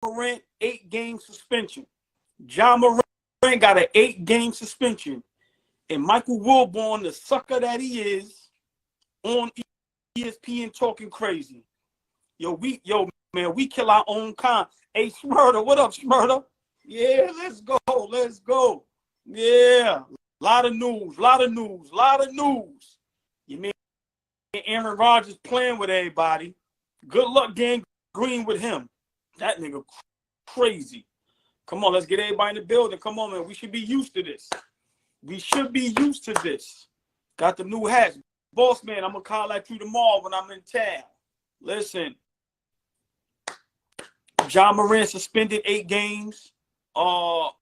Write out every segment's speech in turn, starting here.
Morant 8-game suspension. Ja Morant got an 8-game suspension. And Michael Wilborn, the sucker that he is, on ESPN talking crazy. Yo, man, we kill our own kind. Hey, Smurda, what up, Smurda? Yeah, let's go. Yeah, lot of news. You mean Aaron Rodgers playing with everybody. Good luck getting green with him. That nigga crazy. Come on, let's get everybody in the building. Come on, man. We should be used to this. Got the new hats. Boss man, I'm going to call at you tomorrow when I'm in town. Listen. Ja Morant suspended 8 games. Aaron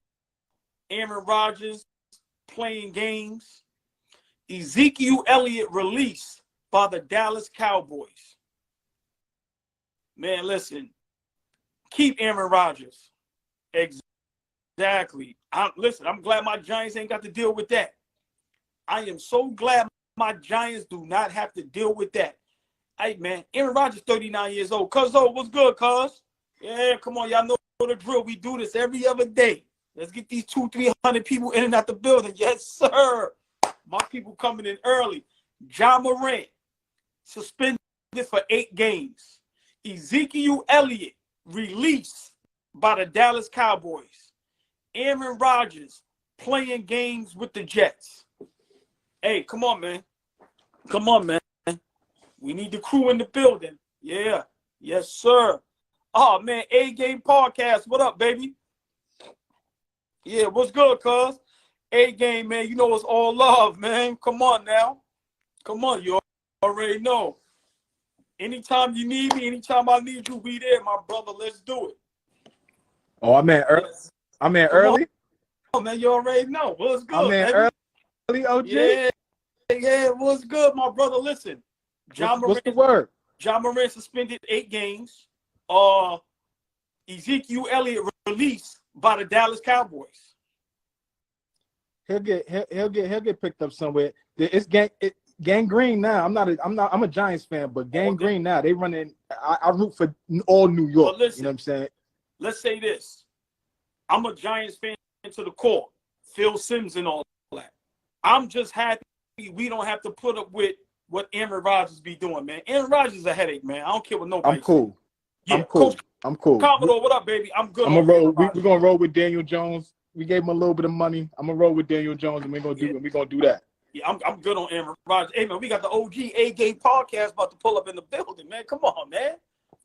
Rodgers playing games. Ezekiel Elliott released by the Dallas Cowboys. Man, listen. Keep Aaron Rodgers. Exactly. I'm glad my Giants ain't got to deal with that. I am so glad my Giants do not have to deal with that. Hey, man, Aaron Rodgers 39 years old. Cuzzo, what's good, cuz? Yeah, come on. Y'all know the drill. We do this every other day. Let's get these 200-300 people in and out the building. Yes, sir. My people coming in early. Ja Morant suspended for 8 games. Ezekiel Elliott released by the Dallas Cowboys. Aaron Rodgers playing games with the Jets. Hey, come on, man. We need the crew in the building. Yeah. Yes, sir. Oh, man, A-Game Podcast. What up, baby? Yeah, what's good, cuz? A-Game, man. You know it's all love, man. Come on now. Come on, you already know. Anytime you need me, anytime I need you, we there, my brother. Let's do it. Oh, I'm in early. I'm in early. Oh, man, you already know. What's good, I'm in early, OG. Yeah, what's good, my brother? Listen. What's the word? Ja Morant suspended 8 games. Ezekiel Elliott released by the Dallas Cowboys. He'll get picked up somewhere. It's Gang Green now. I'm a Giants fan, but Gang Green now. They running. I root for all New York. Listen, you know what I'm saying? Let's say this. I'm a Giants fan to the core. Phil Simms and all that. I'm just happy we don't have to put up with what Aaron Rodgers be doing, man. Aaron Rodgers is a headache, man. I don't care what nobody. I'm cool. Yeah, I'm cool. I'm cool. Commodore, what up, baby? I'm good. I'm gonna roll. We're gonna roll with Daniel Jones. We gave him a little bit of money. I'm gonna roll with Daniel Jones, and we're gonna do that. Yeah, I'm good on Aaron Rodgers. Hey, man, we got the OG A-Game Podcast about to pull up in the building, man. Come on, man.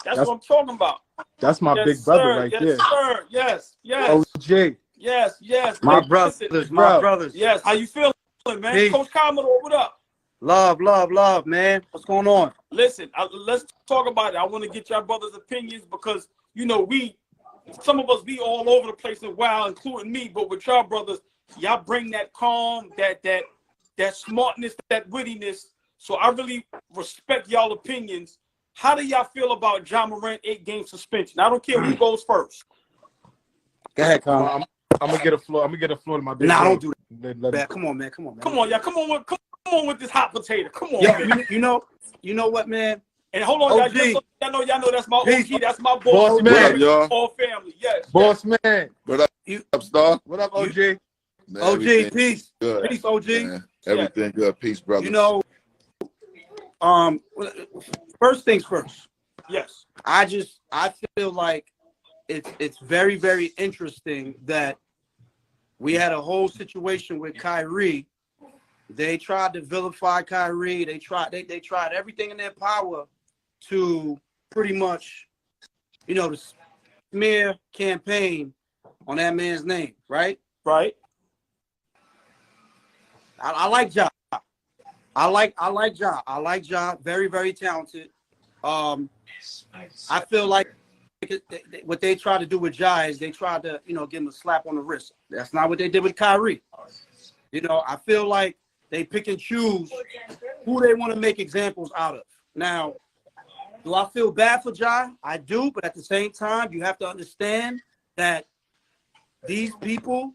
That's what I'm talking about. That's my big brother right there. Yes, sir. OG. Yes. My brothers. Yes, how you feeling, man? Peace. Coach Commodore, what up? Love, man. What's going on? Listen, let's talk about it. I want to get your brother's opinions because, you know, some of us be all over the place and wild, including me, but with y'all brothers, y'all bring that calm, that smartness, that wittiness. So I really respect y'all opinions. How do y'all feel about Ja Morant 8-game suspension? I don't care who goes first. Go ahead, Con. I'm gonna get a floor. I'm gonna get a floor to my big. Nah, don't do that. Come on, man. Come on, y'all. Come on with this hot potato. Come on, yeah, man. You know what, man? And hold on, OG. y'all know that's my OG. That's my boss. Boss man, y'all. All family. Yes. Boss man. What up, Star? What up, OG? Man, OG, peace. Good. Peace, OG. Man, everything good. Peace, brother. You know, first things first. Yes. I feel like it's very, very interesting that we had a whole situation with Kyrie. They tried to vilify Kyrie. They tried everything in their power to pretty much, to smear campaign on that man's name, right? Right. I like Ja. I like Ja. I like Ja. Very, very talented. I feel like what they tried to do with Ja is they tried to, give him a slap on the wrist. That's not what they did with Kyrie. I feel like they pick and choose who they want to make examples out of. Now, do I feel bad for Ja? I do, but at the same time, you have to understand that these people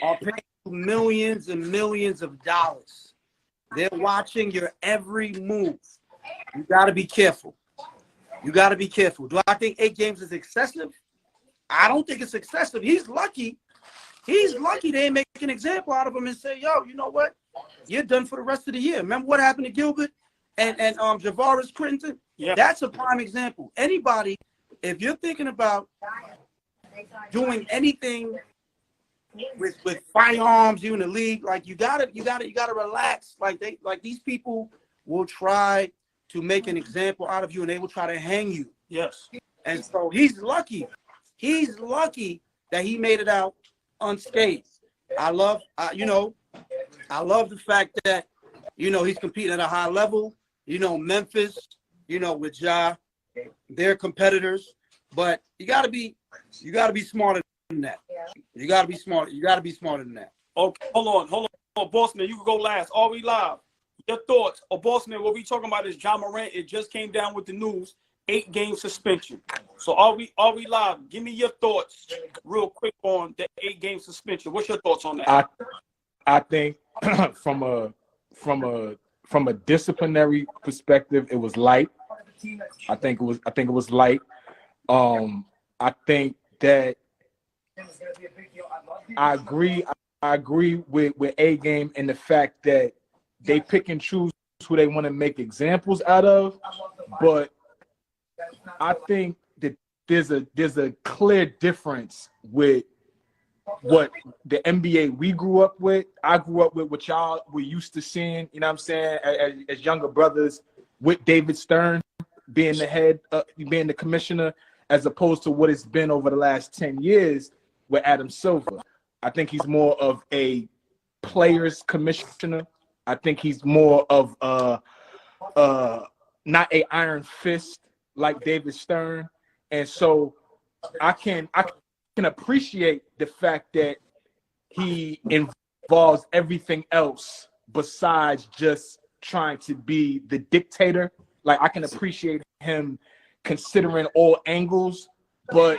are paying millions and millions of dollars. They're watching your every move. You got to be careful. Do I think 8 games is excessive? I don't think it's excessive. He's lucky. He's lucky they make an example out of him and say, yo, you know what? You're done for the rest of the year. Remember what happened to Gilbert and Javaris Crittenton? Yeah. That's a prime example. Anybody, if you're thinking about doing anything with firearms, you in the league, like you gotta relax. Like these people will try to make an example out of you, and they will try to hang you. Yes. And so he's lucky. He's lucky that he made it out unscathed. I love the fact that, he's competing at a high level. Memphis, with Ja, they're competitors, but you gotta be smarter than that. You gotta be smart. You gotta be smarter than that. Okay, hold on, Bossman, you can go last. Are we live? Your thoughts? Bossman, what we talking about is Ja Morant. It just came down with the news, 8-game suspension. So are we live? Give me your thoughts real quick on the 8-game suspension. What's your thoughts on that? I think from a disciplinary perspective, it was light. I think it was light. I think that I agree with A-game in the fact that they pick and choose who they want to make examples out of, but I think that there's a clear difference with what the NBA we grew up with. I grew up with what y'all were used to seeing, you know what I'm saying, as younger brothers, with David Stern being the head, being the commissioner, as opposed to what it's been over the last 10 years with Adam Silver. I think he's more of a players commissioner. I think he's more of not a iron fist like David Stern. And so I can appreciate the fact that he involves everything else besides just trying to be the dictator. Like, I can appreciate him considering all angles, but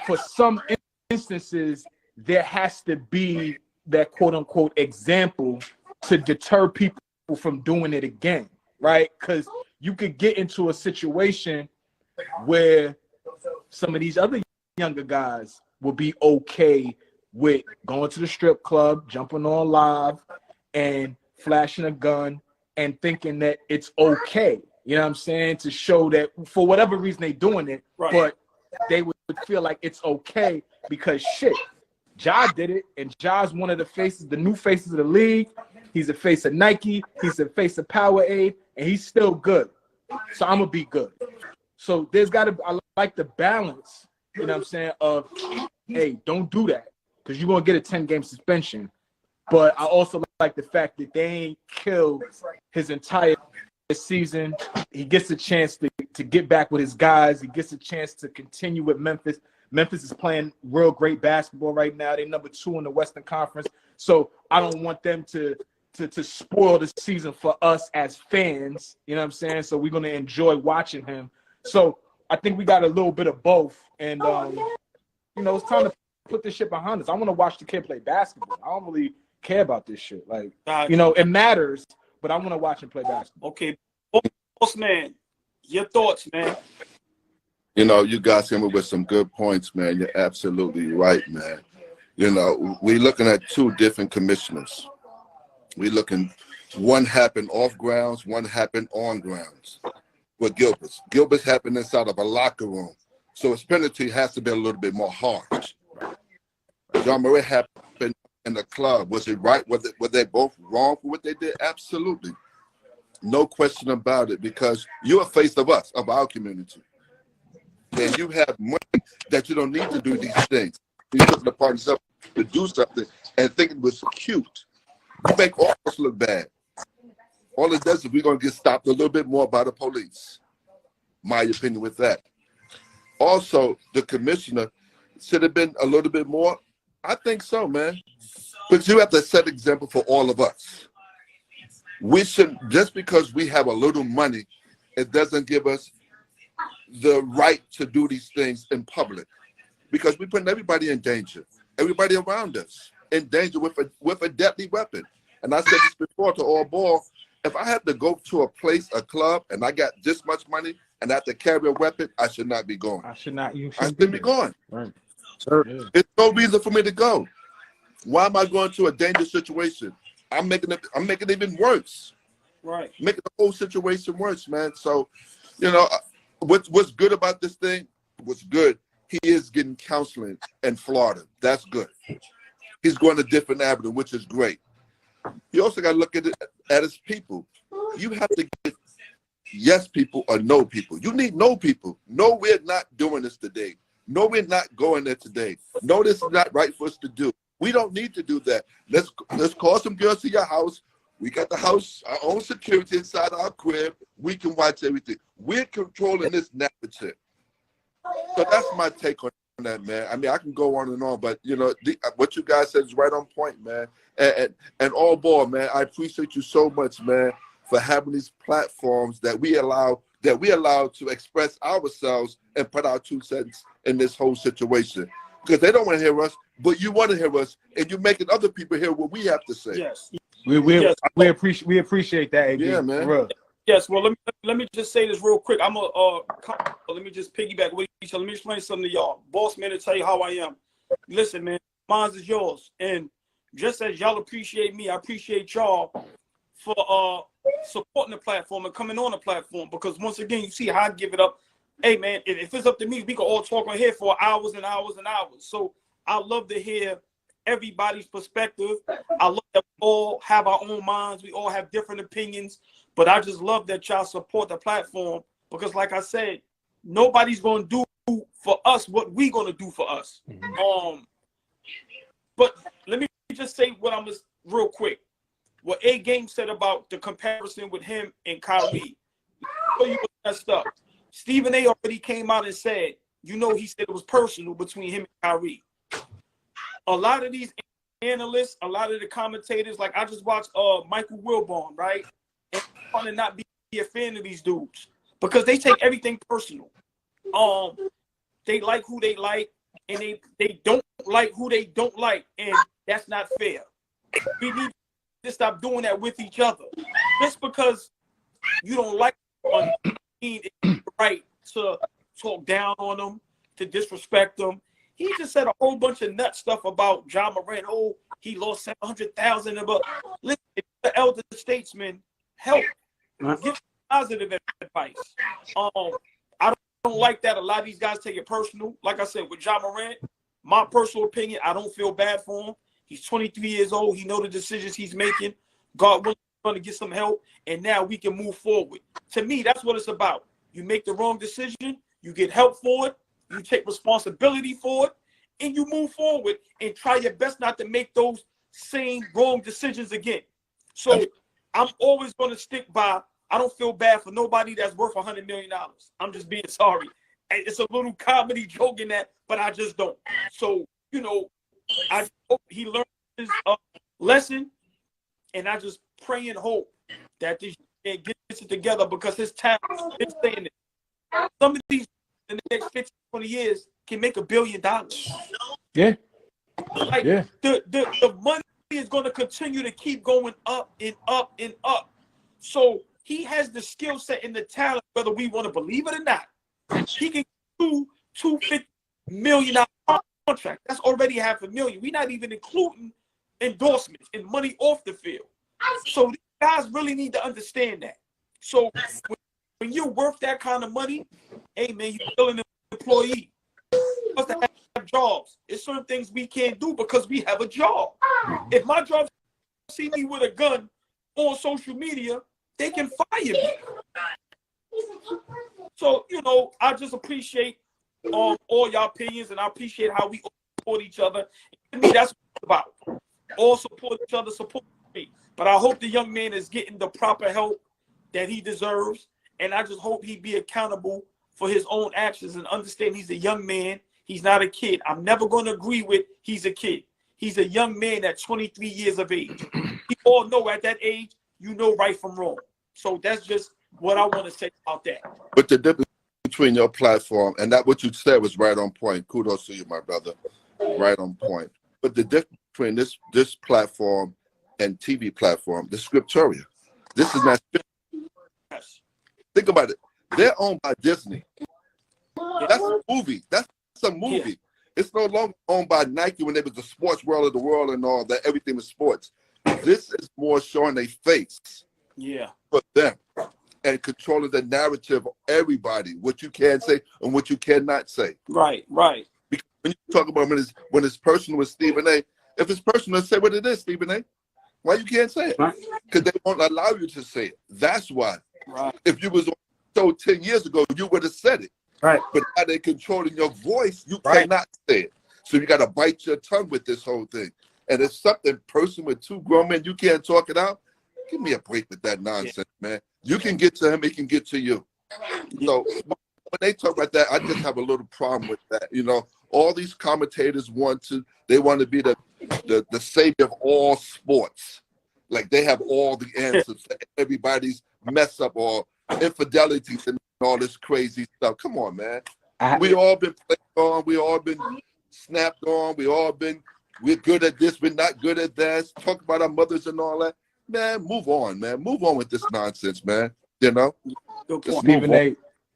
for some instances, there has to be that quote unquote example to deter people from doing it again, right? Because you could get into a situation where some of these other younger guys will be okay with going to the strip club, jumping on live, and flashing a gun and thinking that it's okay, you know what I'm saying, to show that for whatever reason they're doing it, right, but they would feel like it's okay because shit, Ja did it, and Ja's one of the faces, the new faces of the league. He's a face of Nike, he's a face of Powerade, and he's still good. So I'm gonna be good. So there's gotta, I like the balance, you know what I'm saying, of, hey, don't do that, because you're gonna get a 10-game suspension. But I also like the fact that they ain't killed his entire season. He gets a chance to get back with his guys. He gets a chance to continue with Memphis. Memphis is playing real great basketball right now. They're number 2 in the Western Conference. So I don't want them to spoil the season for us as fans. You know what I'm saying? So we're going to enjoy watching him. So I think we got a little bit of both. And, it's time to put this shit behind us. I want to watch the kid play basketball. I don't really care about this shit. Like, it matters, but I want to watch him play basketball. Okay. Bossman, your thoughts, man. You guys came up with some good points, man. You're absolutely right, man. We're looking at 2 different commissioners. We're looking, one happened off grounds, one happened on grounds. With Gilbert's happened inside of a locker room. So his penalty has to be a little bit more harsh. Ja Morant happened in the club. Was it right? Were they both wrong for what they did? Absolutely. No question about it, because you're a face of us, of our community. And you have money that you don't need to do these things. You put the parties up to do something and think it was cute. You make all of us look bad. All it does is we're going to get stopped a little bit more by the police. My opinion with that. Also, the commissioner should have been a little bit more. I think so, man. But you have to set an example for all of us. We should, just because we have a little money, it doesn't give us the right to do these things in public, because we're putting everybody in danger, everybody around us in danger with a deadly weapon. And I said this before to AllBall, if I had to go to a place, a club, and I got this much money and I have to carry a weapon, I should not be going. I should not. You I should shouldn't be going. Right. Yeah. There's no reason for me to go. Why am I going to a dangerous situation? I'm making it even worse. Right. Making the whole situation worse, man. So, you know, what's good about this thing? What's good? He is getting counseling in Florida. That's good. He's going to different avenue, which is great. You also got to look at it at his people. You have to get yes people or no people. You need no people. No, we're not doing this today. No, we're not going there today. No, this is not right for us to do. We don't need to do that. Let's call some girls to your house. We got the house, our own security inside our crib. We can watch everything. We're controlling this narrative. So that's my take on that, man. I mean, I can go on and on, but you know, what you guys said is right on point, man. And all ball, man. I appreciate you so much, man, for having these platforms that we allow to express ourselves and put our 2 cents in this whole situation. Because they don't want to hear us, but you want to hear us, and you're making other people hear what we have to say. Yes. We appreciate that, AB. Yeah, man. Yes. Well, let me just say this real quick. I'm let me just piggyback with each other. Let me explain something to y'all. Boss man, to tell you how I am. Listen, man, mine is yours, and just as y'all appreciate me, I appreciate y'all for supporting the platform and coming on the platform. Because once again, you see how I give it up. Hey, man, if it's up to me, we can all talk on here for hours and hours and hours. So I love to hear everybody's perspective. I love that we all have our own minds. We all have different opinions. But I just love that y'all support the platform because, like I said, nobody's going to do for us what we're going to do for us. But let me just say what I'm just real quick. What A Game said about the comparison with him and Kyrie. So you messed up. Stephen A already came out and said, you know, he said it was personal between him and Kyrie. A lot of these analysts, a lot of the commentators, like I just watched Michael Wilbon, right? And I'm trying to not be a fan of these dudes because they take everything personal. They like who they like, and they don't like who they don't like, and that's not fair. We need to stop doing that with each other. Just because you don't like one, it's right to talk down on them, to disrespect them. He just said a whole bunch of nut stuff about John Morant. Oh, he lost 700,000. But listen, the elder statesman, help. Give positive advice. I don't like that. A lot of these guys take it personal. Like I said, with John Morant, my personal opinion, I don't feel bad for him. He's 23 years old. He knows the decisions he's making. God willing, going to get some help, and now we can move forward. To me, that's what it's about. You make the wrong decision, you get help for it, you take responsibility for it, and you move forward and try your best not to make those same wrong decisions again. So I'm always going to stick by, I don't feel bad for nobody that's worth $100 million. I'm just being sorry. It's a little comedy joke in that, but I just don't. So, you know, I hope he learned his lesson, and I just pray and hope that this man gets it together because his talent is saying it. Some of these in the next 15, 20 years can make $1 billion. Yeah. Like the money is going to continue to keep going up and up and up. So he has the skill set and the talent, whether we want to believe it or not. He can do $250 million contract. That's already $500,000. We're not even including endorsements and money off the field. So these guys really need to understand that. So when you're worth that kind of money, hey man, you're still an employee. You must have jobs. It's certain things we can't do because we have a job. If my job see me with a gun on social media, they can fire me. So, you know, I just appreciate all y'all opinions, and I appreciate how we all support each other. To me, that's what it's about. All support each other, support me. But I hope the young man is getting the proper help that he deserves, and I just hope he be accountable for his own actions and understand he's a young man. He's not a kid. I'm never going to agree with he's a kid. He's a young man at 23 years of age. We all know at that age, you know right from wrong. So that's just what I want to say about that. But the difference between your platform and that what you said was right on point. Kudos to you, my brother. Right on point. But the difference between this platform and TV platform, the scriptorial. This is not. Yes. Think about it. They're owned by Disney. That's a movie. That's a movie. Yeah. It's no longer owned by Nike when they was the sports world of the world and all that. Everything was sports. This is more showing a face. Yeah. For them and controlling the narrative of everybody, what you can say and what you cannot say. Right, right. Because when you talk about when it's personal with Stephen A., if it's personal, say what it is, Stephen A. Why you can't say it? Because they won't allow you to say it. That's why. Right. If you was on the show 10 years ago, you would have said it. Right. But now they're controlling your voice, you cannot say it. So you got to bite your tongue with this whole thing. And if something person with two grown men, you can't talk it out, give me a break with that nonsense, man. You can get to him, he can get to you. So when they talk about that, I just have a little problem with that. You know, all these commentators want to be the savior of all sports. Like they have all the answers to everybody's mess up or infidelities and all this crazy stuff. Come on, man. We all been played on, we all been snapped on, we're good at this, we're not good at that. Talk about our mothers and all that. Man, move on, man. Move on with this nonsense, man. You know?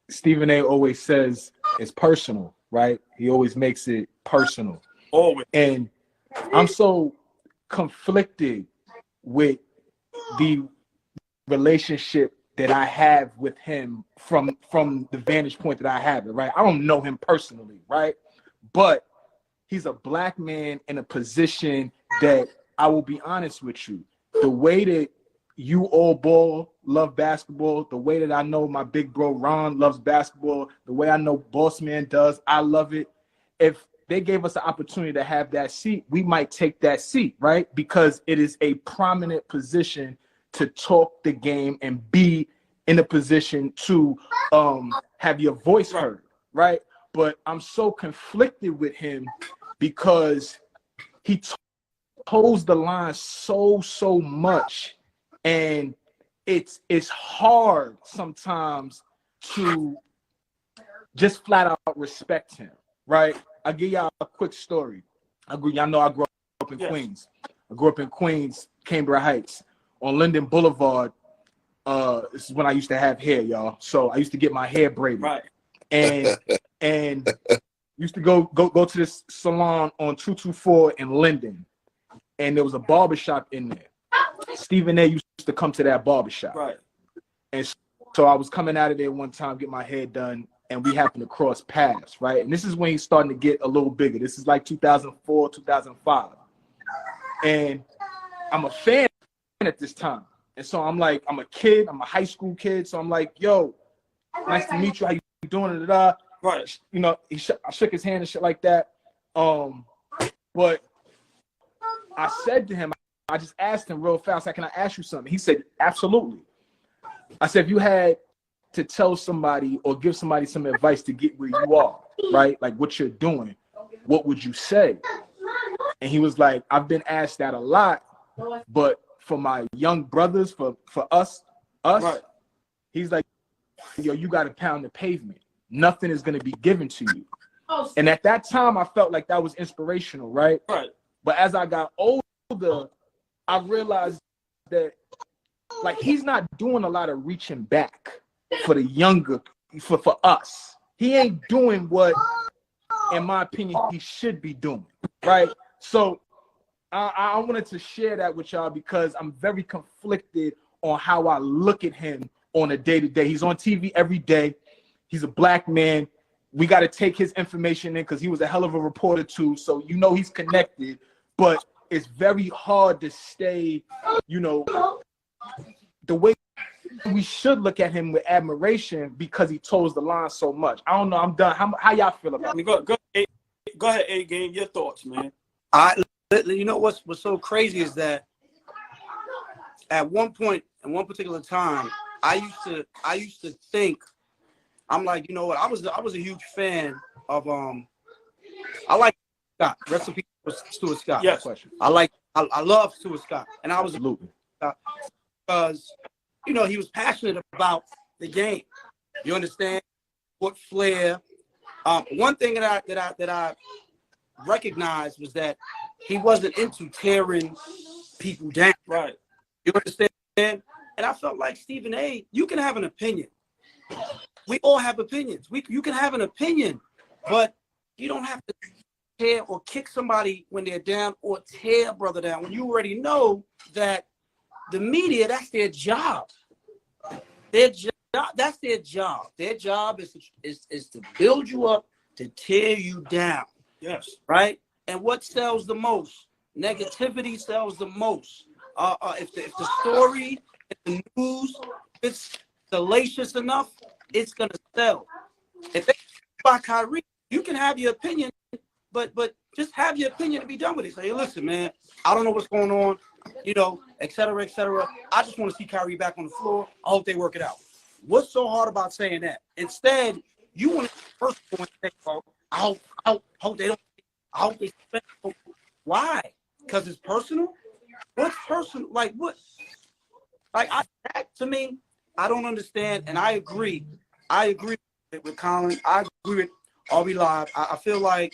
Stephen A. always says it's personal, right? He always makes it personal. Always. And I'm so conflicted with the relationship that I have with him from the vantage point that I have it, right? I don't know him personally, right? But he's a black man in a position that I will be honest with you. The way that you all ball love basketball, the way that I know my big bro Ron loves basketball, the way I know BOSSMAN does, I love it. If they gave us an opportunity to have that seat, we might take that seat, right? Because it is a prominent position to talk the game and be in a position to have your voice heard, right? But I'm so conflicted with him because he toes the line so much, and it's hard sometimes to just flat out respect him, right? I'll give y'all a quick story. Y'all know I grew up in Queens. I grew up in Queens, Cambridge Heights, on Linden Boulevard. This is when I used to have hair, y'all. So I used to get my hair braided, Right. and used to go to this salon on 224 in Linden. And there was a barbershop in there. Stephen A. used to come to that barbershop. Right. And so I was coming out of there one time, get my hair done, and we happened to cross paths, right? And this is when he's starting to get a little bigger. This is like 2004, 2005. And I'm a fan at this time. And so I'm like, I'm a kid, I'm a high school kid. So I'm like, yo, nice to meet you. How you doing? Right. You know, I shook his hand and shit like that. But I said to him, I just asked him real fast, can I ask you something? He said, absolutely. I said, if you had to tell somebody or give somebody some advice to get where you are, right? Like what you're doing, what would you say? And he was like, I've been asked that a lot, but for my young brothers, for us, right. He's like, yo, you got to pound the pavement. Nothing is going to be given to you. And at that time, I felt like that was inspirational, right? Right. But as I got older, I realized that like he's not doing a lot of reaching back for the younger, for us. He ain't doing what, in my opinion, he should be doing, right? So I wanted to share that with y'all because I'm very conflicted on how I look at him on a day-to-day. He's on TV every day. He's a black man. We got to take his information in because he was a hell of a reporter too. So you know he's connected, but it's very hard to stay, you know, the way we should look at him with admiration because he toes the line so much. I don't know. I'm done. How y'all feel about it? Go ahead, A-Game. Your thoughts, man. You know what's so crazy is that at one point, in one particular time, I used to think, I'm like, you know what? I was a huge fan of I like Scott. Recipe for Stuart Scott. Yes. I love Stuart Scott, and I was Absolutely. Because you know he was passionate about the game. You understand? What flair? One thing that I recognized was that he wasn't into tearing people down. Right. You understand? And I felt like Stephen A., you can have an opinion, we all have opinions. You can have an opinion, but you don't have to tear or kick somebody when they're down or tear a brother down when you already know that the media, that's their job. Their job, that's their job. Their job is to build you up, to tear you down. Yes. Right? And what sells the most? Negativity sells the most. If the story, if the news, if it's salacious enough, it's gonna sell. If it's by Kyrie, you can have your opinion, but just have your opinion to be done with it. Say, hey, listen, man, I don't know what's going on, you know, et cetera, et cetera. I just want to see Kyrie back on the floor. I hope they work it out. What's so hard about saying that? Instead, you want to first go and say, oh, I hope they don't. I hope they. Why? Because it's personal. What's personal? Like what? Like that to me, I don't understand, and I agree. I agree with Colin. I agree with RB Live. I feel like,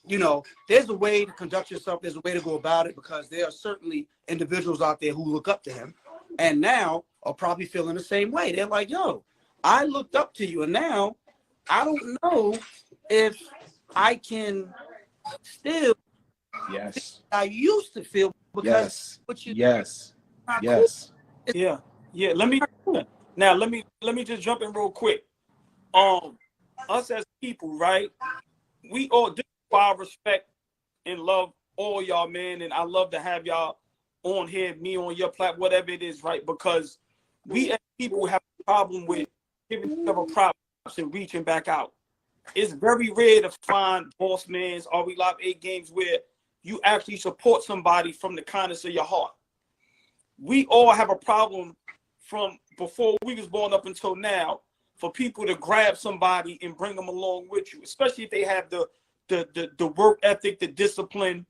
you know, there's a way to conduct yourself. There's a way to go about it, because there are certainly individuals out there who look up to him, and now are probably feeling the same way. They're like, yo, I looked up to you, and now I don't know if I can still I used to feel, because what you yes. Yeah. Let me just jump in real quick. Us as people, right? We all do respect and love all y'all, man, and I love to have y'all on here, me on your platform, whatever it is, right? Because we as people have a problem with giving each other props and reaching back out. It's very rare to find BOSSMANs or we live 8 games where you actually support somebody from the kindness of your heart. We all have a problem from before we was born up until now for people to grab somebody and bring them along with you, especially if they have the work ethic, the discipline.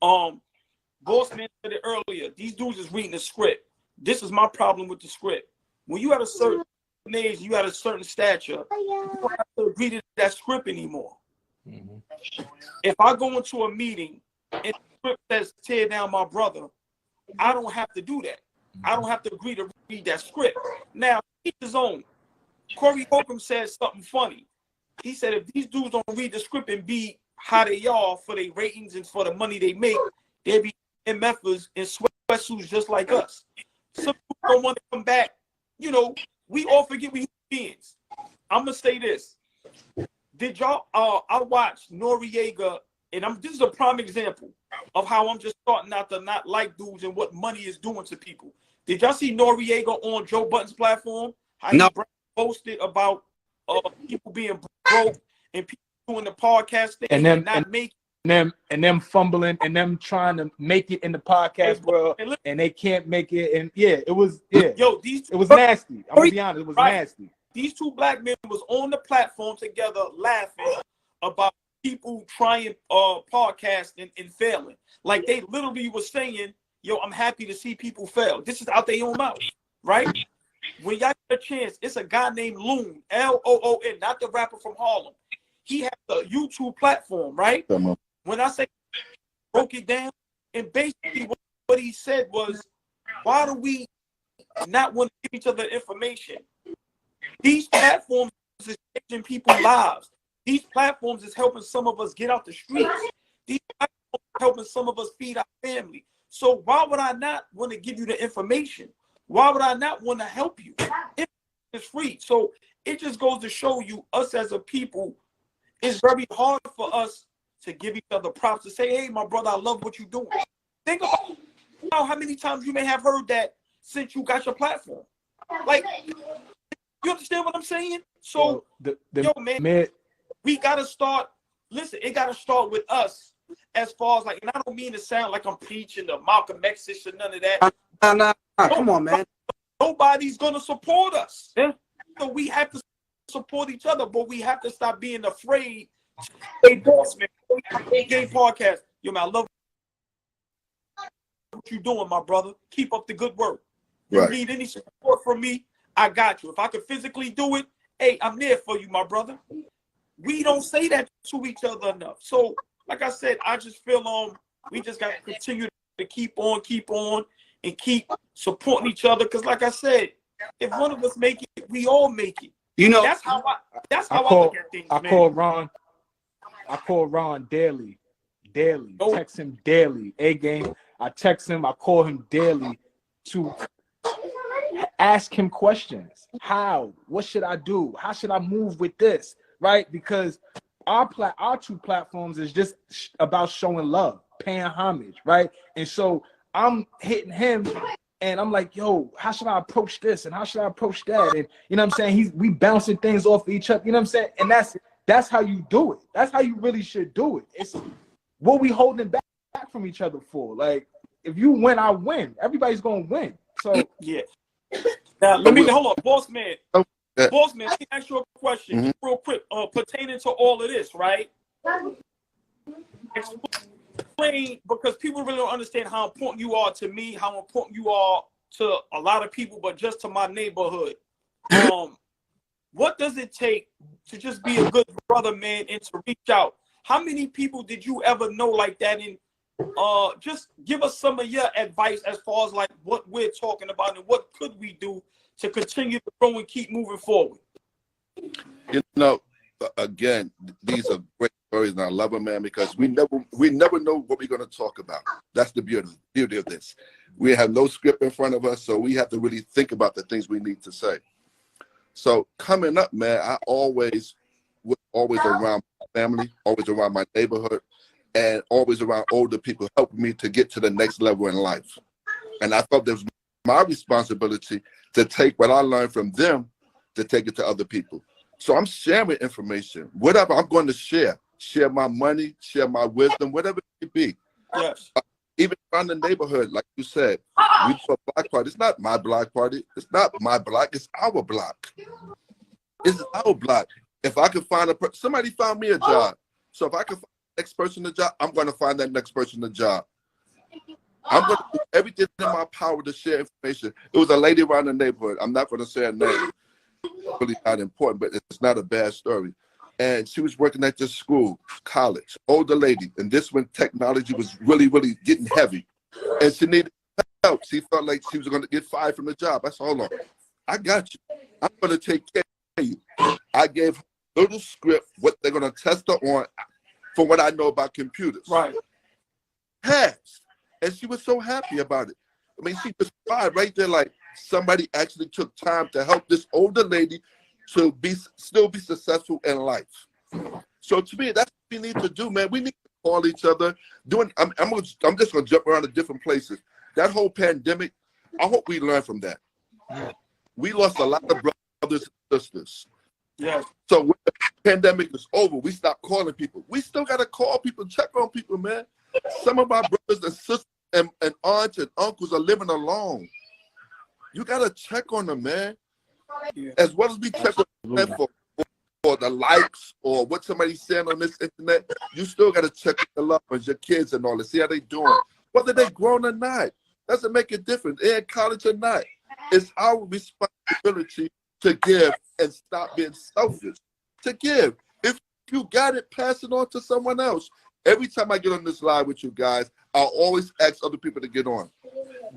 BOSSMAN said it earlier. These dudes is reading the script. This is my problem with the script. When you have a certain age, you have a certain stature, you don't have to agree to that script anymore. If I go into a meeting and the script says tear down my brother, I don't have to do that. I don't have to agree to read that script. Now, each his own. Corey Holcomb said something funny. He said if these dudes don't read the script and be how they are for their ratings and for the money they make, they be MFers in sweatsuits just like us. Some people don't want to come back. You know, we all forget we human beings. I'm gonna say this. Did y'all? I watched Noriega, and this is a prime example of how I'm just starting out to not like dudes and what money is doing to people. Did y'all see Noriega on Joe Budden's platform? How he posted about people being broke and people doing the podcast thing and not making them fumbling and them trying to make it in the podcast world and they can't make it. And it was it was nasty. I'm gonna be honest, it was nasty. These two black men was on the platform together laughing about people trying podcasting and failing. Like they literally was saying, yo, I'm happy to see people fail. This is out their own mouth, right? When y'all get a chance, it's a guy named Loon, L-O-O-N, not the rapper from Harlem. He has a YouTube platform, right? When I say broke it down, and basically what he said was, why do we not want to give each other information? These platforms is changing people's lives. These platforms is helping some of us get out the streets. These platforms are helping some of us feed our family. So why would I not want to give you the information? Why would I not want to help you? It's free. So it just goes to show you, us as a people, it's very hard for us to give each other props, to say, hey, my brother, I love what you're doing. Think about how many times you may have heard that since you got your platform. Like, you understand what I'm saying? So, yo, man, we got to start, listen, it got to start with us as far as, like, and I don't mean to sound like I'm preaching the Malcolm X or none of that. Nah, come on, man. Nobody's going to support us. Yeah. So we have to support each other, but we have to stop being afraid. Hey, BOSSMAN, game podcast. Yo, man, I love what you're doing, my brother. Keep up the good work. You need any support from me, I got you. If I could physically do it, hey, I'm there for you, my brother. We don't say that to each other enough. So, like I said, I just feel we just got to continue to keep on, and keep supporting each other. Because, like I said, if one of us make it, we all make it. You know, That's how I call, look at things, I man. call Ron daily. Oh. Text him daily. A game. I text him. I call him daily to ask him questions. How? What should I do? How should I move with this? Right? Because our two platforms is just about showing love, paying homage, right? And so I'm hitting him and I'm like, yo, how should I approach this? And how should I approach that? And you know what I'm saying? We bouncing things off of each other, you know what I'm saying? And that's how you do it. That's how you really should do it. It's what we holding back from each other for. Like, if you win, I win. Everybody's gonna win. So yeah. Now let me hold on, boss man. Boss man, let me ask you a question real quick, pertaining to all of this, right? Explain, because people really don't understand how important you are to me, how important you are to a lot of people, but just to my neighborhood. What does it take to just be a good brother, man, and to reach out? How many people did you ever know like that? And just give us some of your advice as far as like what we're talking about and what could we do to continue to grow and keep moving forward. You know, again, these are great stories, and I love them, man, because we never know what we're going to talk about. That's the beauty of this. We have no script in front of us, so we have to really think about the things we need to say. So coming up, man, I always around my family, always around my neighborhood, and always around older people helping me to get to the next level in life. And I felt it was my responsibility to take what I learned from them to take it to other people. So I'm sharing information, whatever I'm going to share my money, share my wisdom, whatever it may be. Yes. Even around the neighborhood, like you said, we do a block party. It's not my block party. It's not my block. It's our block. It's our block. If I could find somebody found me a job. So if I can find the next person a job, I'm going to find that next person a job. I'm going to do everything in my power to share information. It was a lady around the neighborhood. I'm not going to say her name. It's really not important, but it's not a bad story. And she was working at this school, college, older lady. And this when technology was really, really getting heavy. And she needed help. She felt like she was going to get fired from the job. I said, hold on. I got you. I'm going to take care of you. I gave her a little script, what they're going to test her on from what I know about computers. Right. Passed. And she was so happy about it. I mean, she just cried right there like somebody actually took time to help this older lady to still be successful in life. So to me, that's what we need to do, man. We need to call each other. I'm just going to jump around to different places. That whole pandemic, I hope we learn from that. We lost a lot of brothers and sisters. Yes. So when the pandemic is over, we stop calling people. We still got to call people, check on people, man. Some of our brothers and sisters and aunts and uncles are living alone. You got to check on them, man. Yeah. As well as we check on them for the likes or what somebody's saying on this internet, you still got to check on the loved ones, your kids and all that, see how they doing. Whether they grown or not, doesn't make a difference. They're in college or not. It's our responsibility to give and stop being selfish. To give. If you got it, pass it on to someone else. Every time I get on this live with you guys, I'll always ask other people to get on.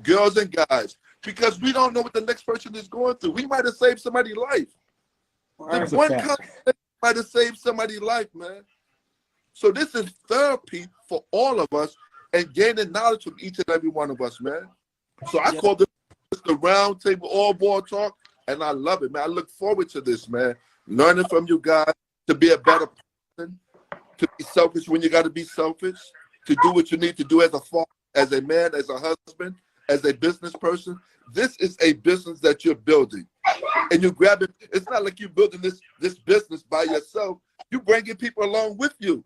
Girls and guys. Because we don't know what the next person is going through. We might have saved somebody's life. Right. One comment might have saved somebody's life, man. So this is therapy for all of us and gaining knowledge from each and every one of us, man. So I call this the round table all ball talk, and I love it, man. I look forward to this, man. Learning from you guys to be a better person, to be selfish when you got to be selfish, to do what you need to do as a father, as a man, as a husband, as a business person. This is a business that you're building, and you grab it. It's not like you're building this business by yourself. You bringing people along with you.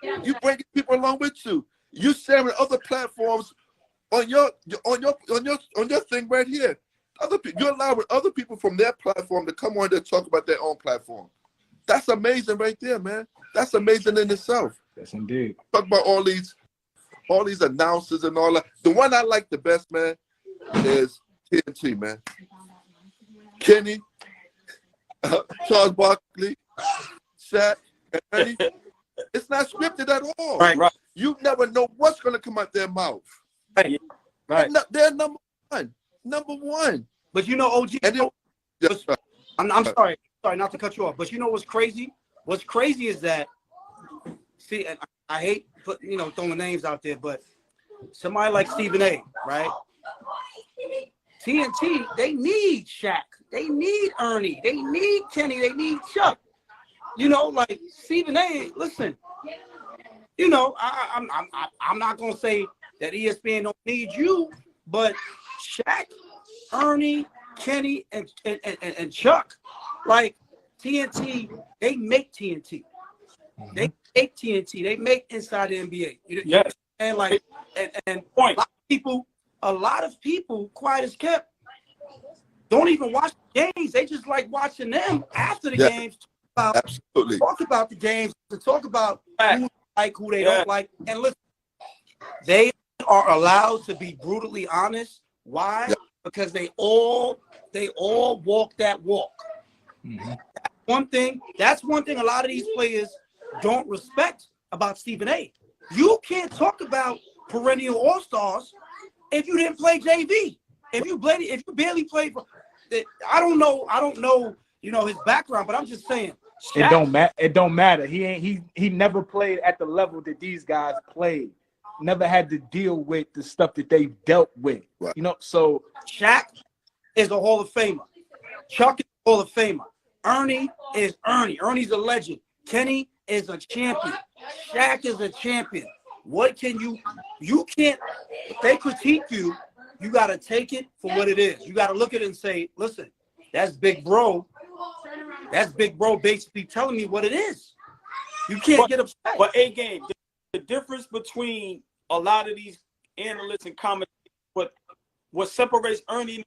You bringing people along with you. You sharing other platforms on your thing right here. You're allowing other people from their platform to come on there and talk about their own platform. That's amazing right there, man. That's amazing in itself. Yes, indeed. Talk about all these announcers and all that. The one I like the best, man, is TNT, man. Kenny, Charles Barkley, Shaq, and Eddie. It's not scripted at all. Right. You never know what's going to come out their mouth. Right. They're number one. Number one. But you know, OG, and I'm sorry not to cut you off, but you know what's crazy? What's crazy is that, see, and I hate throwing names out there, but somebody like Stephen A, right? TNT, they need Shaq, they need Ernie, they need Kenny, they need Chuck. Like Stephen A. Listen, I'm not gonna say that ESPN don't need you, but Shaq, Ernie, Kenny, and Chuck, like TNT, they make TNT. They make TNT. They make Inside the NBA. Yes. And like, and a lot of people, quiet as kept, don't even watch the games. They just like watching them after the games. Absolutely. Talk about the games, to talk about who they like, who they don't like. And listen, they are allowed to be brutally honest. Why? Yeah. Because they all walk that walk. That's one thing a lot of these players don't respect about Stephen A. You can't talk about perennial all-stars if you didn't play JV. If you barely played, I don't know, his background, but I'm just saying. Shaq, it don't matter. He never played at the level that these guys played. Never had to deal with the stuff that they dealt with. Right. So Shaq is a Hall of Famer. Chuck is a Hall of Famer. Ernie is Ernie. Ernie's a legend. Kenny is a champion. Shaq is a champion. What can you can't, if they critique you, you got to take it for what it is. You got to look at it and say, listen, that's big bro. That's big bro basically telling me what it is. You can't get upset. But A-Game, the difference between a lot of these analysts and commentators, what separates Ernie and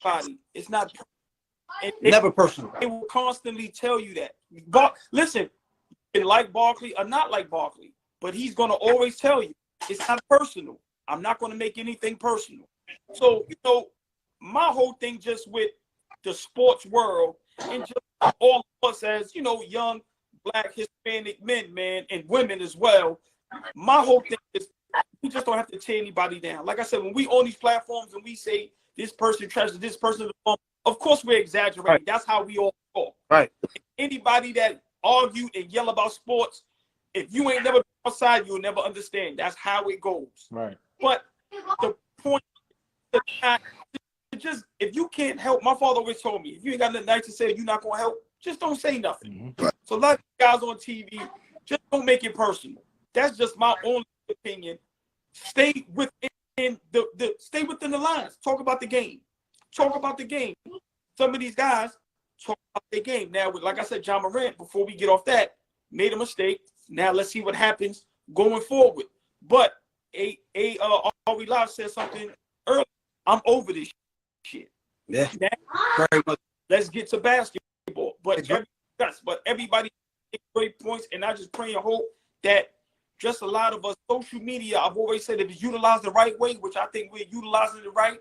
everybody, it's not never personal. They will constantly tell you that. Listen, you can like Barkley or not like Barkley, but he's going to always tell you it's not personal. I'm not going to make anything personal. So, my whole thing just with the sports world and just all of us as, young Black Hispanic men, man, and women as well, my whole thing is we just don't have to tear anybody down. Like I said, when we on these platforms and we say this person trashes this person, of course we're exaggerating. Right. That's how we all talk. Right. Anybody that argue and yell about sports, if you ain't never been outside, you'll never understand. That's how it goes. Right. But the point is just, if you can't help, my father always told me, if you ain't got nothing nice to say, you're not going to help, just don't say nothing. Right. So a lot of guys on TV, just don't make it personal. That's just my only opinion. Stay within stay within the lines. Talk about the game. Talk about the game. Some of these guys talk about their game. Now, like I said, John Morant, before we get off that, made a mistake. Now let's see what happens going forward. But Ari Live said something earlier. I'm over this shit. Yeah. Now, very much. Let's get to basketball. But everybody makes great points, and I just pray and hope that just a lot of us, social media, I've always said, if it's utilized the right way, which I think we're utilizing it right,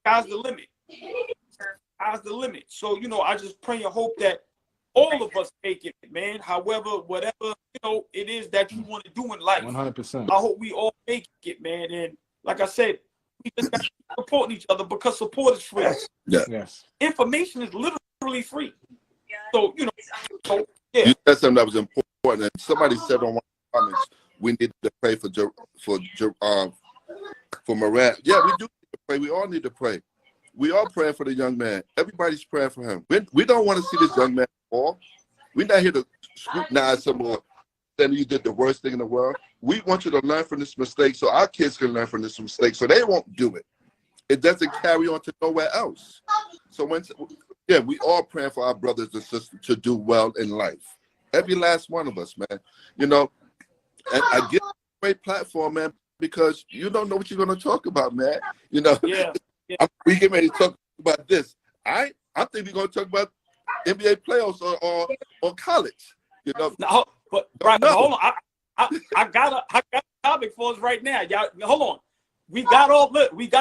sky's the limit. Sky's the limit. So, I just pray and hope that all of us make it, man. However, whatever, it is that you want to do in life. 100%. I hope we all make it, man. And like I said, we just got to keep supporting each other because support is free. Yes. Information is literally free. So, yeah. You said something that was important. And somebody said on one of the comments, we need to pray for Morant. Yeah, we do need to pray. We all need to pray. We are praying for the young man. Everybody's praying for him. We don't want to see this young man fall. We're not here to scrutinize someone saying you did the worst thing in the world. We want you to learn from this mistake so our kids can learn from this mistake so they won't do it. It doesn't carry on to nowhere else. So we all praying for our brothers and sisters to do well in life. Every last one of us, man. And I get a great platform, man, because you don't know what you're going to talk about, man. Yeah. We get ready to talk about this. I think we're going to talk about NBA playoffs or college. No, but hold on. I got a topic for us right now. Y'all, hold on. We got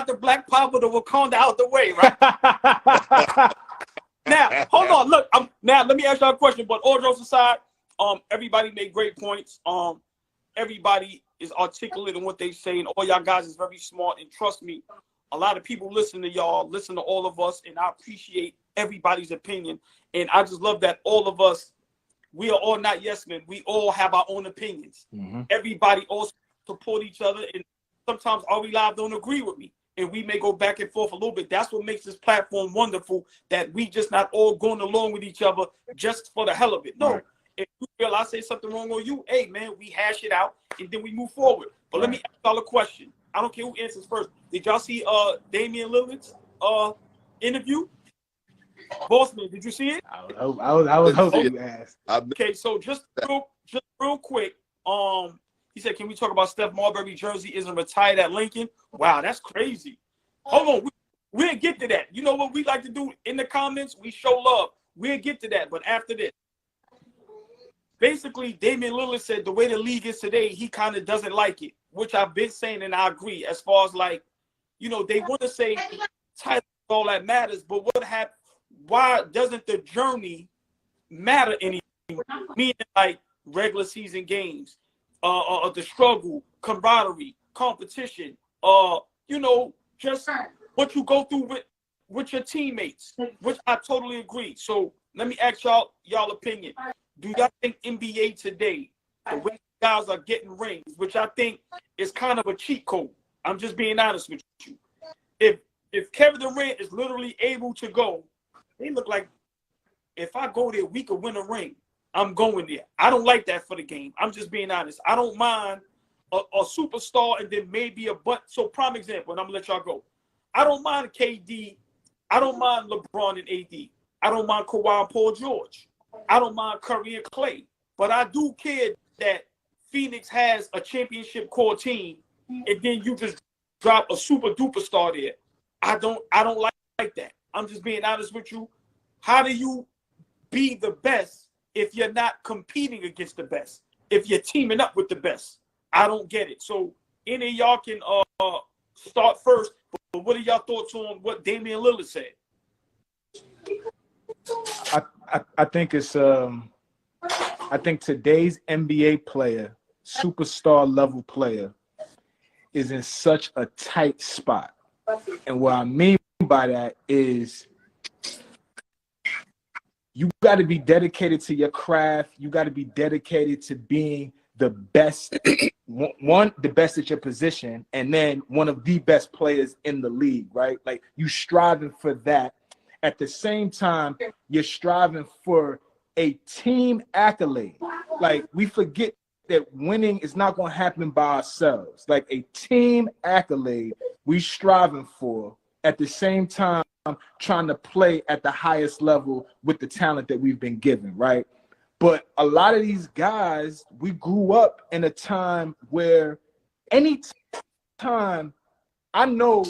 the Black Power, the Wakanda out the way, right? Now, hold on. Look, now let me ask y'all a question. But all jokes aside, everybody made great points. Everybody is articulate in what they say, and all y'all guys is very smart. And trust me, a lot of people listen to y'all, listen to all of us, and I appreciate everybody's opinion. And I just love that all of us, we are all not yes men. We all have our own opinions. Everybody also support each other. And sometimes our lives don't agree with me. And we may go back and forth a little bit. That's what makes this platform wonderful, that we just not all going along with each other just for the hell of it. No, if you feel I say something wrong on you, hey, man, we hash it out, and then we move forward. But let me ask y'all a question. I don't care who answers first. Did y'all see Damian Lillard's interview? Bossman, did you see it? I was hoping you asked. Okay, so just real quick, he said, can we talk about Steph Marbury jersey isn't retired at Lincoln? Wow, that's crazy. Hold on, we'll get to that. You know what we like to do in the comments? We show love. We'll get to that, but after this. Basically, Damian Lillard said the way the league is today, he kind of doesn't like it, which I've been saying, and I agree. As far as like, you know, they want to say title all that matters, but what happened? Why doesn't the journey matter anymore? Meaning like regular season games, the struggle, camaraderie, competition, you know, just what you go through with your teammates, which I totally agree. So let me ask y'all opinion. Do y'all think NBA today, the way guys are getting rings, which I think is kind of a cheat code? I'm just being honest with you. If Kevin Durant is literally able to go, they look like if I go there, we could win a ring. I'm going there. I don't like that for the game. I'm just being honest. I don't mind a superstar and then maybe a but. So prime example, and I'm gonna let y'all go. I don't mind KD. I don't mind LeBron and AD. I don't mind Kawhi and Paul George. I don't mind Curry and Clay. But I do care that Phoenix has a championship core team, and then you just drop a super duper star there. I don't like that. I'm just being honest with you. How do you be the best if you're not competing against the best? If you're teaming up with the best? I don't get it. So any of y'all can start first. But what are y'all thoughts on what Damian Lillard said? I think it's I think today's NBA player, superstar level player, is in such a tight spot. And what I mean by that is you got to be dedicated to your craft. You got to be dedicated to being the best, the best at your position, and then one of the best players in the league, right? Like you striving for that. At the same time, you're striving for a team accolade. Like we forget that winning is not going to happen by ourselves. Like a team accolade we striving for, at the same time trying to play at the highest level with the talent that we've been given, right? But a lot of these guys, we grew up in a time where any time, I know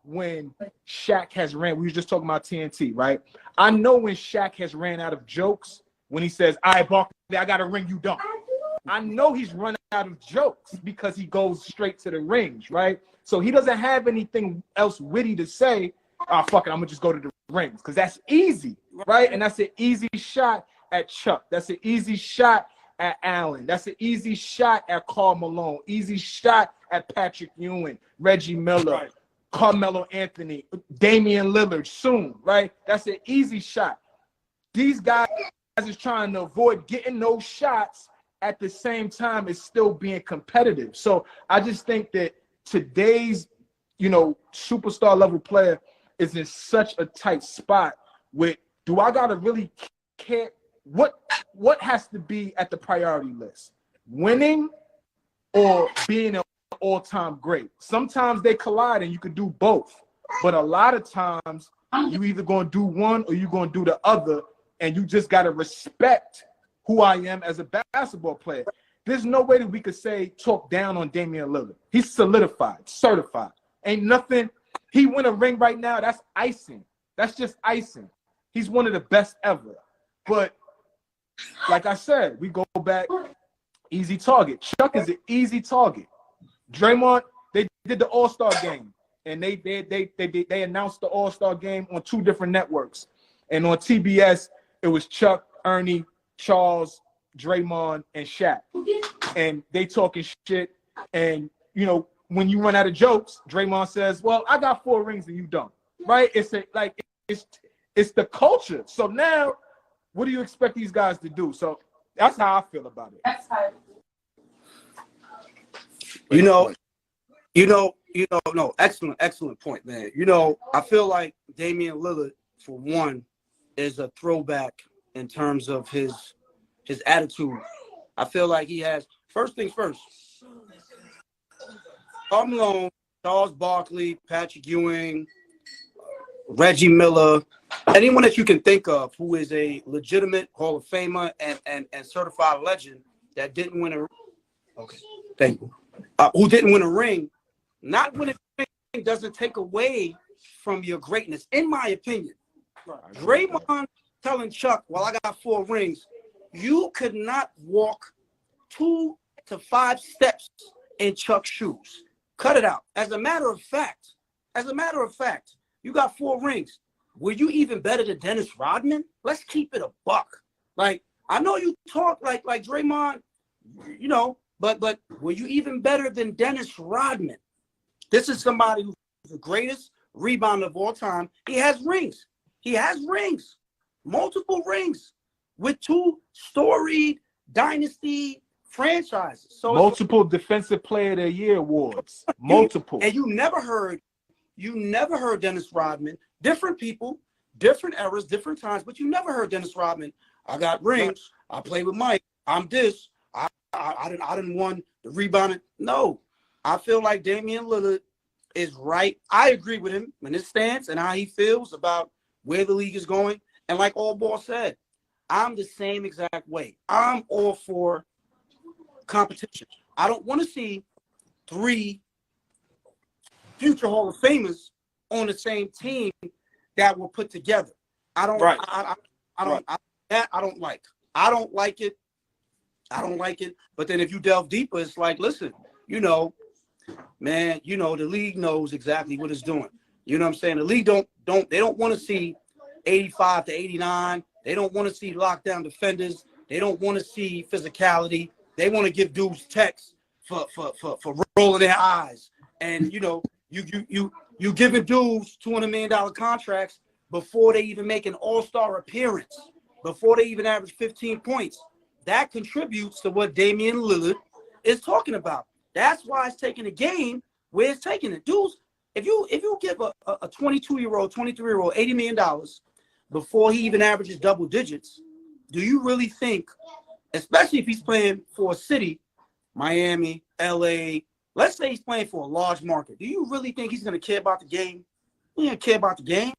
when Shaq has ran, we were just talking about TNT, right? I know when Shaq has ran out of jokes, when he says, all right, Barkley, I got a ring, you don't. I know he's run out of jokes because he goes straight to the rings, right? So he doesn't have anything else witty to say. Oh, fuck it, I'm gonna just go to the rings because that's easy, right? And that's an easy shot at Chuck. That's an easy shot at Allen. That's an easy shot at Carmelo. Easy shot at Patrick Ewing, Reggie Miller, right. Carmelo Anthony, Damian Lillard soon, right? That's an easy shot. These guys is trying to avoid getting those shots at the same time as still being competitive. So I just think that today's, superstar level player is in such a tight spot with, do I gotta really care? What has to be at the priority list? Winning or being an all-time great? Sometimes they collide and you can do both. But a lot of times you either gonna do one or you're gonna do the other, and you just gotta respect who I am as a basketball player. There's no way that we could talk down on Damian Lillard. He's solidified, certified. Ain't nothing. He win a ring right now, that's icing. That's just icing. He's one of the best ever. But like I said, we go back, easy target. Chuck is an easy target. Draymond, they did the All-Star game, and they announced the All-Star game on 2 different networks. And on TBS, it was Chuck, Ernie, Charles, Draymond, and Shaq. And they talking shit. And, when you run out of jokes, Draymond says, well, I got 4 rings and you don't. Right? It's it's the culture. So now, what do you expect these guys to do? So that's how I feel about it. No, excellent point, man. I feel like Damian Lillard, for one, is a throwback in terms of his attitude. I feel like he has, first things first, Carmelo, Charles Barkley, Patrick Ewing, Reggie Miller, anyone that you can think of who is a legitimate Hall of Famer and certified legend that didn't win who didn't win a ring. Not winning a ring doesn't take away from your greatness, in my opinion. Draymond telling Chuck, well, I got 4 rings. You could not walk 2 to 5 steps in Chuck's shoes. Cut it out. As a matter of fact, you got 4 rings. Were you even better than Dennis Rodman? Let's keep it a buck. Like, I know you talk like Draymond, but were you even better than Dennis Rodman? This is somebody who's the greatest rebounder of all time. He has rings. Multiple rings with 2 storied dynasty franchises. So multiple Defensive Player of the Year awards. Multiple. And you never heard Dennis Rodman. Different people, different eras, different times, but you never heard Dennis Rodman. I got rings. I play with Mike. I'm this. I didn't won the rebounding. No, I feel like Damian Lillard is right. I agree with him in his stance and how he feels about where the league is going. And like AllBall said, I'm the same exact way. I'm all for competition. I don't want to see 3 future Hall of Famers on the same team that were put together. I don't like it. But then if you delve deeper, it's like, listen, man, the league knows exactly what it's doing. You know what I'm saying? The league don't want to see 85 to 89. They don't want to see lockdown defenders. They don't want to see physicality. They want to give dudes texts for rolling their eyes. And you giving dudes $200 million contracts before they even make an all-star appearance, before they even average 15 points. That contributes to what Damian Lillard is talking about. That's why it's taking a game where it's taking it. Dudes, if you give a 22-year-old, 23-year-old $80 million before he even averages double digits, do you really think, especially if he's playing for a city, Miami, LA, let's say he's playing for a large market, do you really think he's going to care about the game? He doesn't care about the game.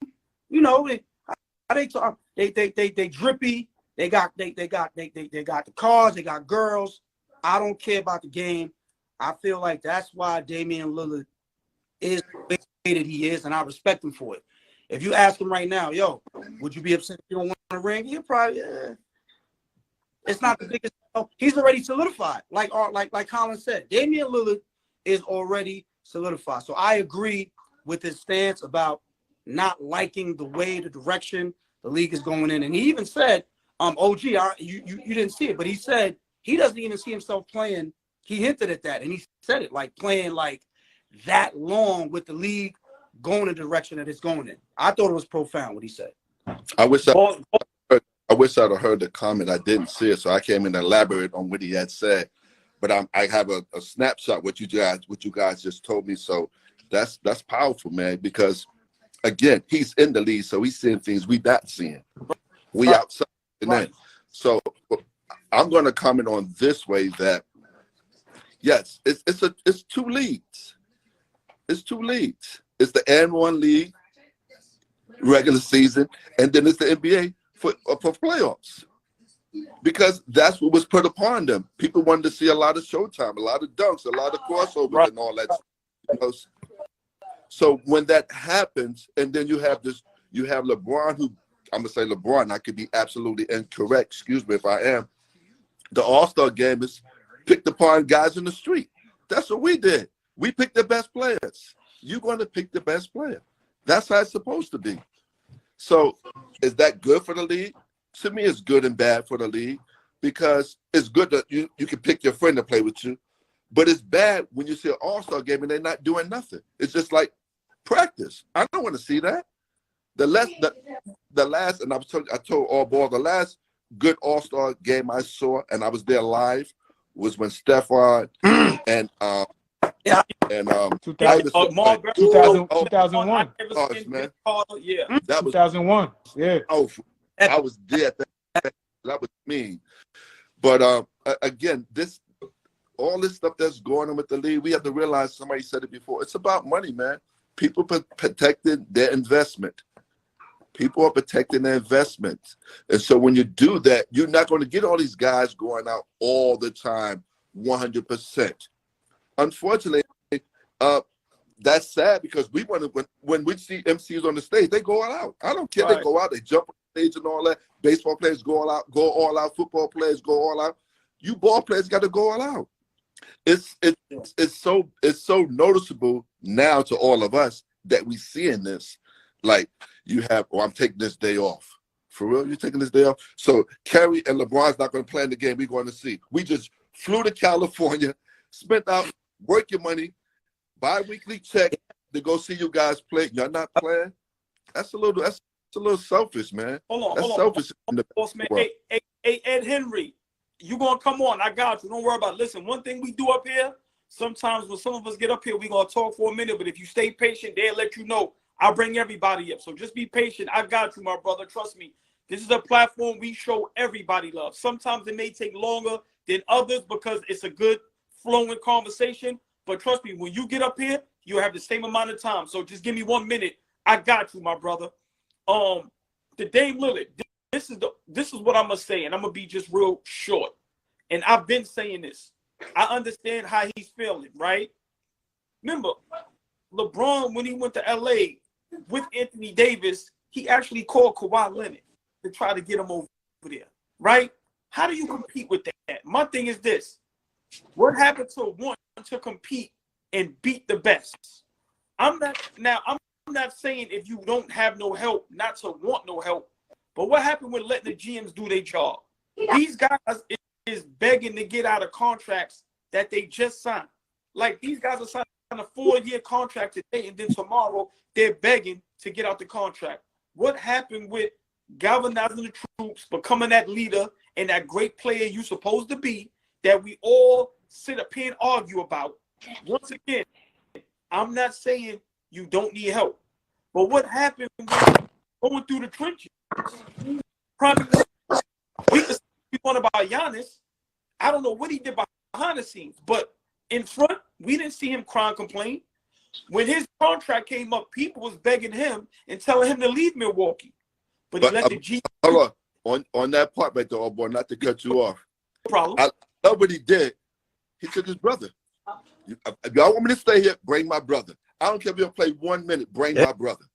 They drippy. They got the cars. They got girls. I don't care about the game. I feel like that's why Damian Lillard is the way that he is, and I respect him for it. If you ask him right now, yo, would you be upset if you don't win a ring? He'll probably, it's not the biggest. He's already solidified. Like Colin said, Damian Lillard is already solidified. So I agree with his stance about not liking the way, the direction the league is going in. And he even said, OG, you didn't see it, but he said he doesn't even see himself playing. He hinted at that, and he said it, like playing like that long with the league going the direction that it's going in. I thought it was profound what he said. I wish I'd have heard the comment. I didn't see it, so I came in to elaborate on what he had said. But I have a snapshot what you guys just told me. So that's powerful, man. Because again, he's in the league, so he's seeing things we not seeing. We outside. Right. So I'm going to comment on this way that yes, it's 2 leagues. It's 2 leagues. It's the N1 league, regular season, and then it's the NBA for playoffs. Because that's what was put upon them. People wanted to see a lot of showtime, a lot of dunks, a lot of crossovers, and all that. So when that happens, and then you have LeBron, who I'm gonna say LeBron. I could be absolutely incorrect. Excuse me if I am. The All-Star game is picked upon guys in the street. That's what we did. We picked the best players. You're going to pick the best player. That's how it's supposed to be. So is that good for the league? To me, it's good and bad for the league because it's good that you can pick your friend to play with you, but it's bad when you see an All-Star game and they're not doing nothing. It's just like practice. I don't want to see that. the last, and I told All Ball, the last good All-Star game I saw, and I was there live, was when Stephon and 2001. Man. Yeah. That was 2001. Yeah. Oh, I was there. That was mean. But again, all this stuff that's going on with the league, we have to realize, somebody said it before, it's about money, man. People protecting their investment. People are protecting their investments. And so when you do that, you're not going to get all these guys going out all the time, 100%. Unfortunately, that's sad, because we want to, when we see MCs on the stage, they go all out. I don't care. Right. They go out, they jump on the stage and all that. Baseball players go all out. Football players go all out. You ball players got to go all out. It's so noticeable now to all of us that we seeing this. Like, you have, I'm taking this day off. For real, you're taking this day off? So Kerry and LeBron's not going to play in the game we're going to see. We just flew to California, spent out, work your money, bi-weekly check to go see you guys play. Y'all not playing? That's a little selfish, man. Hold on. Selfish. Bossman. Hey, Ed Henry, you gonna come on? I got you. Don't worry about it. Listen, one thing we do up here, sometimes when some of us get up here, we gonna talk for a minute, but if you stay patient, they'll let you know. I'll bring everybody up. So just be patient. I got you, my brother. Trust me. This is a platform we show everybody love. Sometimes it may take longer than others because it's a good flowing conversation. But trust me, when you get up here, you'll have the same amount of time. So just give me 1 minute. I got you, my brother. The Dame Lillard, this is what I'm gonna say, and I'm gonna be just real short. And I've been saying this. I understand how he's feeling, right? Remember, LeBron, when he went to LA with Anthony Davis, he actually called Kawhi Leonard to try to get him over there, right? How do you compete with that? My thing is this. What happened to want to compete and beat the best? I'm not saying if you don't have no help, not to want no help, but what happened with letting the GMs do their job? These guys is begging to get out of contracts that they just signed. Like, these guys are signing a 4-year contract today, and then tomorrow they're begging to get out the contract. What happened with galvanizing the troops, becoming that leader and that great player you're supposed to be, that we all sit up here and argue about? Once again, I'm not saying you don't need help, but what happened when going through the trenches? Probably we can say one about Giannis. I don't know what he did behind the scenes, but in front, we didn't see him cry and complain. When his contract came up, people was begging him and telling him to leave Milwaukee. But he let the G. Hold on that part right there, oh boy, not to cut you off. No problem. I love what he did. He took his brother. If y'all want me to stay here, bring my brother. I don't care if you'll play 1 minute, bring my brother.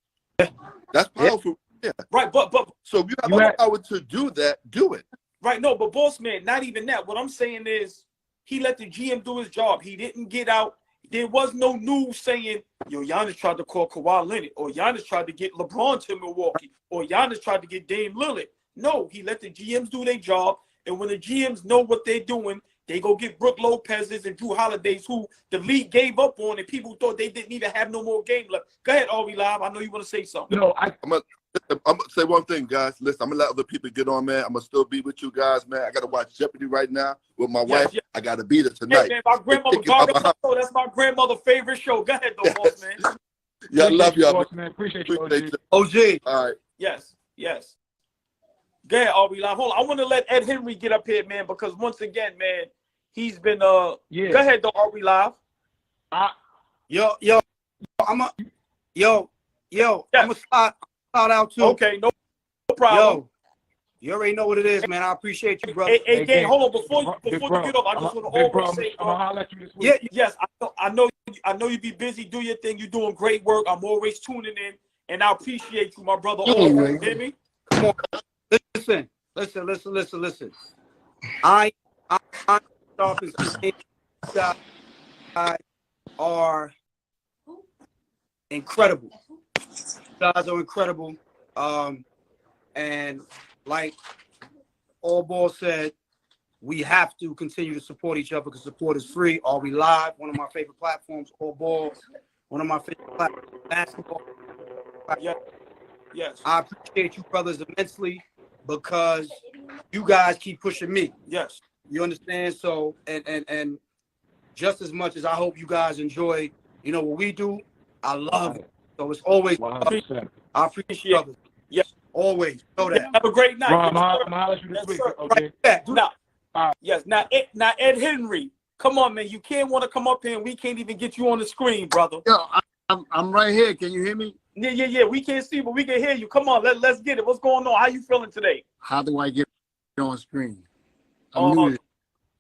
That's powerful. Yeah. Right, but so if you have the power to do that, do it. Right, no, but boss man, not even that. What I'm saying is he let the GM do his job. He didn't get out. There was no news saying, yo, Giannis tried to call Kawhi Leonard, or Giannis tried to get LeBron to Milwaukee, or Giannis tried to get Dame Lillard. No, he let the GMs do their job. And when the GMs know what they're doing, they go get Brook Lopez's and Drew Holiday's, who the league gave up on, and people thought they didn't even have no more game left. Go ahead, Aubrey Live. I know you want to say something. No, I'm gonna say one thing, guys. Listen, I'm gonna let other people get on, man. I'm gonna still be with you guys, man. I gotta watch Jeopardy right now with my wife. Yes. I gotta be there tonight. Hey, man, my grandmother, that's my grandmother's favorite show. Go ahead, though, boss man. Yeah, I love y'all, man. Appreciate you, OG. All right. Yes. Go ahead, Aubrey Live. Hold on. I want to let Ed Henry get up here, man, because once again, man, he's been Go ahead, though, Aubrey Live. I'm a shout out too. Okay, no problem. Yo, you already know what it is, man. I appreciate you, brother. Hey, gang, hold on. Before you get up, I just want to always say, I'm gonna holler at you this week. Yes, I know you be busy. Do your thing. You're doing great work. I'm always tuning in, and I appreciate you, my brother. You hear me? Come on. Listen. I are incredible. Guys are incredible. And like AllBall said, we have to continue to support each other because support is free. Are we live? One of my favorite platforms. AllBall, one of my favorite platforms. Basketball. Yes. I appreciate you brothers immensely because you guys keep pushing me. Yes. You understand? So and just as much as I hope you guys enjoy, you know, what we do, I love it. So it's always 100%. I appreciate you brothers. Yes. Always. Know that. Have a great night. Ron, Yes, I'm gonna holler at you this yes, week. sir. Okay. Right back. Now, yes. Now, Ed Henry, come on, man. You can't want to come up here and we can't even get you on the screen, brother. Yo, I'm right here. Can you hear me? Yeah. We can't see, but we can hear you. Come on, let's get it. What's going on? How you feeling today? How do I get on screen? I'm new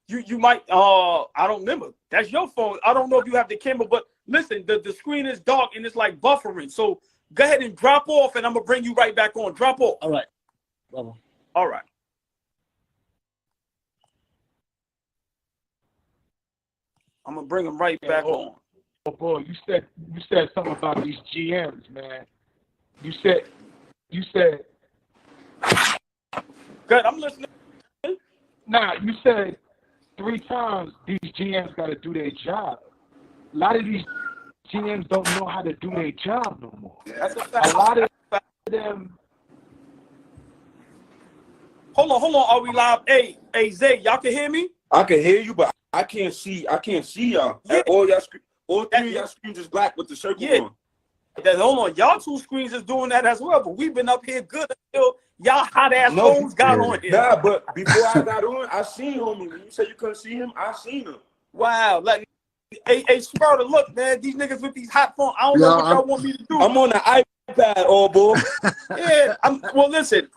to You might I don't remember. That's your phone. I don't know if you have the camera, but listen, the screen is dark and it's like buffering. So go ahead and drop off and I'm gonna bring you right back on. Drop off. All right. Brother. All right. I'm gonna bring him right back on. Oh boy, you said something about these GMs, man. You said Good, I'm listening. nah, you said 3 times these GMs gotta do their job. A lot of these GMs don't know how to do their job no more. That's a fact. A lot of them. Hold on. Are we live? Hey, Zay, y'all can hear me? I can hear you, but I can't see y'all. Yeah. All y'all screen, all 3 of y'all screens is black with the circle on. Hold on. Y'all 2 screens is doing that as well, but we've been up here good until y'all hot ass phones got on here. Nah, but before I got on, I seen homie. When you said you couldn't see him, I seen him. Wow. Like, hey, Spurter, look, man, these niggas with these hot phones. I don't know what y'all want me to do. I'm on the iPad, all boy. Yeah, well, listen.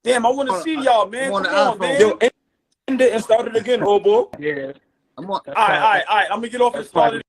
Damn, I want to see y'all, man. Come on, man. Yo, end it and start it again, old boy. Yeah. All right. I'm gonna get off and start it.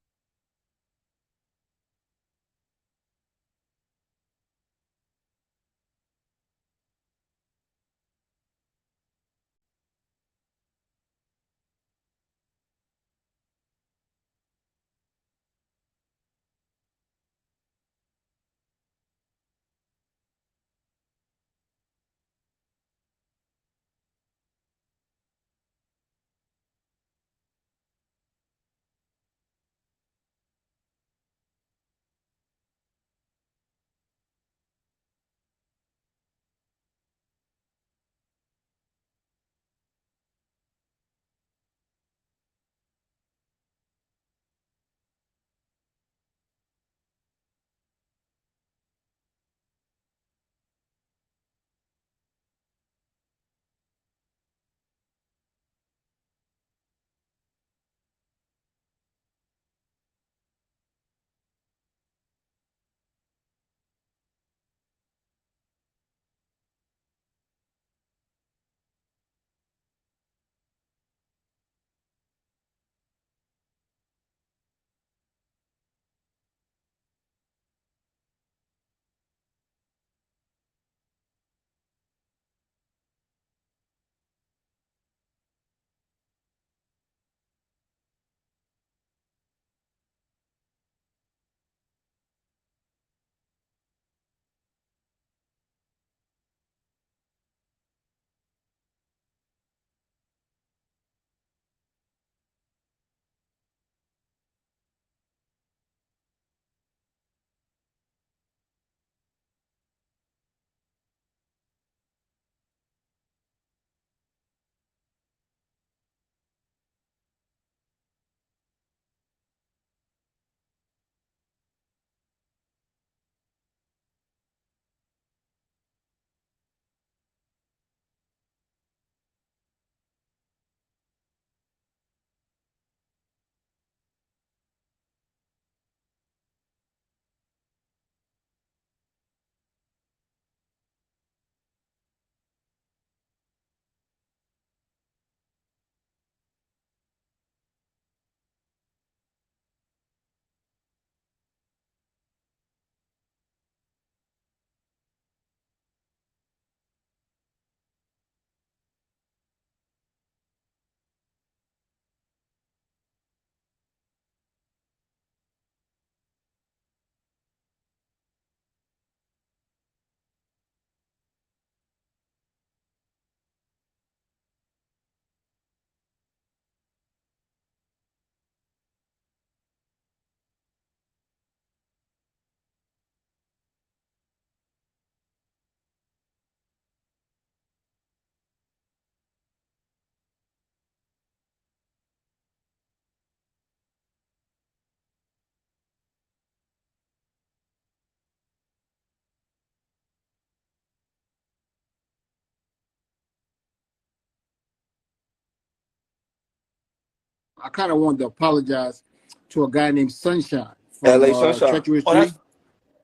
I kind of wanted to apologize to a guy named Sunshine from LA Sunshine. Treacherous Oh, that's Tree.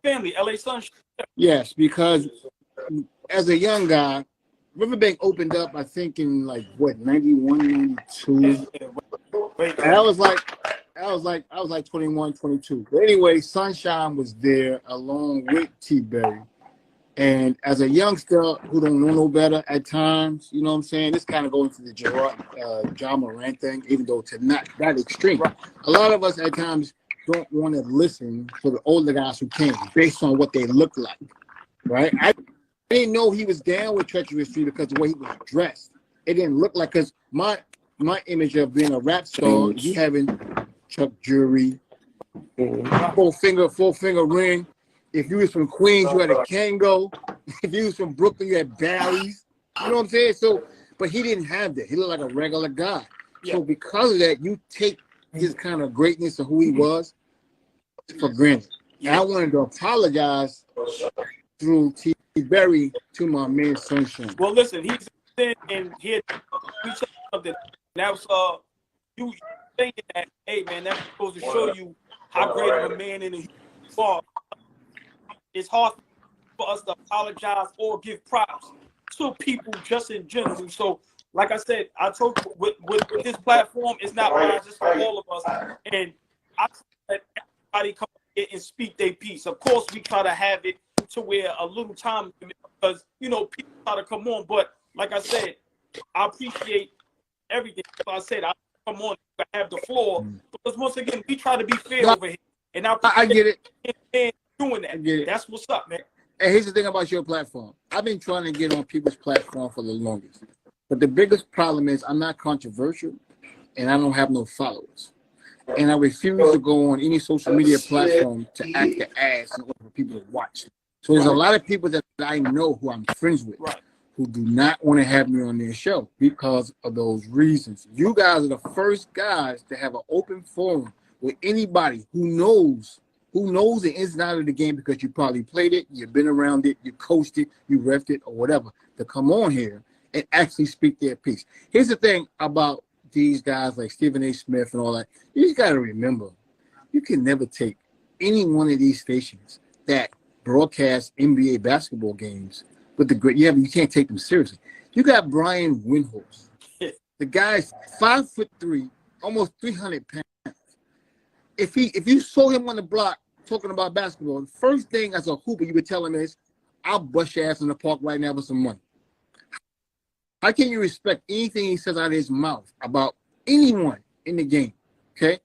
family, LA Sunshine. Yes, because as a young guy, Riverbank opened up, I think, in like what, 91, 92. Wait, And I was like 21, 22. But anyway, Sunshine was there along with T-Berry. And as a youngster who don't know no better at times, you know what I'm saying? This kind of going to the John Morant thing, even though to not that extreme. A lot of us at times don't want to listen to the older guys who came based on what they look like, right? I didn't know he was down with Treacherous Tree because the way he was dressed. It didn't look like, because my image of being a rap star, he having Chuck Jewelry, full finger ring. If you was from Queens, you had a Kango. If you was from Brooklyn, you had Barry's. You know what I'm saying? So, but he didn't have that. He looked like a regular guy. Yeah. So because of that, you take his kind of greatness of who he was for granted. Yeah. And I wanted to apologize through T. Berry to my man Sunshine. Well, listen, he's in and he had something. That was you thinking that, hey man, that's supposed to show you how great of a man in the are. It's hard for us to apologize or give props to people just in general. So, like I said, I told you with this platform, it's not mine, it's for all of us. And I let everybody come in and speak their piece. Of course, we try to have it to where a little time, because you know people try to come on. But like I said, I appreciate everything. So I said I come on, I have the floor because once again we try to be fair over here. And I get it. Doing that. That's what's up, man. And here's the thing about your platform. I've been trying to get on people's platform for the longest. But the biggest problem is I'm not controversial and I don't have no followers. And I refuse to go on any social media platform to act the ass in order for people to watch. So there's a lot of people that I know who I'm friends with who do not want to have me on their show because of those reasons. You guys are the first guys to have an open forum with anybody who knows the ins and outs of the game because you probably played it, you've been around it, you coached it, you reffed it, or whatever, to come on here and actually speak their piece. Here's the thing about these guys like Stephen A. Smith and all that. You just got to remember, you can never take any one of these stations that broadcast NBA basketball games with the great. Yeah, but you can't take them seriously. You got Brian Windhorst. The guy's 5'3", almost 300 pounds. If you saw him on the block talking about basketball, the first thing as a hooper you would tell him is, I'll bust your ass in the park right now with some money. How can you respect anything he says out of his mouth about anyone in the game? Okay,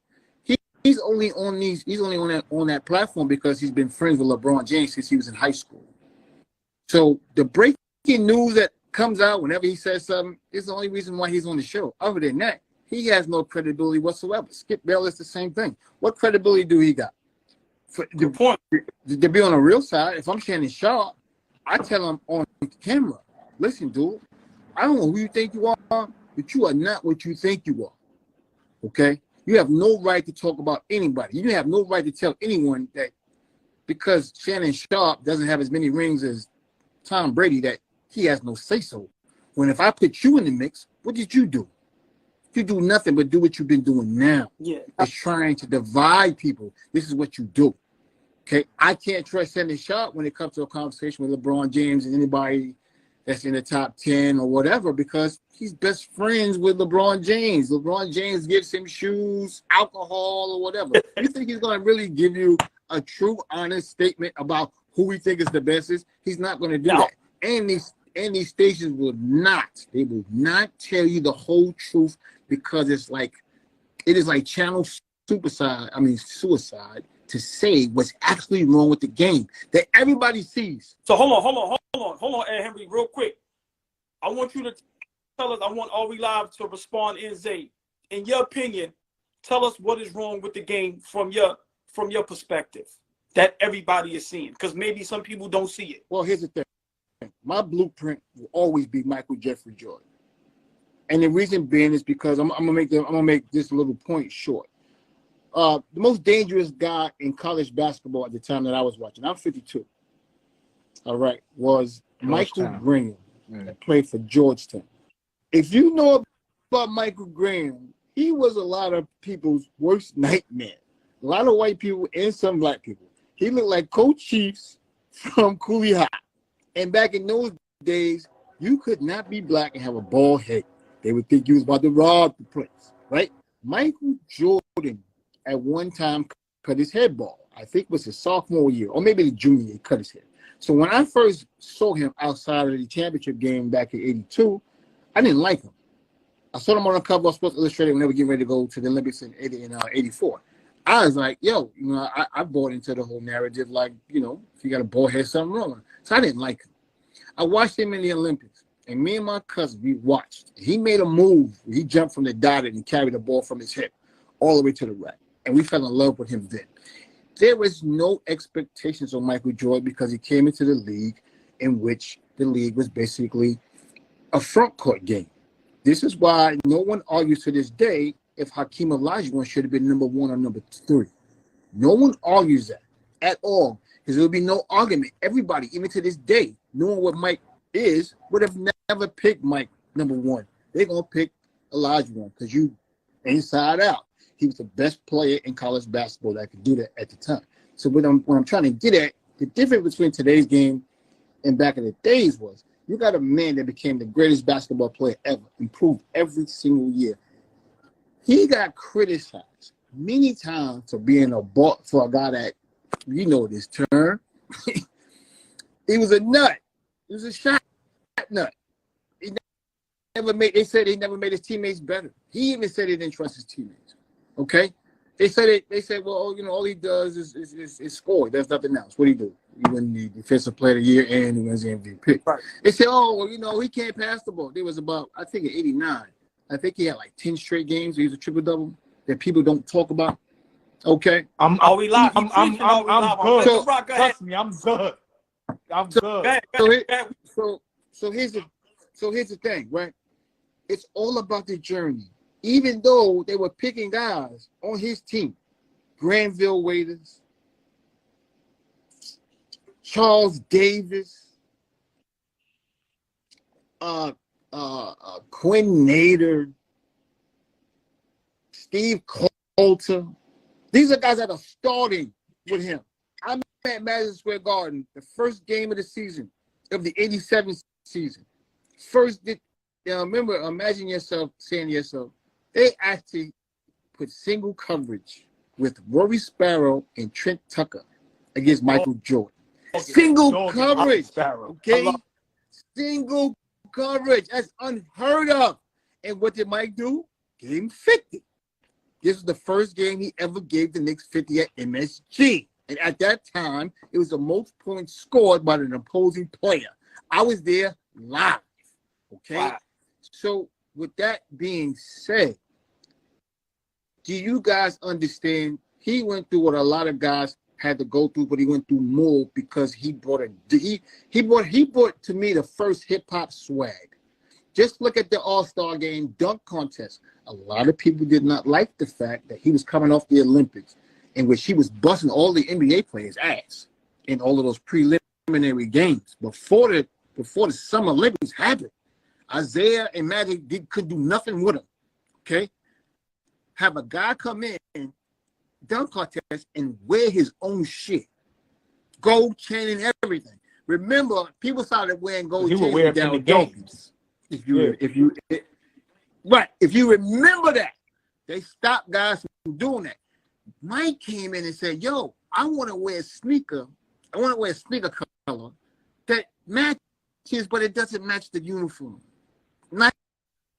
he's only on that platform because he's been friends with LeBron James since he was in high school. So the breaking news that comes out whenever he says something is the only reason why he's on the show. Other than that, he has no credibility whatsoever. Skip Bayless, the same thing. What credibility do he got? To be on the real side, if I'm Shannon Sharp, I tell him on camera, listen, dude, I don't know who you think you are, but you are not what you think you are. Okay? You have no right to talk about anybody. You have no right to tell anyone that because Shannon Sharp doesn't have as many rings as Tom Brady that he has no say-so. When if I put you in the mix, what did you do? You do nothing but do what you've been doing now. Yeah. It's trying to divide people. This is what you do. Okay? I can't trust Shannon Sharp when it comes to a conversation with LeBron James and anybody that's in the top 10 or whatever because he's best friends with LeBron James. LeBron James gives him shoes, alcohol, or whatever. You think he's going to really give you a true, honest statement about who we think is the best is? He's not going to do that. And these stations will not tell you the whole truth because it is like channel suicide to say what's actually wrong with the game that everybody sees. So hold on, Ed Henry, real quick. I want you to tell us, I want All We Live to respond in Zay. In your opinion, tell us what is wrong with the game from your perspective that everybody is seeing. Because maybe some people don't see it. Well, here's the thing. My blueprint will always be Michael Jeffrey Jordan. And the reason being is because I'm gonna make this little point short. The most dangerous guy in college basketball at the time that I was watching, I'm 52. All right, was Michael Graham that played for Georgetown. If you know about Michael Graham, he was a lot of people's worst nightmare. A lot of white people and some black people. He looked like Coach Chiefs from Cooley High. And back in those days, you could not be black and have a bald head. They would think you was about to rob the place, right? Michael Jordan at one time cut his head bald. I think it was his sophomore year, or maybe the junior year, he cut his head. So when I first saw him outside of the championship game back in '82, I didn't like him. I saw him on the cover of Sports Illustrated when they were getting ready to go to the Olympics in '84. I was like, yo, I bought into the whole narrative, like, if you got a bald head, something wrong. So I didn't like him. I watched him in the Olympics, and me and my cousin, we watched. He made a move. He jumped from the dotted and carried the ball from his hip all the way to the rack. And we fell in love with him then. There was no expectations on Michael Jordan because he came into the league in which the league was basically a front court game. This is why no one argues to this day if Hakeem Olajuwon should have been number 1 or number 3. No one argues that at all because there would be no argument. Everybody, even to this day, knowing what Mike is, would have never picked Mike number 1. They're going to pick Olajuwon because you inside out. He was the best player in college basketball that could do that at the time. So what I'm trying to get at, the difference between today's game and back in the days was you got a man that became the greatest basketball player ever, improved every single year. He got criticized many times for being for a guy that, this term. He was a nut. He was a shot nut. They said he never made his teammates better. He even said he didn't trust his teammates. Okay? They said, well, all he does is score. There's nothing else. What do he do? He wins the Defensive Player of the Year and he wins the MVP. Right. They said, he can't pass the ball. There was about, I think in '89, I think he had like 10 straight games. He was a triple-double that people don't talk about. Okay? I'm good. So, Trust me, I'm good. I'm good. So here's the thing, right? It's all about the journey. Even though they were picking guys on his team, Granville Waiters, Charles Davis, Quinn Nader, Steve Coulter. These are guys that are starting with him. I'm at Madison Square Garden, the first game of the season, of the '87 season. Remember, imagine yourself saying to yourself, they actually put single coverage with Rory Sparrow and Trent Tucker against Michael Jordan. Single coverage, okay? Single coverage. That's unheard of. And what did Mike do? Gave him 50. This was the first game he ever gave the Knicks 50 at MSG. And at that time, it was the most points scored by an opposing player. I was there live, okay? Wow. So with that being said, do you guys understand he went through what a lot of guys had to go through, but he went through more because he brought to me the first hip hop swag. Just look at the All-Star game dunk contest. A lot of people did not like the fact that he was coming off the Olympics in which he was busting all the NBA players' ass in all of those preliminary games before the Summer Olympics happened. Isaiah and Magic could do nothing with him. Okay, have a guy come in dunk contest and wear his own shit, gold chain and everything. Remember, people started wearing gold chains down the games. If you remember that, they stopped guys from doing that. Mike came in and said, "Yo, I want to wear a sneaker. I want to wear a sneaker color that matches, but it doesn't match the uniform."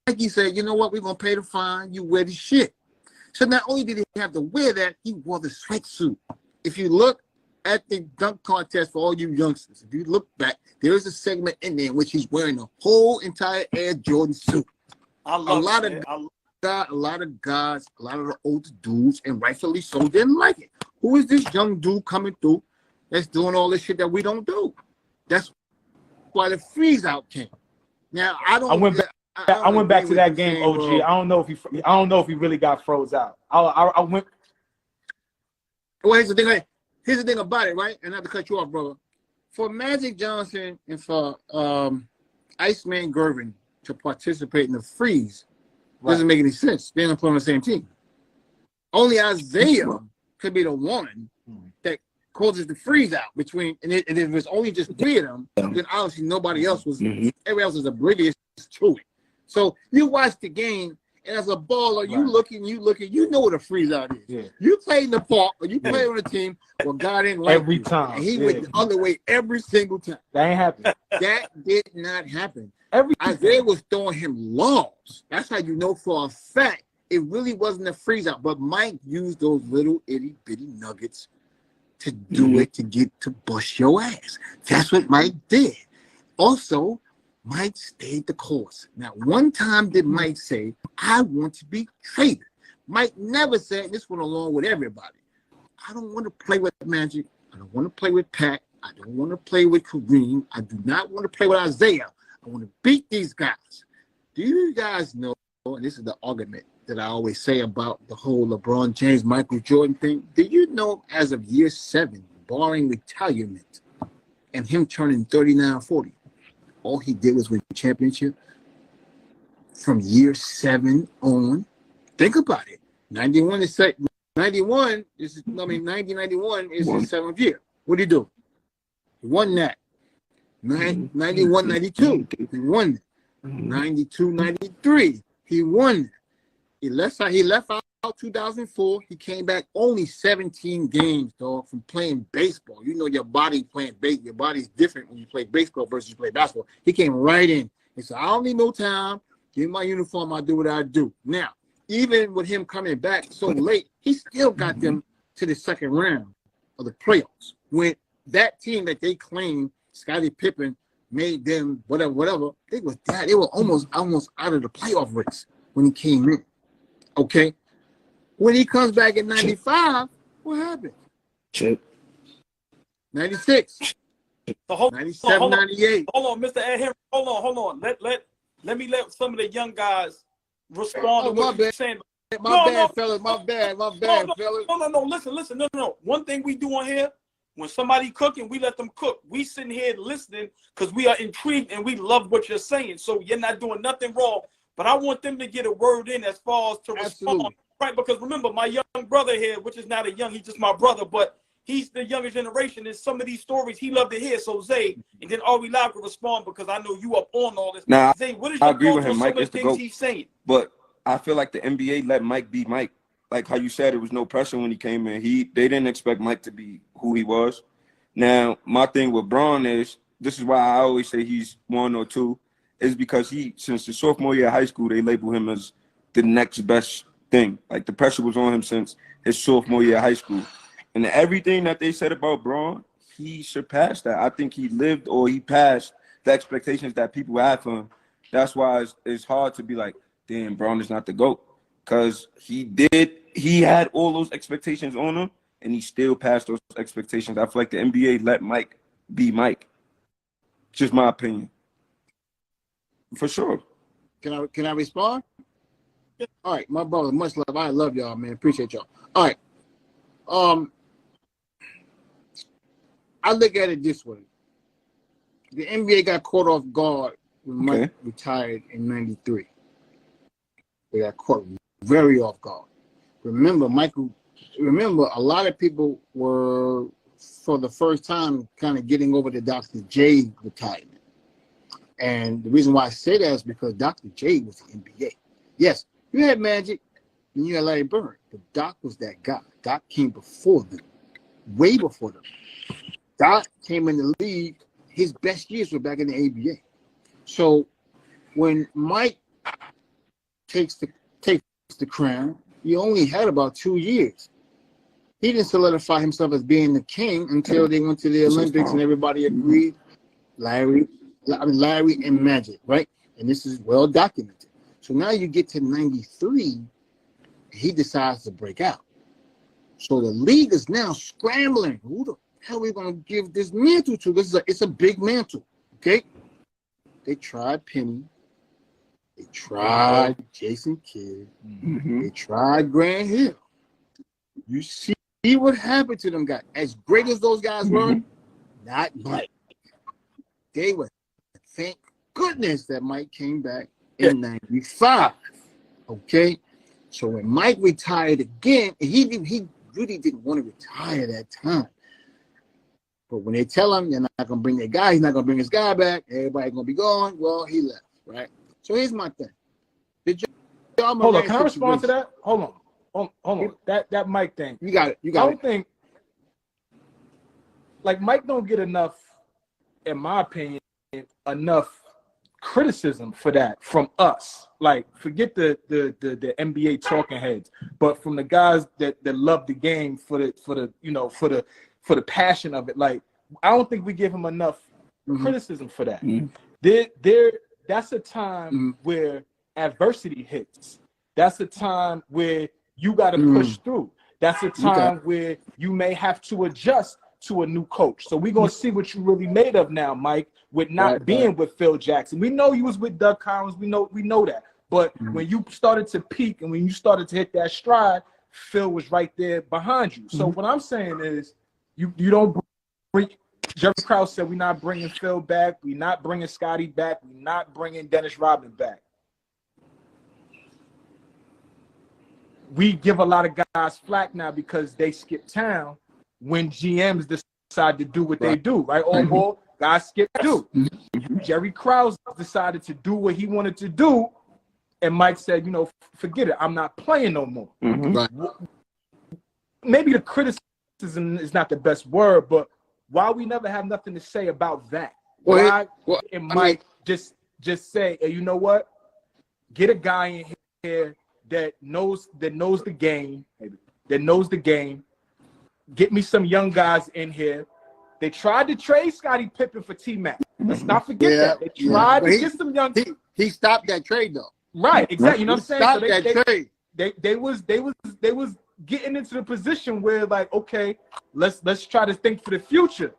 Nike said, "You know what? We're gonna pay the fine. You wear the shit." So not only did he have to wear that, he wore the sweatsuit. If you look at the dunk contest for all you youngsters, if you look back, there is a segment in there in which he's wearing the whole entire Air Jordan suit. A lot of guys, a lot of the older dudes, and rightfully so, didn't like it. Who is this young dude coming through that's doing all this shit that we don't do? That's why the freeze out came. Now I went back to that game, OG. I don't know if he really got froze out. I went. Well, here's the thing about it, right? And not to cut you off, brother. For Magic Johnson and for Iceman Gervin to participate in the freeze, Doesn't make any sense. They're not playing on the same team. Only Isaiah could be the one that causes the freeze out between, and if it's only just 3 of them, then obviously nobody else was, everybody else is oblivious to it. So you watch the game, and as a baller, you looking, you know what a freeze out is. Yeah. You play in the park, or you play on a team where God didn't like Every you, time. and he went the other way every single time. That ain't happening. That did not happen. Every Isaiah was throwing him lobs. That's how you know for a fact it really wasn't a freeze out. But Mike used those little itty bitty nuggets to do it, to get to bust your ass. That's what Mike did. Also, Mike stayed the course. Now, one time did Mike say, I want to be traded. Mike never said, this went along with everybody, I don't want to play with Magic. I don't want to play with Pat. I don't want to play with Kareem. I do not want to play with Isaiah. I want to beat these guys. Do you guys know, and this is the argument that I always say about the whole LeBron James, Michael Jordan thing. Do you know as of year 7, barring retirement and him turning 39, 40, all he did was win the championship from year 7 on? Think about it. 91 is 91 is, I mean, 1991 is his 7th year. What did he do? He won that. 91, 92, he won it. 92, 93, he won it. He left out 2004. He came back only 17 games, dog, from playing baseball. You know your body playing baseball. Your body's different when you play baseball versus you play basketball. He came right in. He said, I don't need no time. Give me my uniform. I'll do what I do. Now, even with him coming back so late, he still got them to the 2nd round of the playoffs. When that team that they claimed, Scottie Pippen, made them whatever, they were almost out of the playoff race when he came in. Okay, when he comes back in 95, what happened? 96, So 97, 98. Hold on, Mr. Ed Henry. Hold on. Let me let some of the young guys respond to what you're saying. My bad, fellas. No. Listen. No. One thing we do on here, when somebody cooking, we let them cook. We sitting here listening because we are intrigued and we love what you're saying. So you're not doing nothing wrong. But I want them to get a word in as far as to respond, right? Because remember, my young brother here, which is not a young, he's just my brother, but he's the younger generation. And some of these stories he loved to hear. So Zay, and then Ari Live can respond because I know you up on all this. Now, Zay, what is I your agree with thoughts him. on Mike some of is the the things GOAT. he's saying? But I feel like the NBA let Mike be Mike. Like how you said, it was no pressure when he came in. They didn't expect Mike to be who he was. Now, my thing with Braun is, this is why I always say he's 1 or 2, is because since the sophomore year of high school, they label him as the next best thing. Like the pressure was on him since his sophomore year of high school. And everything that they said about Braun, he surpassed that. I think he lived or he passed the expectations that people had for him. That's why it's hard to be like, damn, Braun is not the GOAT. Because he had all those expectations on him, and he still passed those expectations. I feel like the NBA let Mike be Mike. Just my opinion. For sure. Can I respond? All right, my brother, much love. I love y'all, man. Appreciate y'all. All right. I look at it this way. The NBA got caught off guard when Mike retired in 93. They got caught very off guard. Remember, a lot of people were, for the first time, kind of getting over the Dr. J retirement. And the reason why I say that is because Dr. J was the NBA. Yes, you had Magic and you had Larry Bird, but Doc was that guy. Doc came before them, way before them. Doc came in the league, his best years were back in the ABA. So when Mike takes the crown, he only had about 2 years. He didn't solidify himself as being the king until they went to the Olympics and everybody agreed. Larry and Magic, right? And this is well documented. So now you get to 93, he decides to break out. So the league is now scrambling. Who the hell are we going to give this mantle to? It's a big mantle, okay? They tried Penny. They tried Jason Kidd. They tried Grant Hill. You see what happened to them guys. As great as those guys were, not Mike. They were, thank goodness that Mike came back in 95. Okay, so when Mike retired again, he really didn't want to retire that time. But when they tell him they're not gonna bring their guy, he's not gonna bring his guy back. Everybody gonna be gone. Well, he left, right? So here's my thing. Hold on, can I respond to that? Hold on. That Mike thing. You got it. I don't think like Mike don't get enough, in my opinion, enough criticism for that from us. Like, forget the NBA talking heads, but from the guys that love the game for the passion of it. Like, I don't think we give him enough criticism for that. That's a time where adversity hits. That's a time where you got to push through. That's a time where you may have to adjust to a new coach. So we're gonna see what you really made of now, Mike, with not being with Phil Jackson. We know you was with Doug Collins. We know that. But when you started to peak and when you started to hit that stride, Phil was right there behind you. So what I'm saying is, you don't bring. Jerry Krause said we're not bringing Phil back. We're not bringing Scotty back. We're not bringing Dennis Rodman back. We give a lot of guys flack now because they skip town when GMs decide to do what they do, right? All guys skip do. Jerry Krause decided to do what he wanted to do, and Mike said, forget it. I'm not playing no more. Right. Maybe the criticism is not the best word, but why we never have nothing to say about that? Why and Mike just say, hey, you know what? Get a guy in here that knows the game, Get me some young guys in here. They tried to trade Scottie Pippen for T-Mac. Let's not forget that. They tried to get some young. He stopped that trade though. Right, exactly. You know what I'm saying? Stopped that trade. They was getting into the position where, like, okay, let's try to think for the future.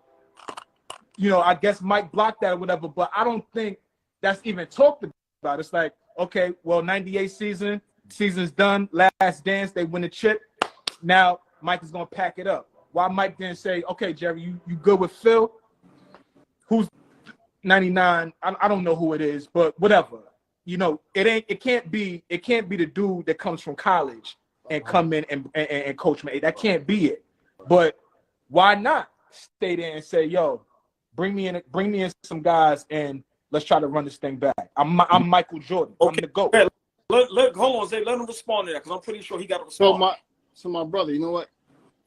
I guess Mike blocked that or whatever, but I don't think that's even talked about. It's like, okay, well, 98 season's done, last dance, they win the chip. Now Mike is gonna pack it up. Why Mike didn't say, okay, Jerry, you good with Phil? Who's 99? I don't know who it is, but whatever. It can't be the dude that comes from college and come in and coach me. That can't be it. But why not stay there and say, yo, bring me in some guys and let's try to run this thing back. I'm Michael Jordan. Okay. I'm the GOAT. Hold on, Zay, let him respond to that, because I'm pretty sure he got to respond. So my brother, you know what?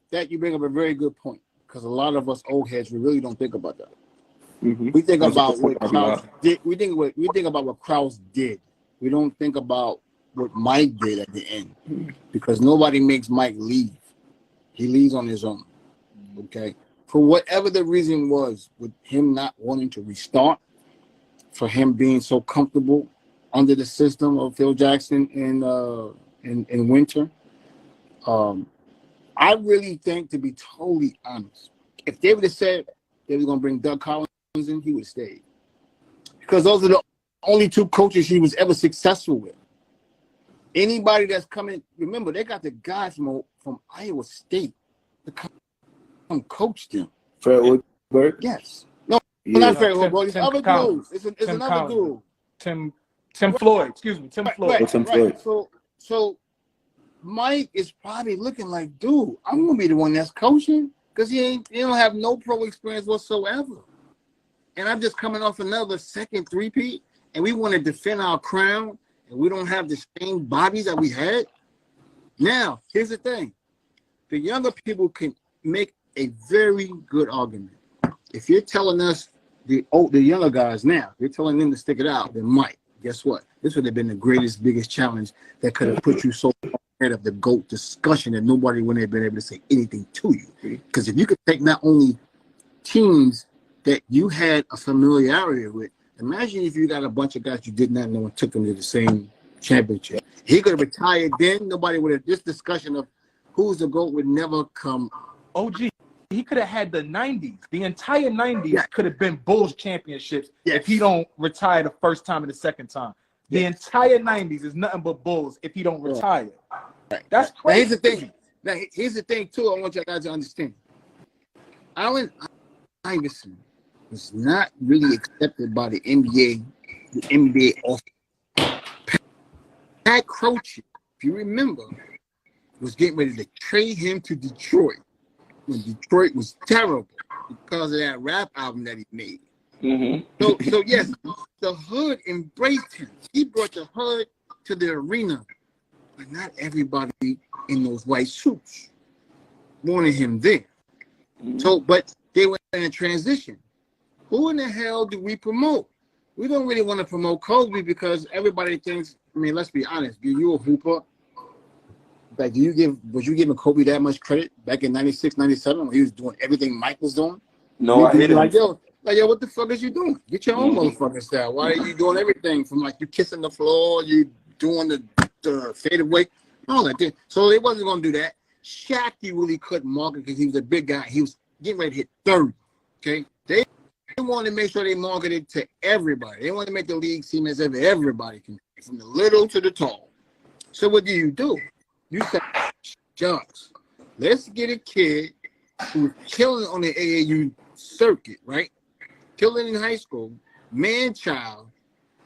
That you bring up a very good point, because a lot of us old heads, we really don't think about that. We think about what Krause did. We think about what Krause did. We don't think about what Mike did at the end, because nobody makes Mike leave. He leaves on his own. Okay, for whatever the reason was, with him not wanting to restart, for him being so comfortable under the system of Phil Jackson in winter. I really think, to be totally honest, if they would have said they were going to bring Doug Collins in, he would have stayed. Because those are the only two coaches he was ever successful with. Anybody that's coming, remember, they got the guy from Iowa State to come coach them. Fred Woodberg? Yes. No, not Fred Woodberg. It's other dudes. It's another dude. Tim Floyd. Excuse me. Tim Floyd. Tim Floyd. So Mike is probably looking like, dude, I'm gonna be the one that's coaching, because he don't have no pro experience whatsoever. And I'm just coming off another second three-peat, and we want to defend our crown, and we don't have the same bodies that we had. Now, here's the thing. The younger people can make a very good argument. If you're telling us the younger guys now, you're telling them to stick it out, then Mike, guess what? This would have been the biggest challenge that could have put you so far ahead of the GOAT discussion that nobody would have been able to say anything to you. Because if you could take not only teams that you had a familiarity with, imagine if you got a bunch of guys you did not know and took them to the same championship. He could have retired then. Nobody would have, this discussion of who's the GOAT would never come. OG, he could have had the 90s. The entire 90s could have been Bulls championships if he don't retire the first time and the second time. The entire 90s is nothing but Bulls if he don't retire. That's crazy. Now, here's the thing. Here's the thing, too, I want you guys to understand. Allen Iverson was not really accepted by the NBA. The NBA also Pat Croce, if you remember, was getting ready to trade him to Detroit when Detroit was terrible because of that rap album that he made. So yes, the hood embraced him. He brought the hood to the arena, but not everybody in those white suits wanted him there. So, but they were in a transition. Who in the hell do we promote? We don't really want to promote Kobe because everybody thinks, I mean, let's be honest, you a hooper. Like, was you giving Kobe that much credit back in 96, 97 when he was doing everything Mike was doing? No, I hate it. Like, yo, what the fuck is you doing? Get your own motherfucking style. Why are you doing everything from like you kissing the floor, you doing the fade away, all that thing. So they wasn't gonna do that. Shaq, he really couldn't market because he was a big guy. He was getting ready to hit 30. Okay, they wanted to make sure they marketed to everybody. They wanted to make the league seem as if everybody can, from the little to the tall. So what do? You say, Josh, let's get a kid who's killing on the AAU circuit, right? Killing in high school, man child.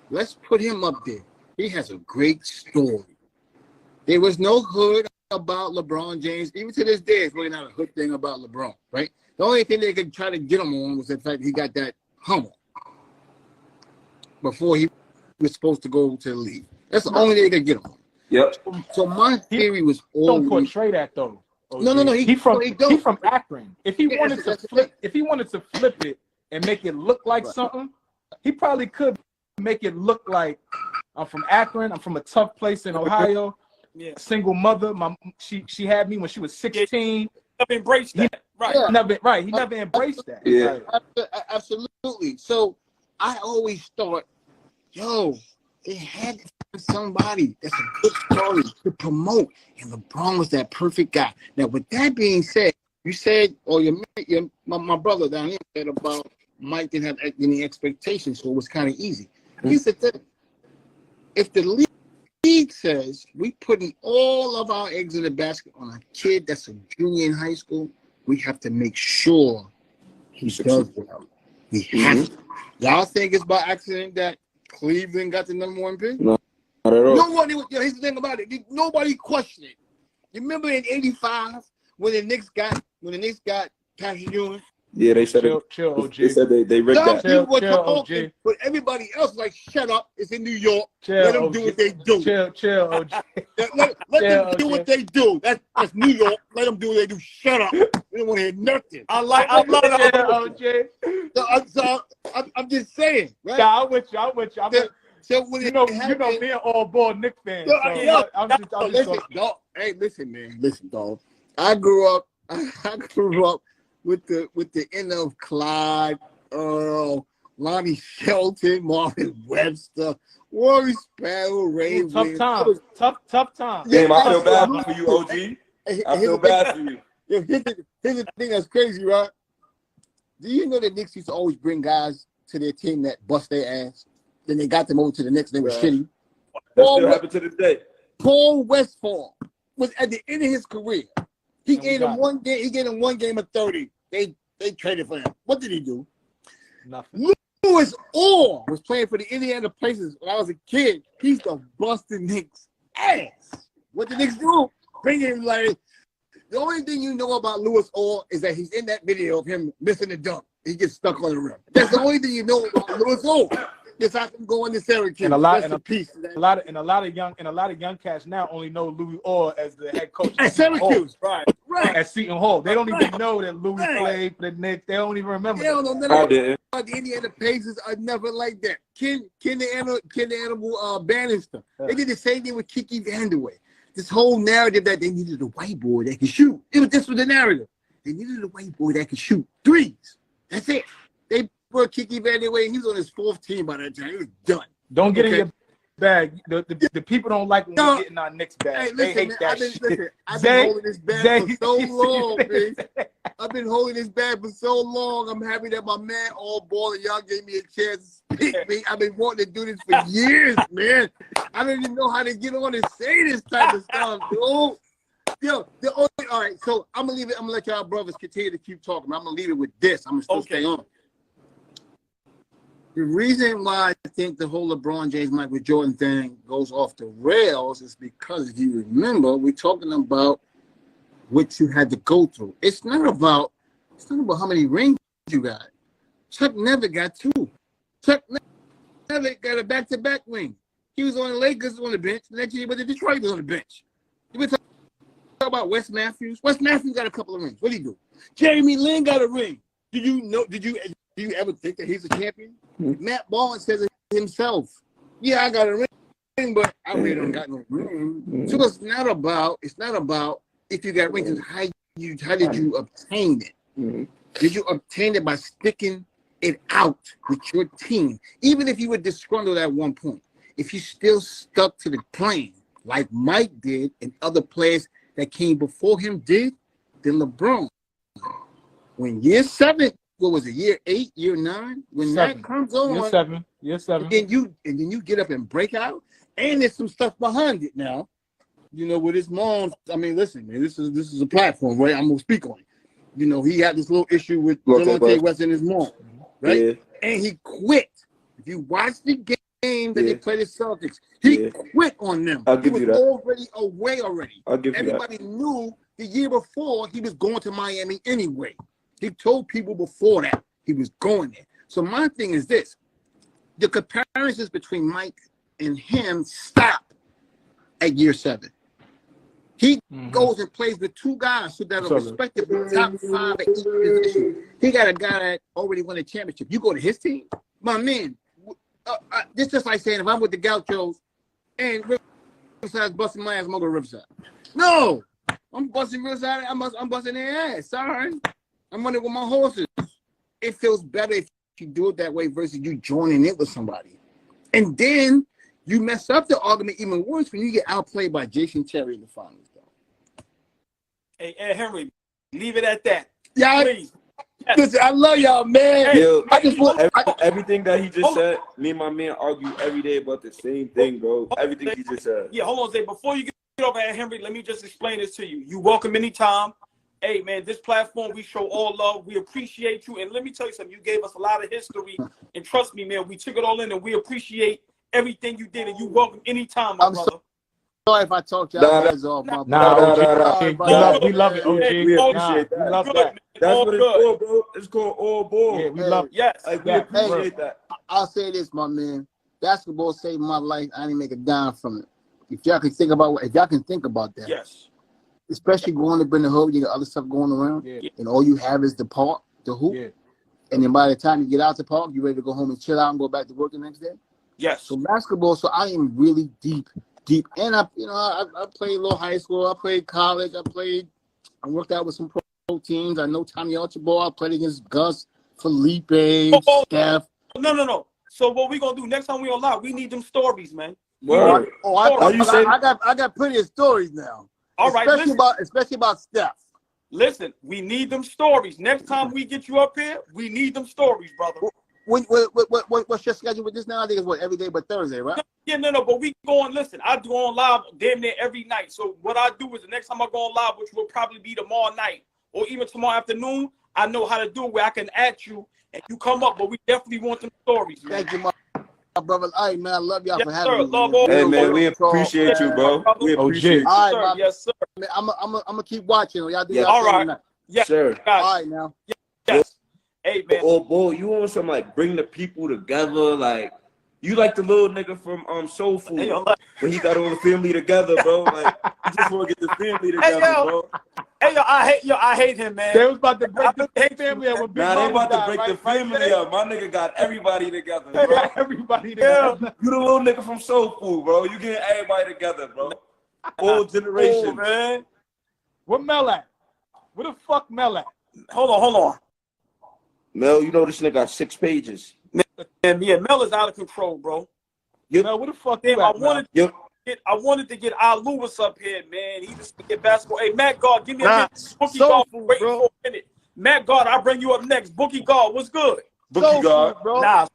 Let's put him up there. He has a great story. There was no hood about LeBron James. Even to this day, it's really not a hood thing about LeBron, right? The only thing they could try to get him on was the fact he got that Hummer before he was supposed to go to the league. That's the only thing they could get him on. Yep. So my theory was don't portray that though. OG. No. He from Akron. If he wanted to flip it and make it look like something, he probably could make it look like I'm from Akron. I'm from a tough place in Ohio. Yeah. Single mother. She had me when she was 16. Never embraced that. He never embraced that. Yeah. Absolutely. So I always thought, yo, they had to find somebody that's a good story to promote, and LeBron was that perfect guy. Now, with that being said, you said, or my brother down here said about Mike didn't have any expectations, so it was kind of easy. Here's the thing: if the league says we putting all of our eggs in the basket on a kid that's a junior in high school, we have to make sure he does well. We have to. Y'all think it's by accident that Cleveland got the #1 pick? No, not at all. Nobody. Here's the thing about it. Nobody questioned it. You remember in '85 when the Knicks got Patrick Ewing? Yeah, they said chill, OG. They said they rigged that. Chill, OG. But everybody else like, shut up. It's in New York. Chill, let them OG. do what they do. Chill, OG. Let them do what they do. That's New York. Let them do what they do. Shut up. We don't want to hear nothing. I love that. So I'm just saying, right? Nah, I'm with you. So when you know me an all-ball Knicks fan. Listen, man. Listen, dog. I grew up with the end of Clyde, Earl, Lonnie Shelton, Marvin Webster, Warren Sparrow, Ray Tough time. Tough time. Damn, I feel bad for you, OG. I feel bad for you. Here's the thing that's crazy, right? Do you know that Knicks used to always bring guys to their team that bust their ass? Then they got them over to the Knicks and they were shitty. That still happened to this day. Paul Westphal was at the end of his career. He gave him one game. He gave him 1 game of 30. They traded for him. What did he do? Nothing. Louis Orr was playing for the Indiana Pacers when I was a kid. He's the busted Knicks ass. What the Knicks do? Bring him like. The only thing you know about Louis Orr is that he's in that video of him missing the dunk. He gets stuck on the rim. That's the only thing you know about Louis Orr. Just I can go into Syracuse. And a lot of young cats now only know Louis Orr as the head coach at Syracuse, right? At Seton Hall. They don't even know that Louis played for the Knicks. They don't even remember. They don't know nothing about the Indiana Pacers are never like that. Ken the Animal Bannister. They did the same thing with Kiki Vandeweghe. This whole narrative that they needed a white boy that could shoot. This was the narrative. They needed a white boy that could shoot threes. That's it. They put Kiki Vandeweghe. He was on his 4th team by that time. He was done. Don't get in your bag. The people don't like when we get in our Knicks bag. Hey, listen, they hate man, that shit. I've been holding this bag for so long, man. I've been holding this bag for so long. I'm happy that my man AllBall and y'all gave me a chance to speak, man. I've been wanting to do this for years, man. I don't even know how to get on and say this type of stuff, dude. Yo, all right, so I'm gonna leave it. I'm gonna let y'all brothers continue to keep talking. I'm gonna leave it with this. I'm gonna still stay on. The reason why I think the whole LeBron James Michael Jordan thing goes off the rails is because if you remember, we're talking about what you had to go through. It's not about how many rings you got. Chuck never got 2. Chuck never got a back-to-back ring. He was on the Lakers on the bench. Next year, but the Detroit was on the bench. You been talking about Wes Matthews? Wes Matthews got a couple of rings. What did he do? Jeremy Lin got a ring. Did you ever think that he's a champion? Matt Baldwin says it himself. Yeah, I got a ring, but I really don't got no ring. So it's not about if you got rings. It's how did you obtain it? Did you obtain it by sticking it out with your team? Even if you were disgruntled at one point, if you still stuck to the plan like Mike did and other players that came before him did, then LeBron. When year 7, what was it, year 8, year 9? When 7. That comes on, year 7. And then you get up and break out, and there's some stuff behind it now. You know, with his mom. I mean, listen, man, this is a platform, right? I'm gonna speak on it. You know, he had this little issue with Delonte West and his mom, right? Yeah. And he quit. If you watch the game that they played the Celtics, he quit on them. I'll give you that. Already away already. I'll give you that. Everybody knew the year before he was going to Miami anyway. He told people before that he was going there. So my thing is this: the comparisons between Mike and him stop at year 7. He goes and plays with 2 guys that are respectively top 5 at each position. He got a guy that already won a championship. You go to his team, my man. This just like saying if I'm with the Gauchos and Riverside's busting my ass, I'm gonna go to Riverside. No, I'm busting Riverside. I'm busting their ass. Sorry, I'm running with my horses. It feels better if you do it that way versus you joining it with somebody, and then you mess up the argument even worse when you get outplayed by Jason Terry in the finals. Hey, Henry, leave it at that. Yeah, please. Listen, I love y'all, man. Yo, everything that he just said, me and my man argue every day about the same thing, bro. Everything he just said. Yeah, hold on, Zay. Before you get over here, Henry, let me just explain this to you. You welcome anytime. Hey, man, this platform, we show all love. We appreciate you. And let me tell you something. You gave us a lot of history. And trust me, man, we took it all in, and we appreciate everything you did. And you welcome anytime, my brother. Sorry if I talk y'all guys off, my brother. We love it, OG. We appreciate that. We love that. That's what it's called, bro. It's called all ball. Yeah, we love it. Yes. Like, we appreciate that. I'll say this, my man. Basketball saved my life. I didn't make a dime from it. If y'all can think about that. Yes. Especially going to in the hood, you got other stuff going around, and all you have is the park, the hoop. Yeah. And then by the time you get out the park, you're ready to go home and chill out and go back to work the next day. Yes. So basketball, so I am really deep. And I played a little high school. I played college. I worked out with some pro teams. I know Tommy Archibald. I played against Gus, Felipe, Steph. No. So what we gonna do next time we on live? We need them stories, man. Word. I got plenty of stories now. All right, especially about Steph. Listen, we need them stories. Next time we get you up here, we need them stories, brother. What's your schedule with this now? I think it's every day but Thursday, right? Yeah, no, but we go on. Listen, I do on live damn near every night. So what I do is the next time I go on live, which will probably be tomorrow night or even tomorrow afternoon, I know how to do it where I can add you and you come up. But we definitely want them stories, man. Thank you, my brother. All right, man, I love y'all for having me. Love hey, man, we appreciate you, bro. We appreciate you. All right, yes, sir. I'm gonna keep watching. Y'all do all right. Yes, sir. All right, now. Yes. Hey, man. Oh, boy, you want some like bring the people together, like you like the little nigga from Soul Food when he got all the family together, bro. Like you just want to get the family together, bro. Hey, I hate him, man. They was about to break the family up with Big Mama. Nah, they about to break the family up. My nigga got everybody together, bro. Everybody together. You the little nigga from Soul Food, bro. You getting everybody together, bro. Old generation, oh, man. Where Mel at? Where the fuck Mel at? Hold on. Mel, you know this nigga got 6 pages. Man, yeah, Mel is out of control, bro. Mel, where the fuck you at, I wanted to get Al Lewis up here, man. He just get basketball. Hey, Matt Guard, give me a minute. Bookie Guard, waiting for a minute. Matt Guard, I'll bring you up next. Bookie Guard, what's good? Bookie Guard, bro. Nah,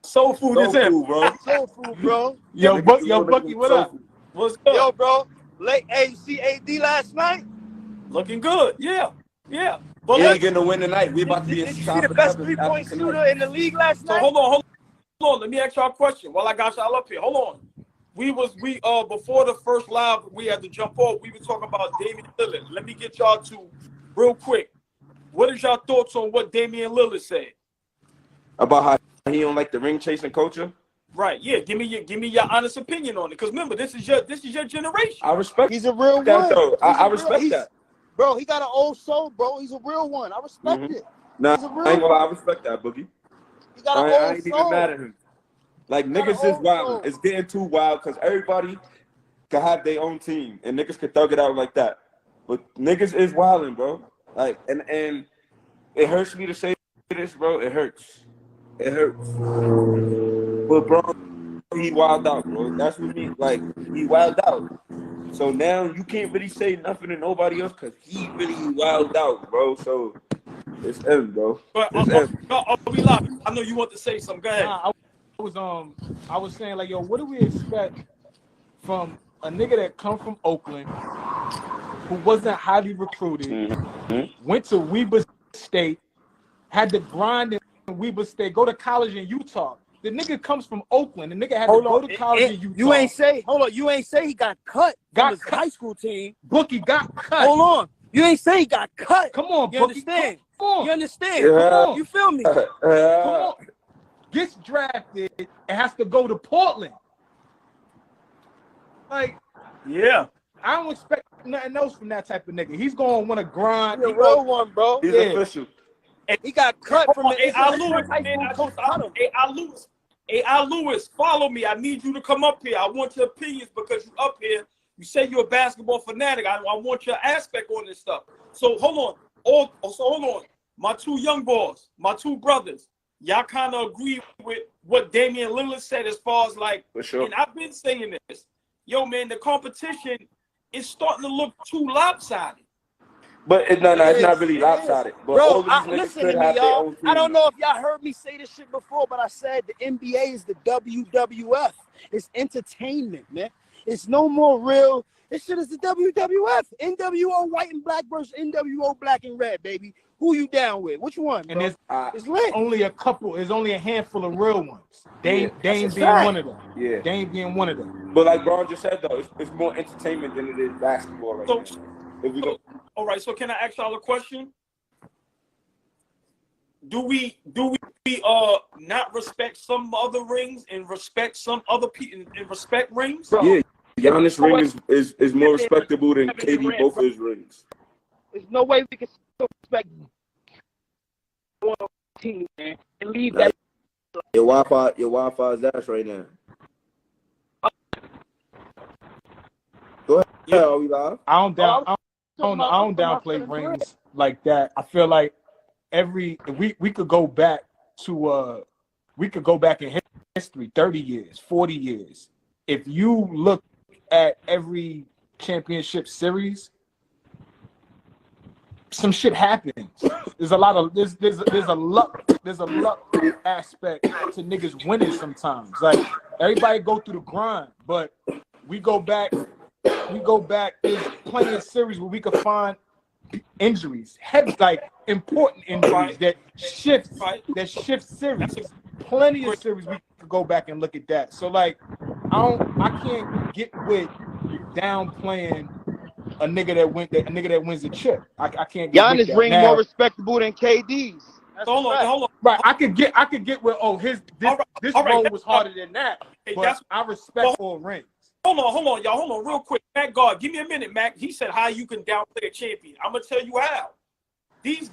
Soul Food is him, bro. Soul Food, bro. Yo, Bookie, what up? What's good? Yo, bro. Late AD last night. Looking good, yeah. But he ain't getting to win tonight. We about to be Did you see the best 3-point shooter in the league last night? So hold on. on. Let me ask y'all a question while I got y'all up here. Hold on. We before the first live, we had to jump off. We were talking about Damian Lillard. Let me get y'all to real quick. What is y'all thoughts on what Damian Lillard said? About how he don't like the ring chasing culture? Right. Yeah. Give me your honest opinion on it. Because remember, this is your generation. I respect. He's a real that one. though. I respect that. Bro, he got an old soul, bro. He's a real one. I respect it. Nah, He's a I real ain't gonna lie. I one. respect that, Boogie. He got an I old ain't soul. even mad at him. Like, niggas is wild. It's getting too wild because everybody can have their own team and niggas can thug it out like that. But niggas is wilding, bro. Like, and it hurts me to say this, bro. It hurts. It hurts. But bro, he wild out, bro. That's what me like. He wild out. So now you can't really say nothing to nobody else because he really wild out, bro. So it's him, bro. But It's him. we live. I know you want to say something. Go ahead. Nah, I was saying, like, yo, what do we expect from a nigga that come from Oakland, who wasn't highly recruited, went to Weber State, had to grind in Weber State, go to college in Utah. The nigga comes from Oakland. The nigga had to go to college in Utah. You ain't say he got cut from his high school team. Bookie got cut. Hold on. You ain't say he got cut. Come on, you Bookie. Understand? Come on. You understand? Yeah. Come on. You feel me? Come on. Gets drafted and has to go to Portland. Like, yeah. I don't expect nothing else from that type of nigga. He's going to want to grind. He's a real one, bro. He's official. He got cut from Hey, Al Lewis, follow me. I need you to come up here. I want your opinions because you up here. You say you're a basketball fanatic. I want your aspect on this stuff. So hold on. My two young boys, my two brothers, y'all kind of agree with what Damian Lillard said as far as like, for sure. And I've been saying this. Yo, man, the competition is starting to look too lopsided. But it's not really lopsided. But bro, all of these niggas listen could to me, have their y'all. own team. I don't know if y'all heard me say this shit before, but I said the NBA is the WWF. It's entertainment, man. It's no more real. This shit is the WWF. NWO white and black versus NWO black and red, baby. Who you down with? Which one, bro? And it's lit. Only a couple. There's only a handful of real ones. Dame being fact. one of them. Yeah. Dame being one of them. But like Braun just said, though, it's more entertainment than it is basketball right now. If we go. All right, so can I ask y'all a question? Do we not respect some other rings and respect some other people and respect rings? Yeah, Giannis' ring is more respectable than KD both his rings. There's no way we can still respect one team, man, and leave that. Your Wi-Fi is ass right now. Go ahead. Yeah. Are we live? I don't downplay rings like that. I feel like we could go back to in history 30 years, 40 years. If you look at every championship series, some shit happens. There's a lot of there's a luck aspect to niggas winning sometimes. Like, everybody go through the grind, but we go back, there's plenty of series where we could find injuries, like important injuries that shift series. Plenty of series we could go back and look at that. So like, I can't get with downplaying a nigga that wins the chip. I can't get Giannis' with that. ring Now, more respectable than KD's. Hold on. right, I could get with this role was harder than that. But I respect all rings. Hold on, y'all. Hold on, real quick. Mac God, give me a minute, Mac. He said how you can downplay a champion. I'm gonna tell you how. These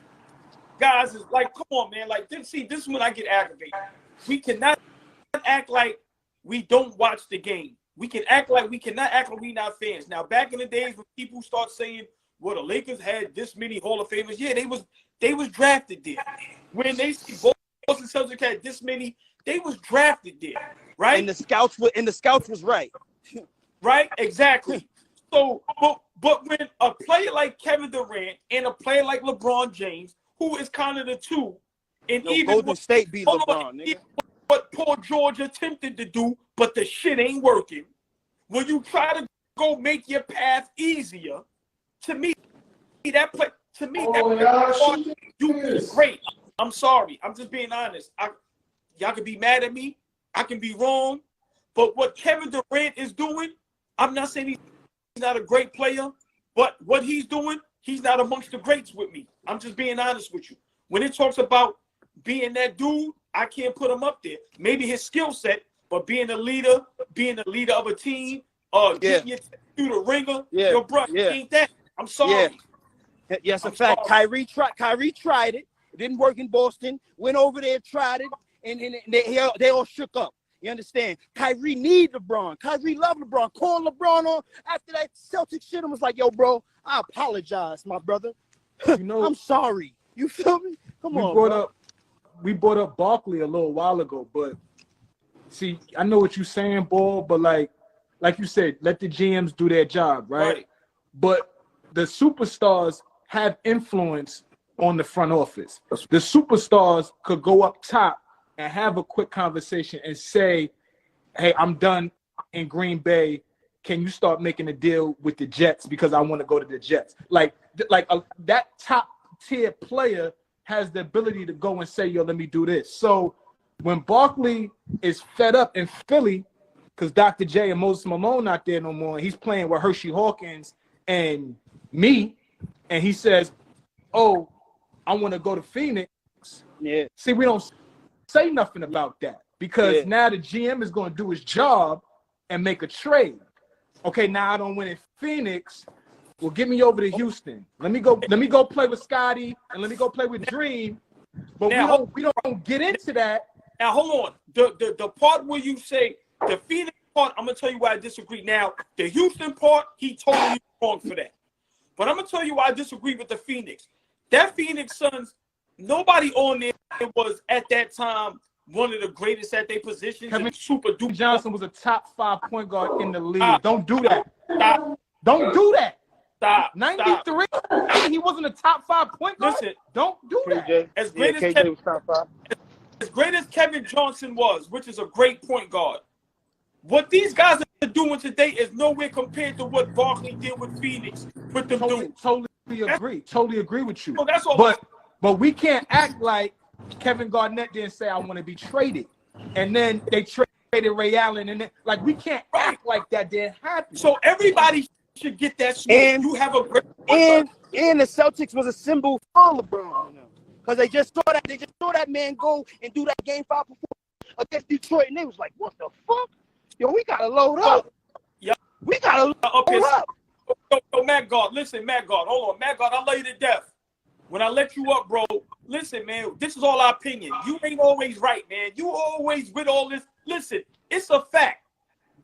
guys is like, come on, man. Like, this is when I get aggravated. We cannot act like we don't watch the game. We cannot act like we not fans. Now, back in the days when people start saying, well, the Lakers had this many Hall of Famers, yeah, they was drafted there. When they see Boston Celtics had this many, they was drafted there, right? And the scouts was right. Right, exactly. So, but when a player like Kevin Durant and a player like LeBron James, who is kind of the two, and even Golden State beat LeBron, nigga. What Paul George attempted to do, but the shit ain't working. When you try to go make your path easier, to me, that you great. I'm sorry. I'm just being honest. Y'all could be mad at me. I can be wrong. But what Kevin Durant is doing, I'm not saying he's not a great player, but what he's doing, he's not amongst the greats with me. I'm just being honest with you. When it talks about being that dude, I can't put him up there. Maybe his skill set, but being a leader of a team, getting you through the ringer, your brother ain't that. I'm sorry. Yes, a fact. Kyrie tried it. It didn't work in Boston. Went over there, tried it, and they all shook up. You understand? Kyrie need LeBron. Kyrie love LeBron. Called LeBron on after that Celtics shit and was like, yo, bro, I apologize, my brother. You know, I'm sorry. You feel me? Come on. We brought up Barkley a little while ago, but see, I know what you're saying, Ball, but like you said, let the GMs do their job, right? But the superstars have influence on the front office. The superstars could go up top and have a quick conversation and say, hey, I'm done in Green Bay. Can you start making a deal with the Jets because I want to go to the Jets? That top tier player has the ability to go and say, yo, let me do this. So when Barkley is fed up in Philly because Dr. J and Moses Malone not there no more, and he's playing with Hershey Hawkins and me, and he says, oh, I want to go to Phoenix. Yeah. See, we don't say nothing about that because now the GM is going to do his job and make a trade. Okay, now I don't win in Phoenix. Well, get me over to Houston. Let me go play with Scotty and let me go play with Dream. But now, we don't get into that. Now hold on. The part where you say the Phoenix part, I'm gonna tell you why I disagree. Now the Houston part, he totally wrong for that. But I'm gonna tell you why I disagree with the Phoenix. That Phoenix Suns, nobody on there was at that time one of the greatest at their positions. Kevin Super duper Johnson was a top 5 point guard in the league. Don't do that. Stop. Don't do that. Stop. 93. He wasn't a top 5 point guard. Listen, don't do that. As great as Kevin Johnson was, which is a great point guard, what these guys are doing today is nowhere compared to what Barkley did with Phoenix. With the Totally agree with you. So that's all. But we can't act like Kevin Garnett didn't say I want to be traded, and then they traded Ray Allen, and then, like, we can't act like that didn't happen. So everybody should get that smoke. And you have a great and the Celtics was a symbol for LeBron because they just saw that man go and do that game 5 performance against Detroit, and they was like, what the fuck? Yo, we gotta load up. Yeah, we gotta load up. Yo, Matt God, listen, Matt God, hold on, Matt God, I love you to death. When I let you up, bro, listen, man, this is all our opinion. You ain't always right, man. You always with all this. Listen, it's a fact.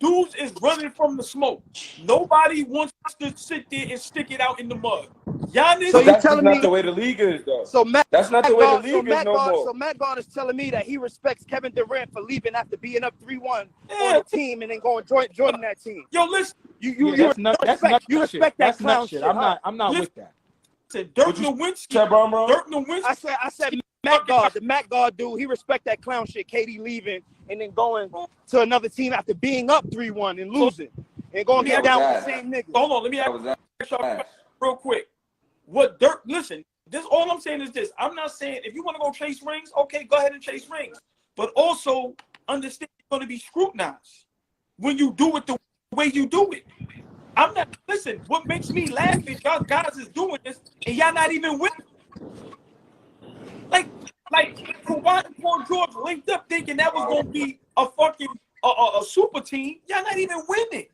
Dudes is running from the smoke. Nobody wants to sit there and stick it out in the mud. Giannis, so that's not the way the league is, though. That's not the way the league is no more. So Matt God is telling me that he respects Kevin Durant for leaving after being up 3-1 on the team and then going joining that team. Yo, listen, you respect that clown shit. I'm not with that. Dirk Nowitzki. I said Matt God, the Matt God dude, he respect that clown shit. KD leaving and then going to another team after being up 3-1 and losing and going to get down with the same niggas. Hold on, let me ask y'all real quick. What Dirk? Listen, this all I'm saying is this. I'm not saying if you want to go chase rings, okay, go ahead and chase rings. But also understand you're going to be scrutinized when you do it the way you do it. I'm not. Listen, what makes me laugh is y'all guys is doing this and y'all not even winning. Like Kawhi and Paul George linked up thinking that was going to be a fucking a super team. Y'all not even winning.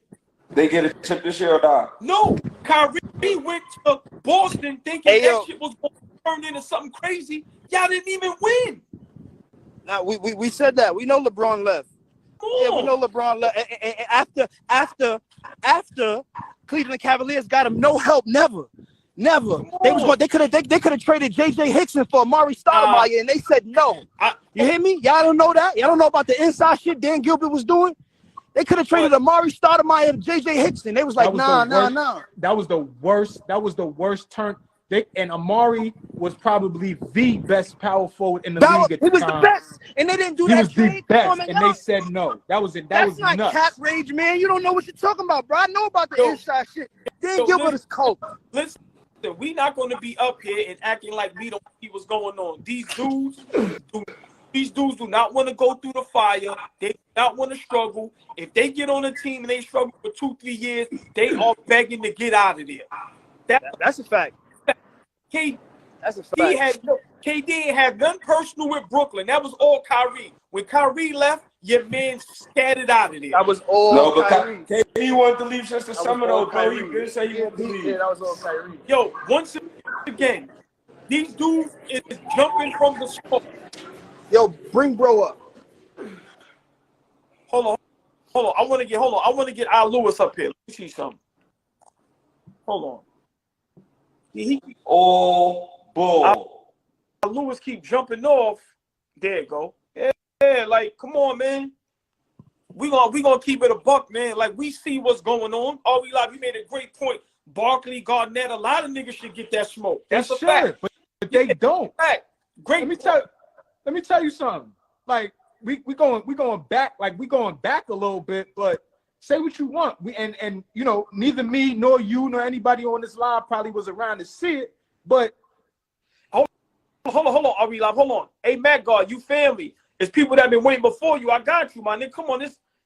They get a chip this year or not? No, Kyrie went to Boston thinking that shit was going to turn into something crazy. Y'all didn't even win. Now we said that. We know LeBron left. Yeah, we know LeBron left. And after Cleveland Cavaliers got him, no help, never. They could have traded J.J. Hickson for Amari Stoudemire, and they said no. You hear me? Y'all don't know that. Y'all don't know about the inside shit Dan Gilbert was doing. They could have traded Amari Stoudemire and J.J. Hickson. They was like, nah. That was the worst. That was the worst turn. And Amari was probably the best power forward in the league at the time. He was the best, and they didn't do that trade. He was the best, and they said no. That was it. That was not nuts. cap rage, man. You don't know what you're talking about, bro. I know about the inside shit. Dan Gilbert is cold. Listen, we not going to be up here and acting like we don't see what's going on. These dudes These dudes do not want to go through the fire. They do not want to struggle. If they get on a team and they struggle for 2-3 years, they are begging to get out of there. That's a fact. KD That's a fact. KD had none personal with Brooklyn. That was all Kyrie. When Kyrie left, your man scattered out of there. That was all No, but Kyrie. KD wanted to leave since the That was summer, all though, bro. He Kyrie. didn't say he wanted to leave. Yeah, that was all Kyrie. Yo, once again, these dudes is jumping from the smoke. Yo, bring bro up. Hold on. I want to get Al Lewis up here. Let me see something. Hold on. All ball. Lewis keep jumping off. There you go. Yeah, like, come on, man. We gonna keep it a buck, man. Like, we see what's going on. All we like, you made a great point. Barkley, Garnett, a lot of niggas should get that smoke. That's a fact. But they don't. Fact. Great. Let me tell you something. Like, we going back a little bit, but say what you want. And you know, neither me nor you nor anybody on this line probably was around to see it, but Hold on, hold on. Hey, Matt God, you family. It's people that been waiting before you. I got you, my nigga. Come on,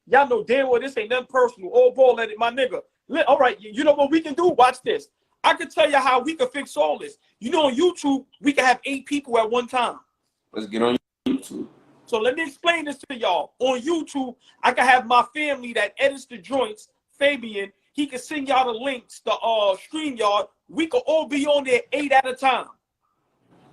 y'all know damn well this ain't nothing personal. All ball, let it, my nigga. All right, you know what we can do? Watch this. I can tell you how we can fix all this. You know, on YouTube, we can have 8 people at one time. Let's get on YouTube. So let me explain this to y'all. On YouTube, I can have my family that edits the joints, Fabian. He can send y'all the links, the StreamYard. We could all be on there 8 at a time.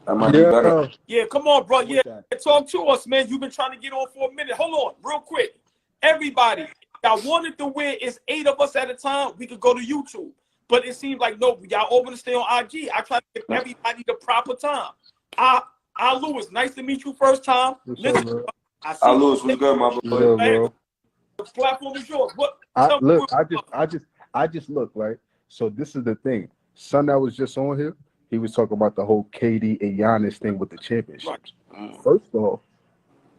That might be better. Yeah, come on, bro. Yeah, talk to us, man. You've been trying to get on for a minute. Hold on, real quick. Everybody, y'all wanted to win. It's 8 of us at a time. We could go to YouTube. But it seems like, no, y'all over to stay on IG. I try to give everybody the proper time. Al Lewis, nice to meet you first time. Listen, Al Lewis, what's good, my boy? Bro. The platform is yours. I just look, right? So this is the thing. Son that was just on here, he was talking about the whole KD and Giannis thing with the championship. Right. First of all,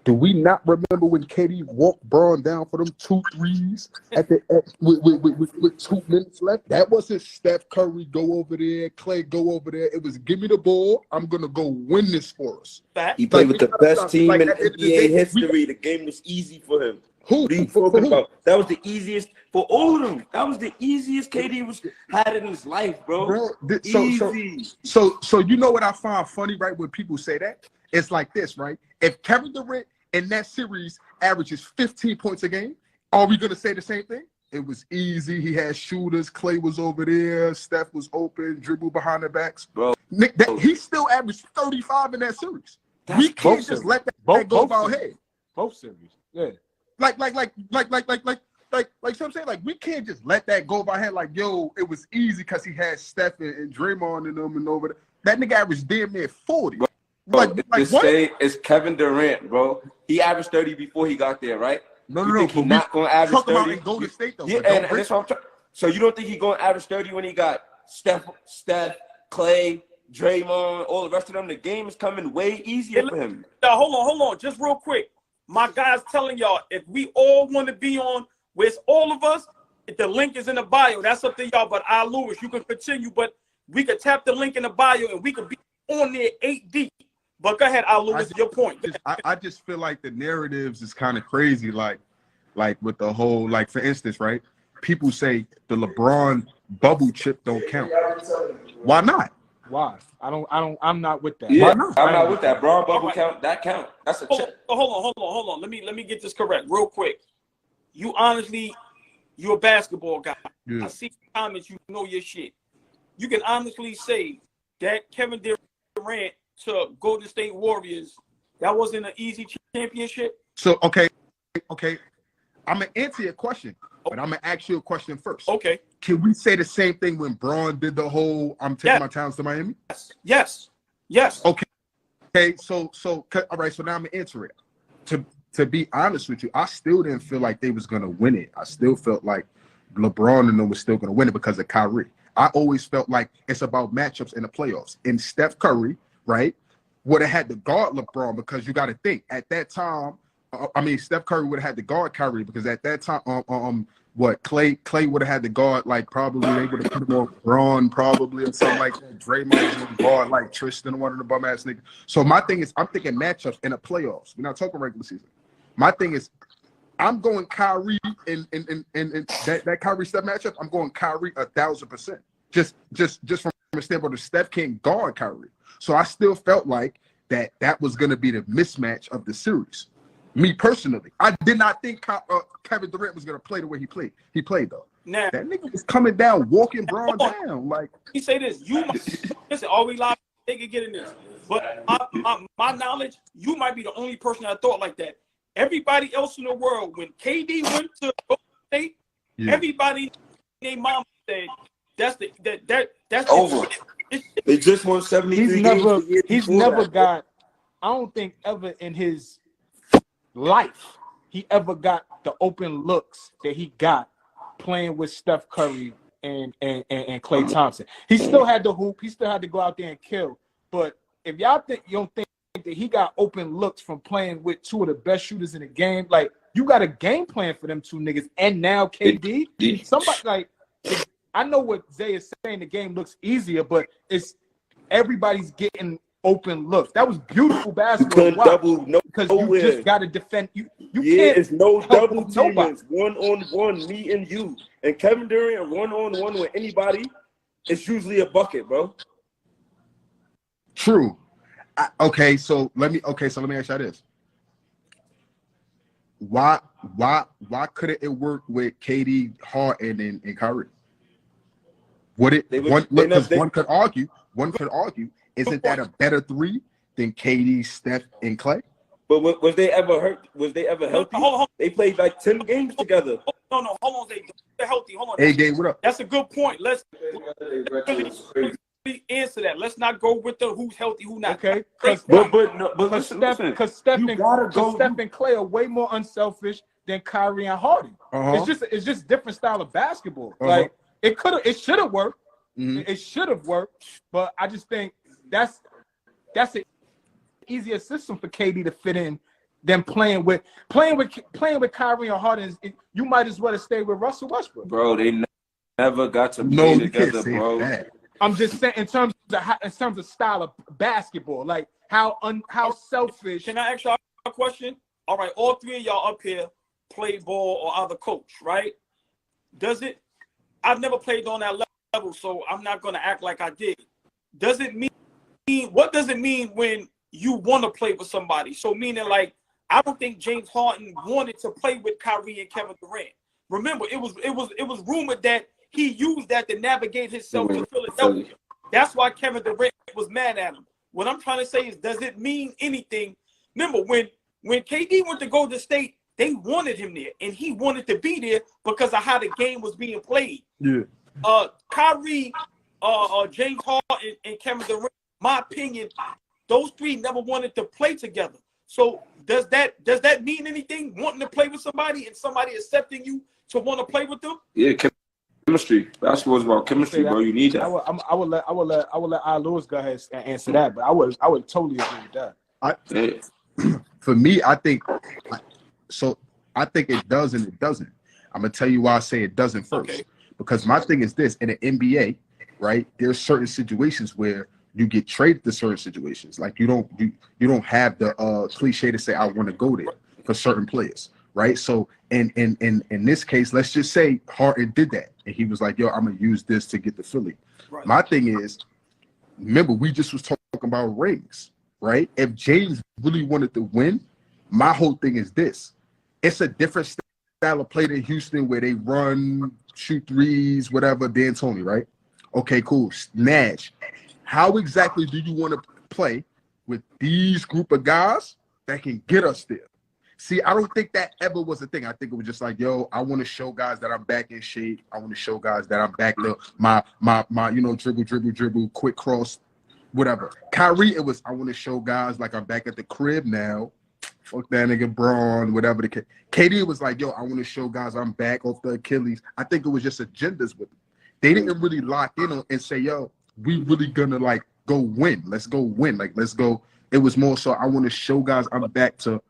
do we not remember when KD walked Braun down for them 2 threes with 2 minutes left? That wasn't Steph Curry go over there, Clay go over there. It was give me the ball. I'm gonna go win this for us. He played with the best team in NBA history. The game was easy for him. Who? About? That was the easiest for all of them. That was the easiest KD had in his life, bro. Easy. So you know what I find funny, right? When people say that, it's like this, right? If Kevin Durant in that series averages 15 points a game, are we gonna say the same thing? It was easy. He had shooters. Clay was over there. Steph was open. Dribble behind the backs, bro. Nick, he still averaged 35 in that series. We can't just let that go by our head. Both series, yeah. Like, so I'm saying, like, we can't just let that go by our head. Like, yo, it was easy because he had Steph and Draymond and them and over there. That nigga averaged damn near 40. Bro, it's Kevin Durant, bro. He averaged 30 before he got there, right? No. He's not going to average 30. About Golden State, though. Yeah, and that's what I'm trying. So you don't think he's going to average 30 when he got Steph, Clay, Draymond, all the rest of them? The game is coming way easier for him. Now, hold on. Just real quick. My guy's telling y'all, if we all want to be on with all of us, the link is in the bio. That's up to y'all. But Al Lewis, you can continue, but we could tap the link in the bio and we could be on there 8 deep. But go ahead, Al Lewis, your point. I just feel like the narratives is kind of crazy. Like with the whole, like, for instance, right? People say the LeBron bubble chip don't count. Why not? Why? I'm not with that. Yeah, I'm not with that. Braun bubble count. That count. That's a chip. Hold on. Let me get this correct real quick. You're a basketball guy. Yeah. I see comments. You know your shit. You can honestly say that Kevin Durant to Golden State Warriors, that wasn't an easy championship. So okay. I'm gonna answer your question, but I'm gonna ask you a question first. Okay. Can we say the same thing when Braun did the whole "I'm taking my talents to Miami"? Yes. Okay. So all right. So now I'm gonna answer it. To be honest with you, I still didn't feel like they was gonna win it. I still felt like LeBron and them was still gonna win it because of Kyrie. I always felt like it's about matchups in the playoffs. And Steph Curry, right, would have had to guard LeBron because you got to think at that time. Steph Curry would have had to guard Kyrie because at that time, what Clay would have had the guard, like probably they would have put him on Braun probably or something like that. Draymond would guard like Tristan, one of the bum ass niggas. So my thing is, I'm thinking matchups in the playoffs. We're not talking regular season. My thing is, I'm going Kyrie in that Kyrie Steph matchup. I'm going Kyrie 1,000%. Just from a standpoint of Steph can't guard Kyrie. So I still felt like that was going to be the mismatch of the series. Me personally, I did not think Kevin Durant was going to play the way he played. He played though. Now that nigga was coming down, walking Braun down. Like he say this, you might listen. All we live, they can get in this. But my knowledge, you might be the only person that thought like that. Everybody else in the world, when KD went to Golden State, everybody, their mom said, that's over. They just won 73 games. He's never got. I don't think ever in his life he ever got the open looks that he got playing with Steph Curry and Klay Thompson. He still had to hoop. He still had to go out there and kill. But if y'all think you don't think that he got open looks from playing with two of the best shooters in the game, like you got a game plan for them two niggas, and now KD, somebody like. I know what Zay is saying. The game looks easier, but it's everybody's getting open looks. That was beautiful basketball. Because you just got to defend. You can't. It's no double team. It's 1-on-1, me and you. And Kevin Durant 1-on-1 with anybody, it's usually a bucket, bro. True. So let me ask you this. Why couldn't it work with KD, Harden, and Kyrie? One could argue, isn't that a better three than KD, Steph, and Clay? But was they ever hurt? Was they ever healthy? Hold on. They played like 10 games together. No, hold on. They're healthy. Hold on. Hey, Dave, what up? That's a good point. Let's answer that. Let's not go with the who's healthy, who not. Okay. But Steph and Clay are way more unselfish than Kyrie and Harden. It's just different style of basketball. Like it should have worked. It should have worked, but I just think that's an easier system for KD to fit in than playing with Kyrie and Harden. You might as well have stayed with Russell Westbrook. Bro, they never got to play together, bro. I'm just saying in terms of style of basketball, like how selfish. Can I ask y'all a question? All right, all three of y'all up here play ball or either coach, right? I've never played on that level, so I'm not going to act like I did. What does it mean when you want to play with somebody? So meaning like, I don't think James Harden wanted to play with Kyrie and Kevin Durant. Remember, it was rumored that he used that to navigate himself to Philadelphia. That's why Kevin Durant was mad at him. What I'm trying to say is, does it mean anything? Remember, when KD went to Golden State, they wanted him there, and he wanted to be there because of how the game was being played. Yeah. Kyrie, James Harden, and Kevin Durant, my opinion, those three never wanted to play together. So does that mean anything? Wanting to play with somebody and somebody accepting you to want to play with them? Yeah, chemistry. Basketball is about chemistry, bro. You need that. I would let I Lewis go ahead and answer that, but I would totally agree with that. For me, I think it does and it doesn't. I'm gonna tell you why I say it doesn't first. Okay. Because my thing is this: in the NBA, right? There's certain situations where you get traded to certain situations. Like you don't have the cliche to say I want to go there for certain players, right? So in this case, let's just say Harden did that, and he was like, "Yo, I'm gonna use this to get to Philly." Right. My thing is, remember we just was talking about rings, right? If James really wanted to win, my whole thing is this: it's a different style of play than Houston, where they run, shoot threes, whatever. D'Antoni, right? Okay, cool. Nash. How exactly do you want to play with these group of guys that can get us there? See, I don't think that ever was a thing. I think it was just like, yo, I want to show guys that I'm back in shape. I want to show guys that I'm back to my dribble, quick cross, whatever. Kyrie, it was, I want to show guys like I'm back at the crib now. Fuck that nigga Braun, whatever the case. KD was like, yo, I want to show guys I'm back off the Achilles. I think it was just agendas with them. They didn't really lock in on and say, yo, we really gonna like go win. Let's go win. Like, let's go. It was more so I want to show guys I'm back to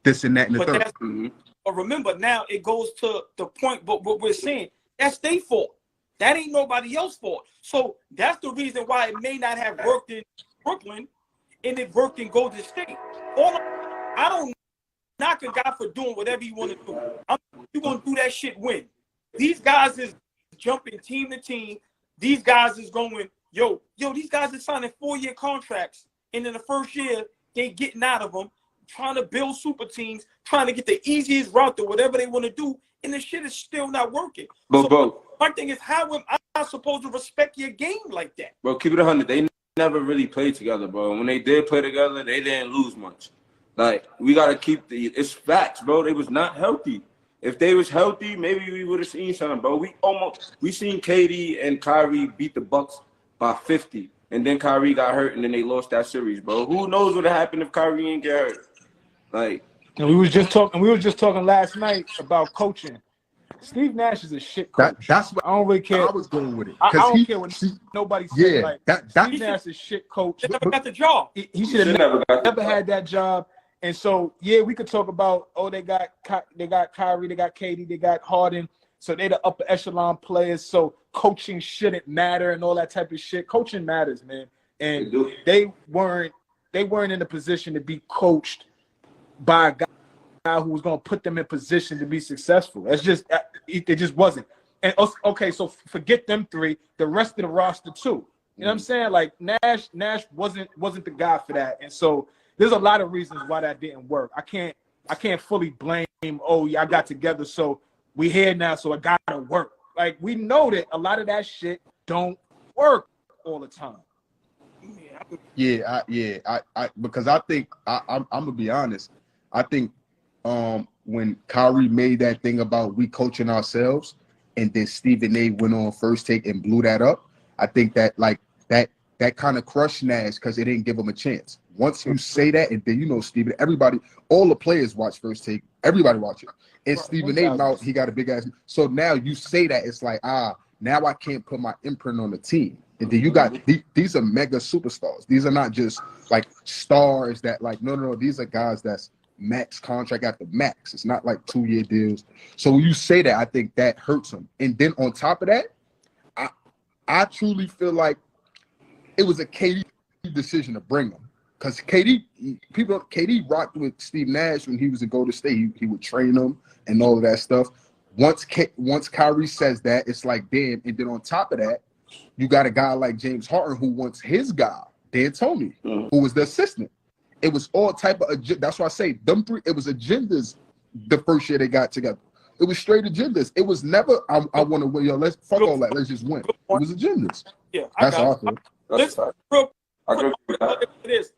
this and that and the third. But remember, now it goes to the point, but what we're saying, that's their fault. That ain't nobody else's fault. So that's the reason why it may not have worked in Brooklyn and it worked in Golden State. I don't knock a guy for doing whatever you want to do. You're going to do that shit win. These guys is jumping team to team. These guys is going, yo, these guys are signing 4-year contracts. And in the first year, they getting out of them, trying to build super teams, trying to get the easiest route to whatever they want to do. And the shit is still not working. But, bro, my thing is, how am I supposed to respect your game like that? Bro, keep it 100. They never really played together, bro. When they did play together, they didn't lose much. Like, we got to keep it's facts, bro. They was not healthy. If they was healthy, maybe we would have seen something, bro. We seen KD and Kyrie beat the Bucks by 50. And then Kyrie got hurt, and then they lost that series, bro. Who knows what would happen if Kyrie didn't get hurt? Like, and we was just talking last night about coaching. Steve Nash is a shit coach. That's what I don't really care. I was going with it. I don't care what nobody said. Yeah, like, Steve Nash is a shit coach. They never got the job. He should have never had that job. And so, yeah, we could talk about, they got Kyrie, they got KD, they got Harden. So they're the upper echelon players. So coaching shouldn't matter and all that type of shit. Coaching matters, man. And they weren't in a position to be coached by a guy who was going to put them in position to be successful. It just wasn't. And okay, so forget them three. The rest of the roster too. You know what I'm saying? Like Nash wasn't the guy for that. And so there's a lot of reasons why that didn't work. I can't fully blame. Oh, yeah, I got together, so we here now, so it gotta work. Like we know that a lot of that shit don't work all the time. Yeah, because I think I'm gonna be honest. I think when Kyrie made that thing about we coaching ourselves, and then Stephen A went on First Take and blew that up, I think that that kind of crushed Nash because it didn't give him a chance. Once you say that, and then Stephen, everybody, all the players watch First Take, everybody watch it. And Stephen A now he got a big ass. So now you say that it's like now I can't put my imprint on the team. And then you got these are mega superstars. These are not just like stars that like no. These are guys that's max contract after max. It's not like 2-year deals. So when you say that, I think that hurts them. And then on top of that, I truly feel like it was a KD decision to bring them. Because KD rocked with Steve Nash when he was in Golden State. He would train him and all of that stuff. Once Kyrie says that, it's like, damn. And then on top of that, you got a guy like James Harden who wants his guy, D'Antoni, who was the assistant. It was all type of, that's why I say them three, it was agendas the first year they got together. It was straight agendas. It was never, I want to win. Let's fuck all that. Let's just win. It was agendas. Yeah, that's how I feel. Listen, real quick, look at this.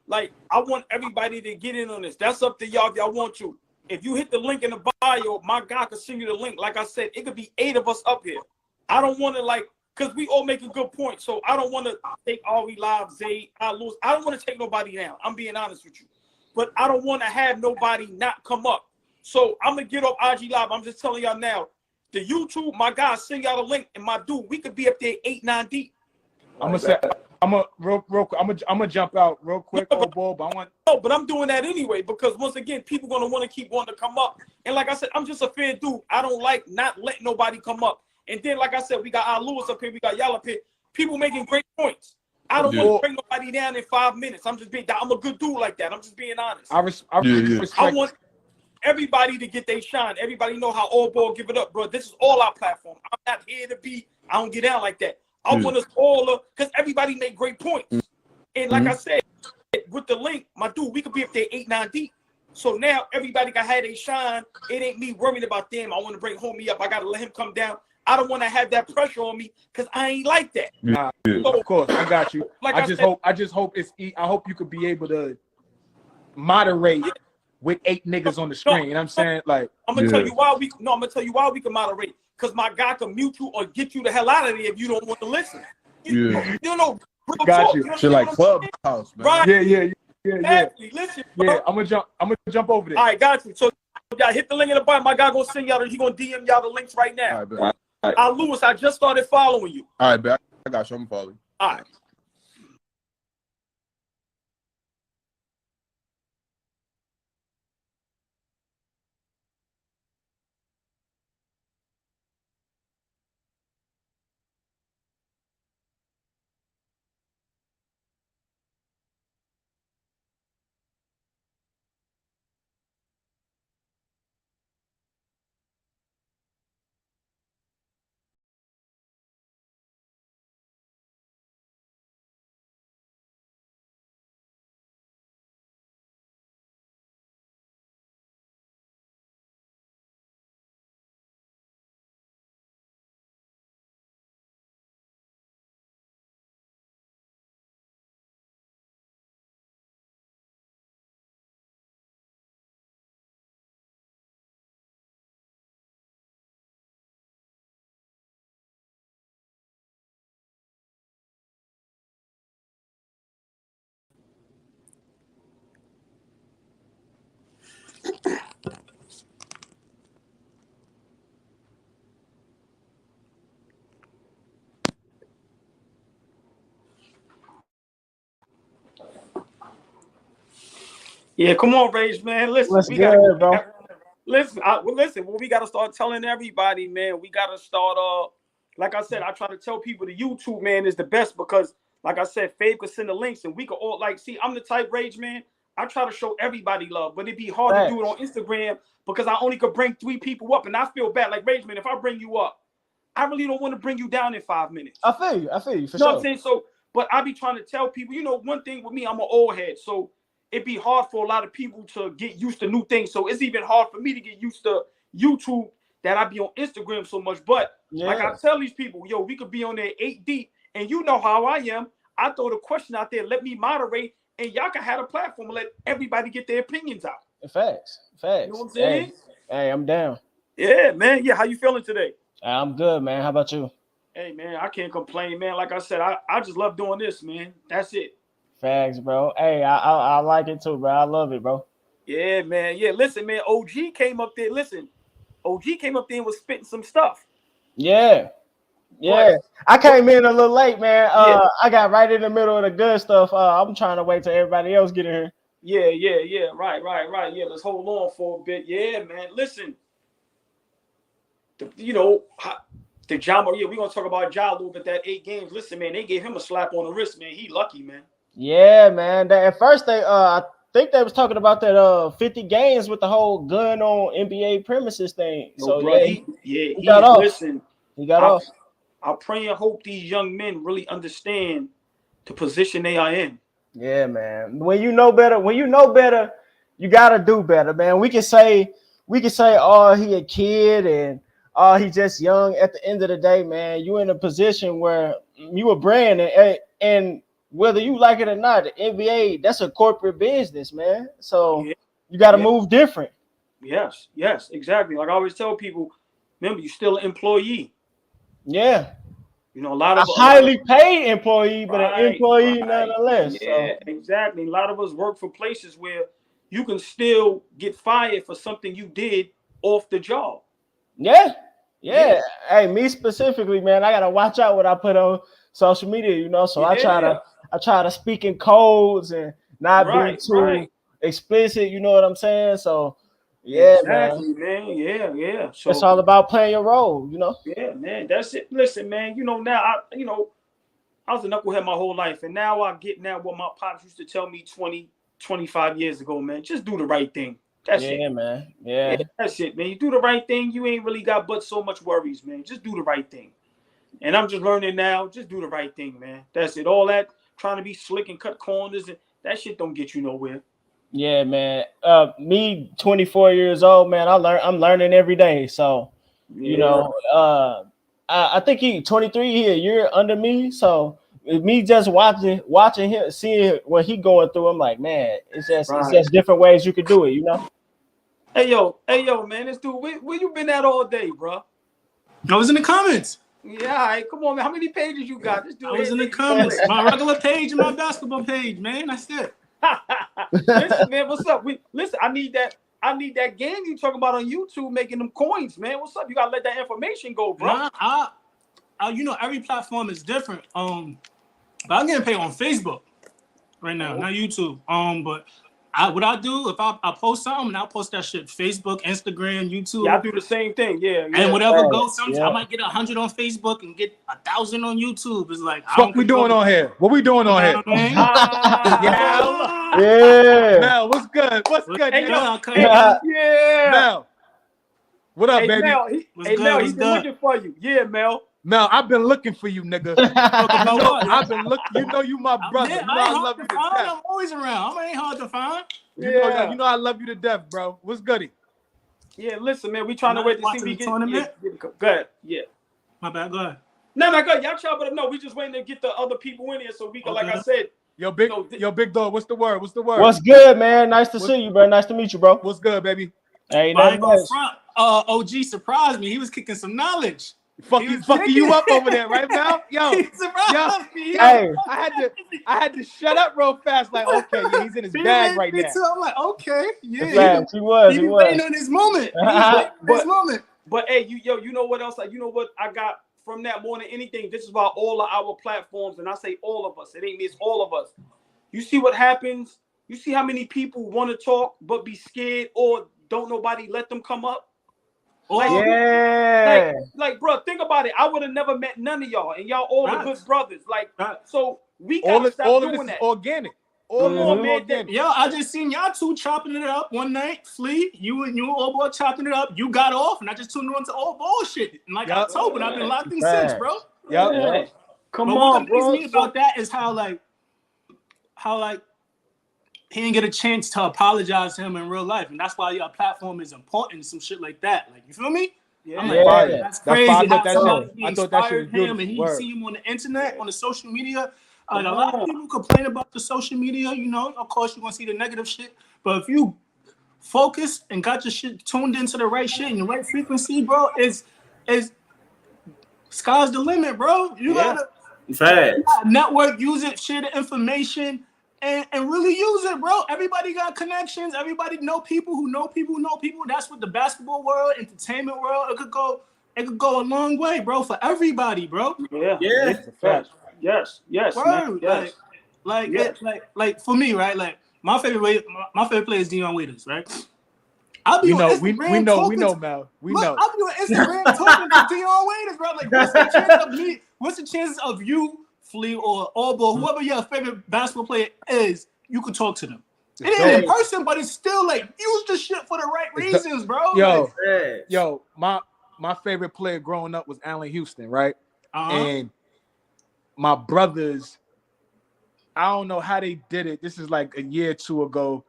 Like, I want everybody to get in on this. That's up to y'all if y'all want to. If you hit the link in the bio, my guy can send you the link. Like I said, it could be 8 of us up here. I don't want to because we all make a good point. So I don't want to take Ari Live, Zay, I lose. I don't want to take nobody down. I'm being honest with you. But I don't want to have nobody not come up. So I'm going to get off IG Live. I'm just telling y'all now. The YouTube, my guy, send y'all the link. And my dude, we could be up there 8-9 deep. I'm gonna jump out real quick, ball, but I want. No, but I'm doing that anyway because once again, people gonna want to keep wanting to come up. And like I said, I'm just a fair dude. I don't like not letting nobody come up. And then, like I said, we got our Lewis up here, we got y'all up here. People making great points. I don't want to bring nobody down in 5 minutes. I'm a good dude like that. I'm just being honest. I want everybody to get their shine. Everybody know how AllBall give it up, bro. This is all our platform. I'm not here to be. I don't get down like that. I want us all because everybody make great points. And like I said, with the link, my dude, we could be up there 8-9 deep. So now everybody can have their shine. It ain't me worrying about them. I want to bring homie up. I gotta let him come down. I don't want to have that pressure on me because I ain't like that. So, of course, I got you. Like I just hope I hope you could be able to moderate with 8 niggas on the screen. You know what I'm saying? Like I'm gonna tell you why we can moderate. Because my guy can mute you or get you the hell out of there if you don't want to listen. You know, got you. Shit like Clubhouse, man. Right? Yeah. Exactly. Listen, bro. Yeah, I'm gonna jump over there. All right, got you. So y'all hit the link in the bio. My guy gonna send y'all. He gonna DM y'all the links right now. All right, Lewis, I just started following you. All right, man. I got you. I'm following. All right. Yeah, come on, Rage, man. Listen, What's we good, gotta bro? listen. Listen. Well, we gotta start telling everybody, man. We gotta start. Like I said, I try to tell people the YouTube, man, is the best because, like I said, Fabe could send the links and we could all like. See, I'm the type, Rage, man. I try to show everybody love, but it'd be hard to do it on Instagram because I only could bring 3 people up, and I feel bad. Like Rage, man, if I bring you up, I really don't want to bring you down in 5 minutes. I feel you. For You know sure. what I'm saying? So, but I be trying to tell people, you know, one thing with me, I'm an old head, so it'd be hard for a lot of people to get used to new things. So it's even hard for me to get used to YouTube that I be on Instagram so much. But like I tell these people, yo, we could be on there 8 deep, and you know how I am. I throw the question out there, let me moderate, and y'all can have a platform and let everybody get their opinions out. Facts. You know what I'm saying? Hey, I'm down. Yeah, man. Yeah, how you feeling today? I'm good, man. How about you? Hey, man, I can't complain, man. Like I said, I just love doing this, man. That's it. Facts, bro. Hey, I like it too, bro. I love it, bro. Yeah, man. Yeah, listen, man. OG came up there. Listen, OG came up there and was spitting some stuff. Yeah. I came in a little late, man. I got right in the middle of the good stuff. I'm trying to wait till everybody else get in here. Yeah. Right. Yeah, let's hold on for a bit. Yeah, man. Listen, the Ja, yeah, we're gonna talk about Ja a little bit. That 8 games. Listen, man, they gave him a slap on the wrist, man. He lucky, man. Yeah, man. At first they I think they was talking about that 50 games with the whole gun on NBA premises thing. So bro, he got off. Listen, he got off. I pray and hope these young men really understand the position they are in. Yeah, man. When you know better, you gotta do better, man. We can say, oh, he a kid and oh, he just young. At the end of the day, man, you in a position where you a brand, and whether you like it or not, the NBA, that's a corporate business, man. So you got to move different. Yes, exactly. Like I always tell people, remember, you're still an employee. Yeah. You know, a lot of highly paid employee, but an employee nonetheless. Yeah, exactly. A lot of us work for places where you can still get fired for something you did off the job. Yeah. Hey, me specifically, man, I gotta watch out what I put on social media, you know. So I try to speak in codes and not be too explicit, you know what I'm saying? So exactly, man. Yeah. So it's all about playing your role, you know. Yeah, man. That's it. Listen, man, you know, now I was a knucklehead my whole life, and now I get what my pops used to tell me 25 years ago, man. Just do the right thing. That's it. Yeah, man. Yeah. That's it, man. You do the right thing, you ain't really got but so much worries, man. Just do the right thing. And I'm just learning now, just do the right thing, man. That's it. All that trying to be slick and cut corners, and that shit don't get you nowhere. Yeah, man. Me, 24 years old, man. I'm learning every day. So, you know, I think he 23 here, you're under me. So me just watching him, seeing what he going through, I'm like, man, it's just different ways you could do it, you know. Hey yo, man, this dude, where you been at all day, bro? I was in the comments. Yeah, all right, come on, man. How many pages you got? This dude, I was in the comments. My regular page and my basketball page, man. That's it. Listen, man, what's up? Listen, I need that game you talking about on YouTube, making them coins, man. What's up? You gotta let that information go, bro. Nah, you know, every platform is different. But I'm getting paid on Facebook right now, not YouTube. But what I do if I post something, I'll post that shit Facebook, Instagram, YouTube. Yeah, I do the same thing. Yeah. And whatever goes, sometimes I might get 100 on Facebook and get 1,000 on YouTube. It's like, what we doing on here? What we doing on here? Mel, what's good? What's good? Hey, Mel, what up, baby? Mel, he's been looking for you. Yeah, Mel. Mel, I've been looking for you, nigga. I've been looking. You know, you my brother. You know I love you to death. I'm always around. I ain't hard to find. You know I love you to death, bro. What's goody? Yeah, listen, man. We trying to wait to see we get tournament. Go ahead. Yeah. My bad. Go ahead. No, go ahead. Y'all chop it up. No, we just waiting to get the other people in here so we can, like I said. Yo, big dog. What's the word? What's good, man? Nice to see you, bro. Nice to meet you, bro. What's good, baby? Hey, OG surprised me. He was kicking some knowledge. Fucking you up over there, right, Mel? Yo, me. Hey, I had to shut up real fast. Like, okay, he's in his bag right now. Too. I'm like, okay, yeah. He was waiting on this moment. But hey, you know what else? You know what I got from that more than anything? This is about all of our platforms, and I say all of us. It ain't me, it's all of us. You see what happens You see how many people want to talk but be scared or don't nobody let them come up? Like, like, bro, think about it. I would have never met none of y'all, and y'all all the good brothers. Like, so we gotta stop doing that. Organic. Come on, man. Yo, I just seen y'all two chopping it up one night. Flea, you and Old Boy chopping it up. You got off, and I just tuned on to Old Bullshit in like October, and I've been locked in since, bro. Come on, what amazes me about that is how he didn't get a chance to apologize to him in real life, and that's why your platform is important. Some shit like that, like you feel me? I'm like, that's crazy. I thought that shit was him, and he see him on the internet, on the social media. A lot of people complain about the social media. You know, of course, you're gonna see the negative shit, but if you focus and got your shit tuned into the right shit and the right frequency, bro, is sky's the limit, bro. You gotta network, use it, share the information. And really use it, bro. Everybody got connections. Everybody know people who know people who know people. That's what the basketball world, entertainment world, it could go a long way, bro, for everybody, bro. Yes, Bro, yes. Like for me, right? Like my favorite player is Dion Waiters, right? I'll be on Instagram we know, Mel. We know. I'll be on Instagram talking to Dion Waiters, bro. Like, what's the chance of me? What's the chances of you, Flea or AllBall, whoever your favorite basketball player is, you can talk to them. It ain't in person, but it's still like use the shit for the right reasons, bro. Yo, my favorite player growing up was Allen Houston, right? And my brothers, I don't know how they did it. This is like a year or two ago,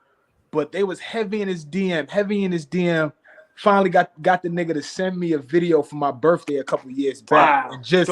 but they was heavy in his DM. Finally got the nigga to send me a video for my birthday a couple years back and just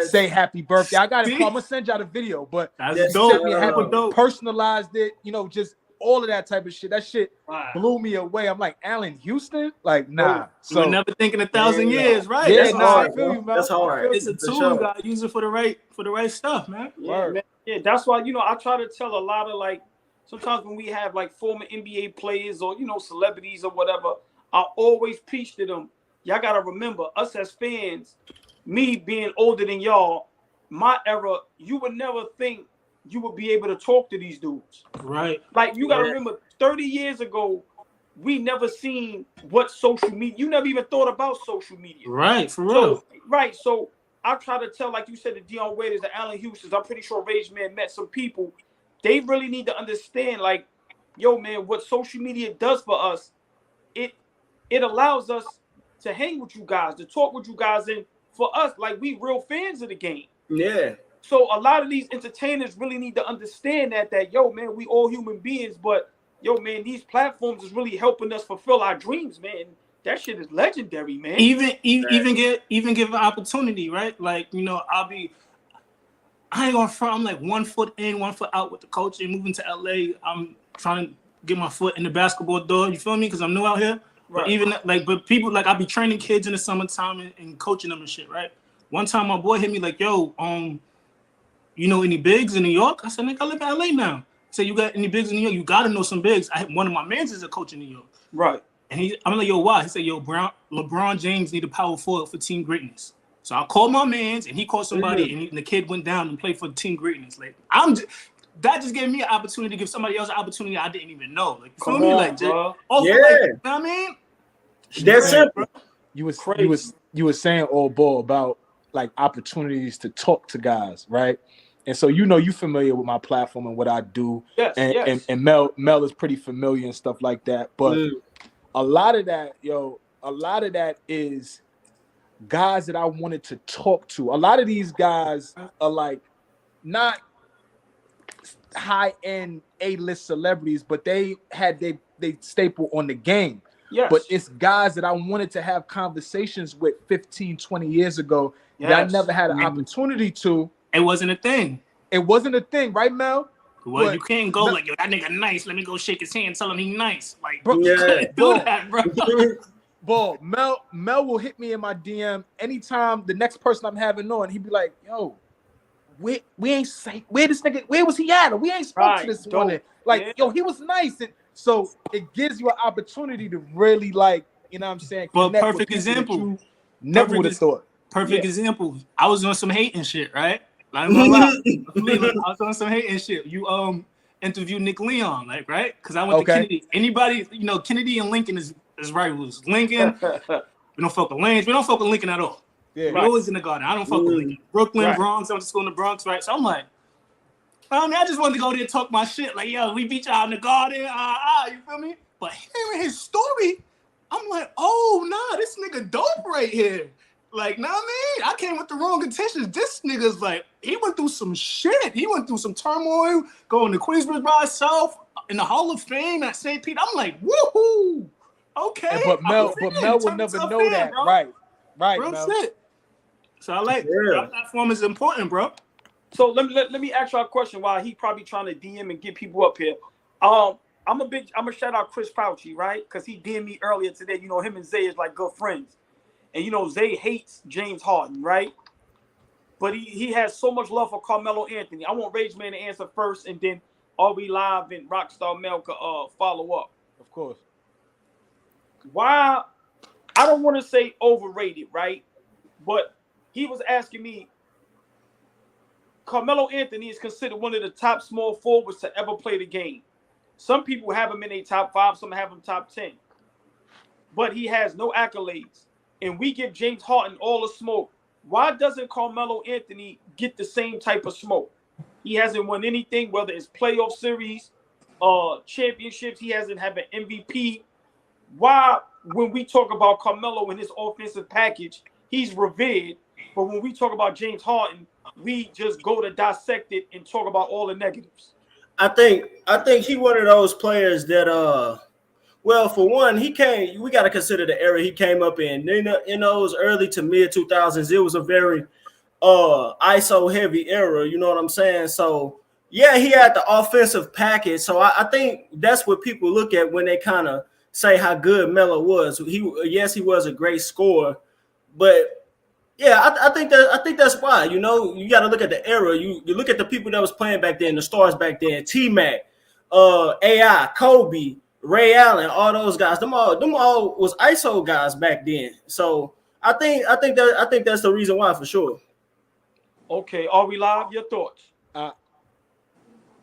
say happy birthday. I got it. I'm gonna send y'all the video, but sent me a happy, personalized it, you know, just all of that type of shit. That shit blew me away. I'm like, Allen Houston? Like, nah. So we're never thinking 1,000 years, right? Yeah, I feel you, man. That's hard. It's a tool. You gotta use it for the right stuff, man. Man. Yeah, that's why, you know, I try to tell a lot of, like, sometimes when we have like former NBA players or, you know, celebrities or whatever, I always preach to them, y'all gotta remember, us as fans, me being older than y'all, my era, you would never think you would be able to talk to these dudes. Right. Like, you gotta remember, 30 years ago, we never seen what social media, you never even thought about social media. Right, for real. So I try to tell, like you said, the Dion Waiters, the Allen Houstons, I'm pretty sure Rage Man met some people. They really need to understand, like, yo, man, what social media does for us, it allows us to hang with you guys, to talk with you guys, and for us, like, we real fans of the game. Yeah. So a lot of these entertainers really need to understand that yo, man, we all human beings, but yo, man, these platforms is really helping us fulfill our dreams, man. That shit is legendary, man. Even give an opportunity, right? Like, you know, I ain't gonna front. I'm like 1 foot in, 1 foot out with the coach, and moving to LA. I'm trying to get my foot in the basketball door. You feel me? Because I'm new out here. Right. But even like, but people, like, I be training kids in the summertime and coaching them and shit, right? One time my boy hit me like, yo, you know any bigs in New York? I said, nigga, I live in LA now. He said, you got any bigs in New York? You gotta know some bigs. One of my mans is a coach in New York. Right. And I'm like, yo, why? He said, yo, LeBron James need a power forward for team greatness. So I called my mans, and he called somebody, and the kid went down and played for team greatness. Like, that just gave me an opportunity to give somebody else an opportunity I didn't even know. Like, you feel me? Like, bro. Also, like, you know what I mean? That's simple. You were saying, AllBall, about like opportunities to talk to guys, right? And so, you know, you familiar with my platform and what I do. Yes, and Mel is pretty familiar and stuff like that. But a lot of that is guys that I wanted to talk to. A lot of these guys are like not high-end A-list celebrities, but they staple on the game. Yes. But it's guys that I wanted to have conversations with 15, 20 years ago that I never had an opportunity to. It wasn't a thing. It wasn't a thing, right, Mel? Well, but you can't go like, yo, that nigga nice. Let me go shake his hand, tell him he nice. Like, bro, you couldn't do that, bro. Ball, Mel will hit me in my DM anytime the next person I'm having on, he'd be like, yo, we ain't say, where this nigga, where was he at? Or we ain't spoke to this one. Like, yo, he was nice. And so it gives you an opportunity to really, like, you know what I'm saying? Well, perfect example. Never would have thought. Perfect example. I was on some hating shit, right? Like, I was on some hating shit. interview Nick Leon, like, right? Because I went to Kennedy. Anybody, you know, Kennedy and Lincoln is rivals. Lincoln, we don't fuck with Lanes. We don't fuck with Lincoln at all. Yeah. We're always in the Garden. I don't fuck with Lincoln. Brooklyn, Bronx. I went to school in the Bronx, right? So I'm like, I mean, I just wanted to go there and talk my shit. Like, yo, we beat y'all in the Garden. You feel me? But hearing his story, I'm like, oh, nah, this nigga dope right here. Like, nah, man, I came with the wrong intentions. This nigga's like, he went through some shit. He went through some turmoil, going to Queensbridge by himself, in the Hall of Fame at St. Pete. I'm like, woohoo. Okay. But Mel will never know that. Bro. Right, Real Mel. shit. So I like that platform is important, bro. So let me ask y'all a question while he probably trying to DM and get people up here. I'm gonna shout out Chris Fauci, right? Because he DM'd me earlier today. You know, him and Zay is like good friends. And you know, Zay hates James Harden, right? But he has so much love for Carmelo Anthony. I want Rage Man to answer first, and then RB Live and Rockstar Mel could follow up. Of course. Why? I don't want to say overrated, right? But he was asking me, Carmelo Anthony is considered one of the top small forwards to ever play the game. Some people have him in a top 5, some have him top 10. But he has no accolades. And we give James Harden all the smoke. Why doesn't Carmelo Anthony get the same type of smoke? He hasn't won anything, whether it's playoff series, championships. He hasn't had an MVP. Why, when we talk about Carmelo and his offensive package, he's revered. But when we talk about James Harden, we just go to dissect it and talk about all the negatives. I think he one of those players that well, for one, we got to consider the era he came up in. In those early to mid 2000s, it was a very ISO heavy era, you know what I'm saying? So yeah, he had the offensive package. So I think that's what people look at when they kind of say how good Melo was. He was a great scorer, but yeah, I think that's why. You know, you got to look at the era. You look at the people that was playing back then, the stars back then, T-Mac, AI, Kobe, Ray Allen, all those guys. Them all was ISO guys back then. So I think that's the reason why for sure. Okay, are we live? Your thoughts?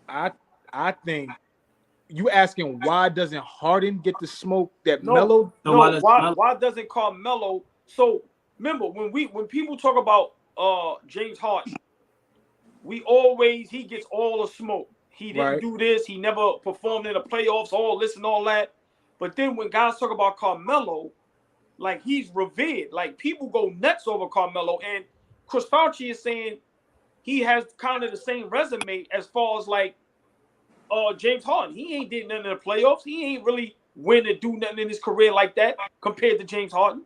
I think you asking why doesn't Harden get the smoke that No, Melo? no. Why doesn't Carmelo? So remember when people talk about James Harden, he gets all the smoke. He didn't do this. He never performed in the playoffs, all this and all that. But then when guys talk about Carmelo, like he's revered. Like people go nuts over Carmelo. And Chris Fauci is saying he has kind of the same resume as far as like James Harden. He ain't did nothing in the playoffs. He ain't really win and do nothing in his career like that compared to James Harden.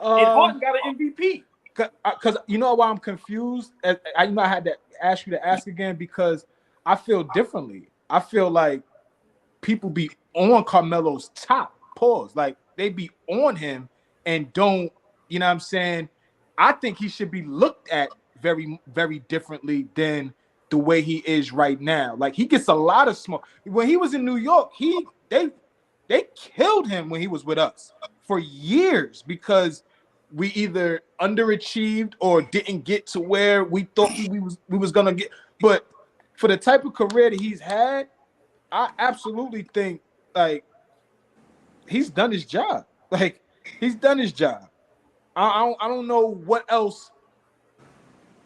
And Harden got an MVP. Because you know why I'm confused? I had to ask you to ask again because I feel differently. I feel like people be on Carmelo's top. Pause. Like they be on him and don't, you know what I'm saying? I think he should be looked at very, very differently than the way he is right now. Like he gets a lot of smoke. When he was in New York, they killed him when he was with us for years because we either underachieved or didn't get to where we thought we was gonna get. But for the type of career that he's had, I absolutely think like he's done his job. Like he's done his job. I don't know what else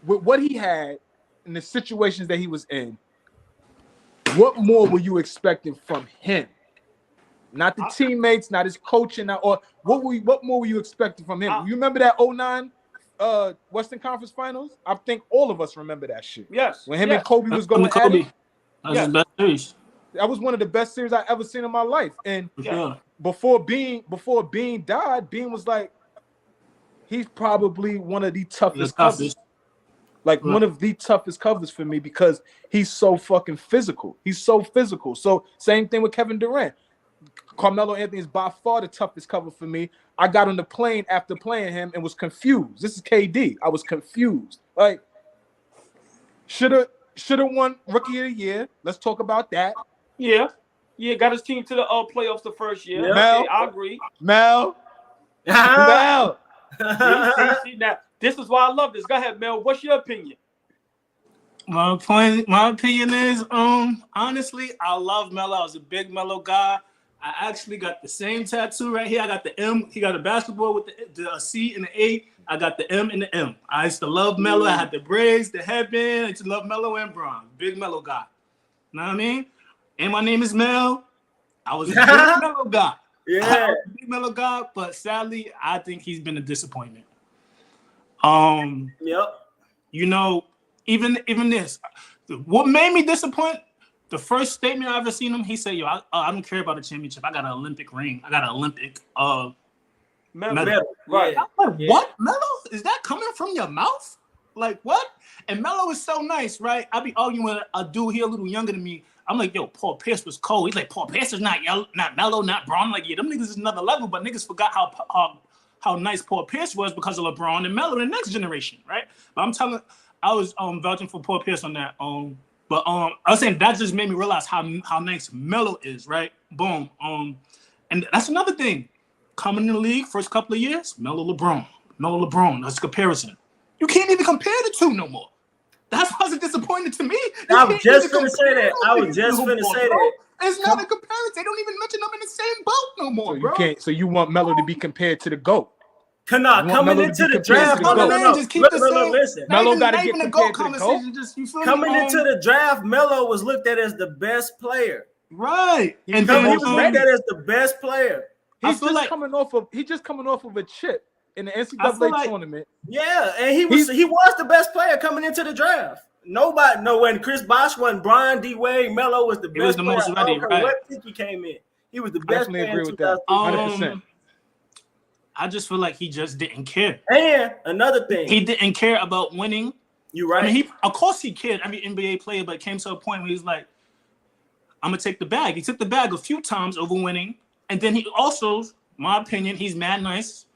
with what he had in the situations that he was in. What more were you expecting from him? Not the teammates, not his coaching, or what more were you expecting from him? You remember that 2009 Western Conference Finals? I think all of us remember that shit. Yes. When him and Kobe was going at it. That's his best series. That was one of the best series I ever seen in my life. And before Bean died, Bean was like, he's probably one of the toughest covers. Like one of the toughest covers for me because he's so fucking physical. He's so physical. So same thing with Kevin Durant. Carmelo Anthony is by far the toughest cover for me. I got on the plane after playing him and was confused. This is KD. I was confused. Like, should have won Rookie of the Year. Let's talk about that. Yeah, got his team to the playoffs the first year. Yeah. Mel, okay, I agree. Mel. See, now, this is why I love this. Go ahead, Mel. What's your opinion? My opinion is, honestly, I love Melo. I was a big Melo guy. I actually got the same tattoo right here. I got the M. He got a basketball with the C and the A. I got the M and the M. I used to love Melo. I had the braids, the headband. I used to love Melo and Bron. Big Melo guy. Know what I mean? And my name is Mel. I was a big Melo guy. Yeah. I was a big Melo guy, but sadly, I think he's been a disappointment. Yep. You know, even this, what made me disappointed, the first statement I ever seen him, he said, yo, I don't care about a championship. I got an Olympic ring. I got an Olympic medal. Right. I'm like, what? Melo? Is that coming from your mouth? Like, what? And Melo is so nice, right? I be arguing with a dude here a little younger than me. I'm like, yo, Paul Pierce was cold. He's like, Paul Pierce is not Melo, not Bron. I'm like, yeah, them niggas is another level, but niggas forgot how nice Paul Pierce was because of LeBron and Melo in the next generation, right? But I was vouching for Paul Pierce on that. But I was saying that just made me realize how nice Melo is, right? Boom. And that's another thing. Coming in the league first couple of years, Melo LeBron. That's a comparison. You can't even compare the two no more. That's why it's disappointing to me. I was just finna say that. It's not a comparison. They don't even mention them in the same boat no more, So you bro. can't. So you want Melo to be compared to the GOAT? Coming into the draft, Just keep the same. Listen, Melo got to get even a compared GOAT to the GOAT. conversation. Just you feel coming me? into the draft, Melo was looked at as the best player. Right, And He was looked at as the best player. He's just coming off of a chip in the NCAA tournament. Yeah, and he was the best player coming into the draft. When Chris Bosh wasn't, Brian D. Wade, Melo was the best. He was the player. most ready, right? What pick he came in? He was the I best definitely player agree in with that. 2000. 100%. I just feel like he just didn't care. And another thing, He didn't care about winning. you right. I mean, of course he cared, every NBA player, but it came to a point where he's like, I'm gonna take the bag. He took the bag a few times over winning, and then he also, my opinion, he's mad nice.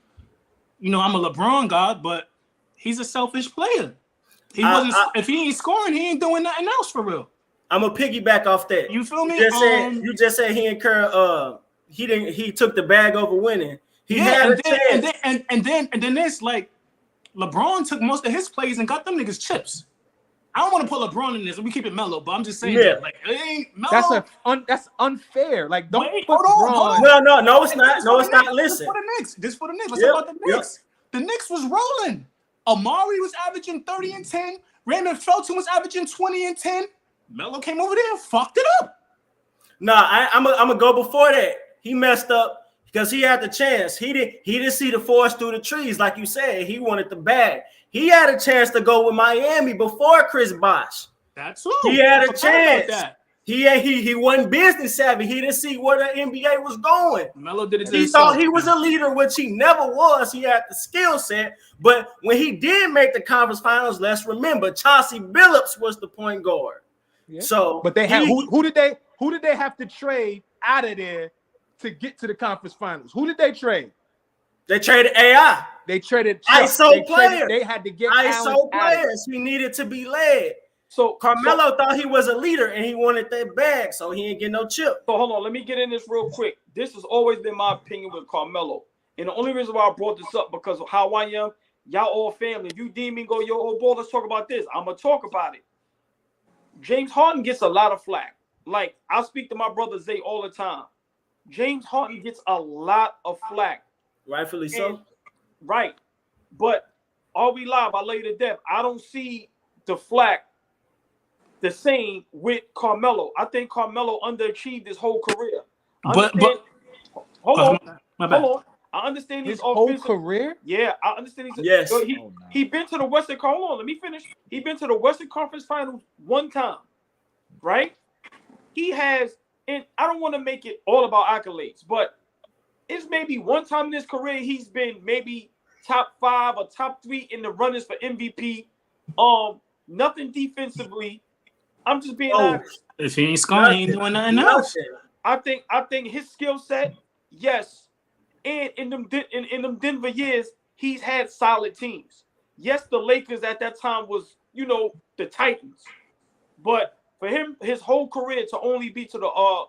You know, I'm a LeBron guy, but he's a selfish player. He wasn't. If he ain't scoring, he ain't doing nothing else for real. I'm gonna piggyback off that. You feel me? You just said he incurred. He took the bag over winning. He had a chance. And then this, like, LeBron took most of his plays and got them niggas chips. I don't want to put LeBron in this. We keep it Melo, but I'm just saying that, like, it ain't Melo. That's unfair. Like, don't put hold on. No, it's not. No, it's not. Listen. This for the Knicks. Let's talk about the Knicks. The Knicks was rolling. Amari was averaging 30 and 10. Raymond Felton was averaging 20 and 10. Melo came over there and fucked it up. Nah, I'm gonna go before that. He messed up because he had the chance. He didn't see the forest through the trees, like you said. He wanted the bag. He had a chance to go with Miami before Chris Bosh. That's true. He had a chance. He wasn't business savvy. He didn't see where the NBA was going. Melo did it to He himself. thought he was a leader, which he never was. He had the skill set. But when he did make the conference finals, let's remember Chauncey Billups was the point guard. Yeah. So, but they had who did they have to trade out of there to get to the conference finals? Who did they trade? They traded AI. They traded ISO players. They had to get ISO players. He needed to be led. So Carmelo thought he was a leader and he wanted that bag, so he didn't get no chip. So hold on, let me get in this real quick. This has always been my opinion with Carmelo. And the only reason why I brought this up because of how I am, y'all all family. If you deem me go, yo, old boy, let's talk about this. I'm gonna talk about it. James Harden gets a lot of flack. Like, I speak to my brother Zay all the time. James Harden gets a lot of flack. Rightfully so. Right. But are we live? I lay to death. I don't see the flack the same with Carmelo. I think Carmelo underachieved his whole career. Hold on. I understand his whole career. Yeah, I understand. He been to the Western. Hold on, let me finish. He been to the Western Conference Finals one time, right? He has, and I don't want to make it all about accolades, but it's maybe one time in his career he's been maybe top 5 or top 3 in the runners for MVP. Nothing defensively. I'm just being honest. If he ain't scoring, he ain't doing nothing else. I think his skill set, yes. And in them Denver years, he's had solid teams. Yes, the Lakers at that time was, the Titans. But for him, his whole career to only be to the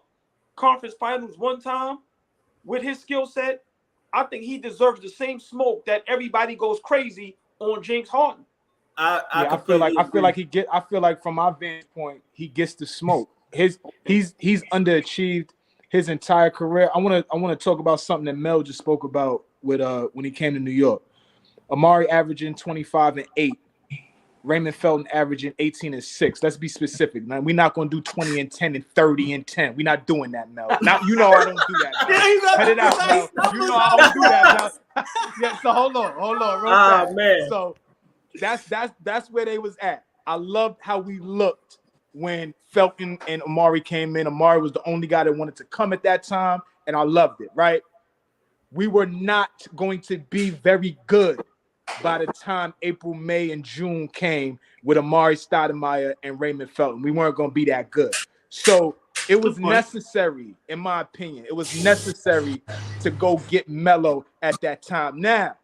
conference finals one time with his skill set, I think he deserves the same smoke that everybody goes crazy on James Harden. I feel like from my vantage point, he gets the smoke. He's underachieved his entire career. I want to talk about something that Mel just spoke about with when he came to New York. Amari averaging 25 and 8. Raymond Felton averaging 18 and 6. Let's be specific. Now, we're not going to do 20 and 10 and 30 and 10. We're not doing that, Mel. Now, you know I don't do that. Cut it out, Mel. You know I don't do that, Mel. Yeah, so hold on. Real fast. Man. So that's where they was at. I loved how we looked when Felton and Amari came in. Amari was the only guy that wanted to come at that time, and I loved it, right? We were not going to be very good by the time April, May, and June came with Amari Stoudemire and Raymond Felton. We weren't going to be that good. So it was necessary, in my opinion, it was necessary to go get Melo at that time. Now,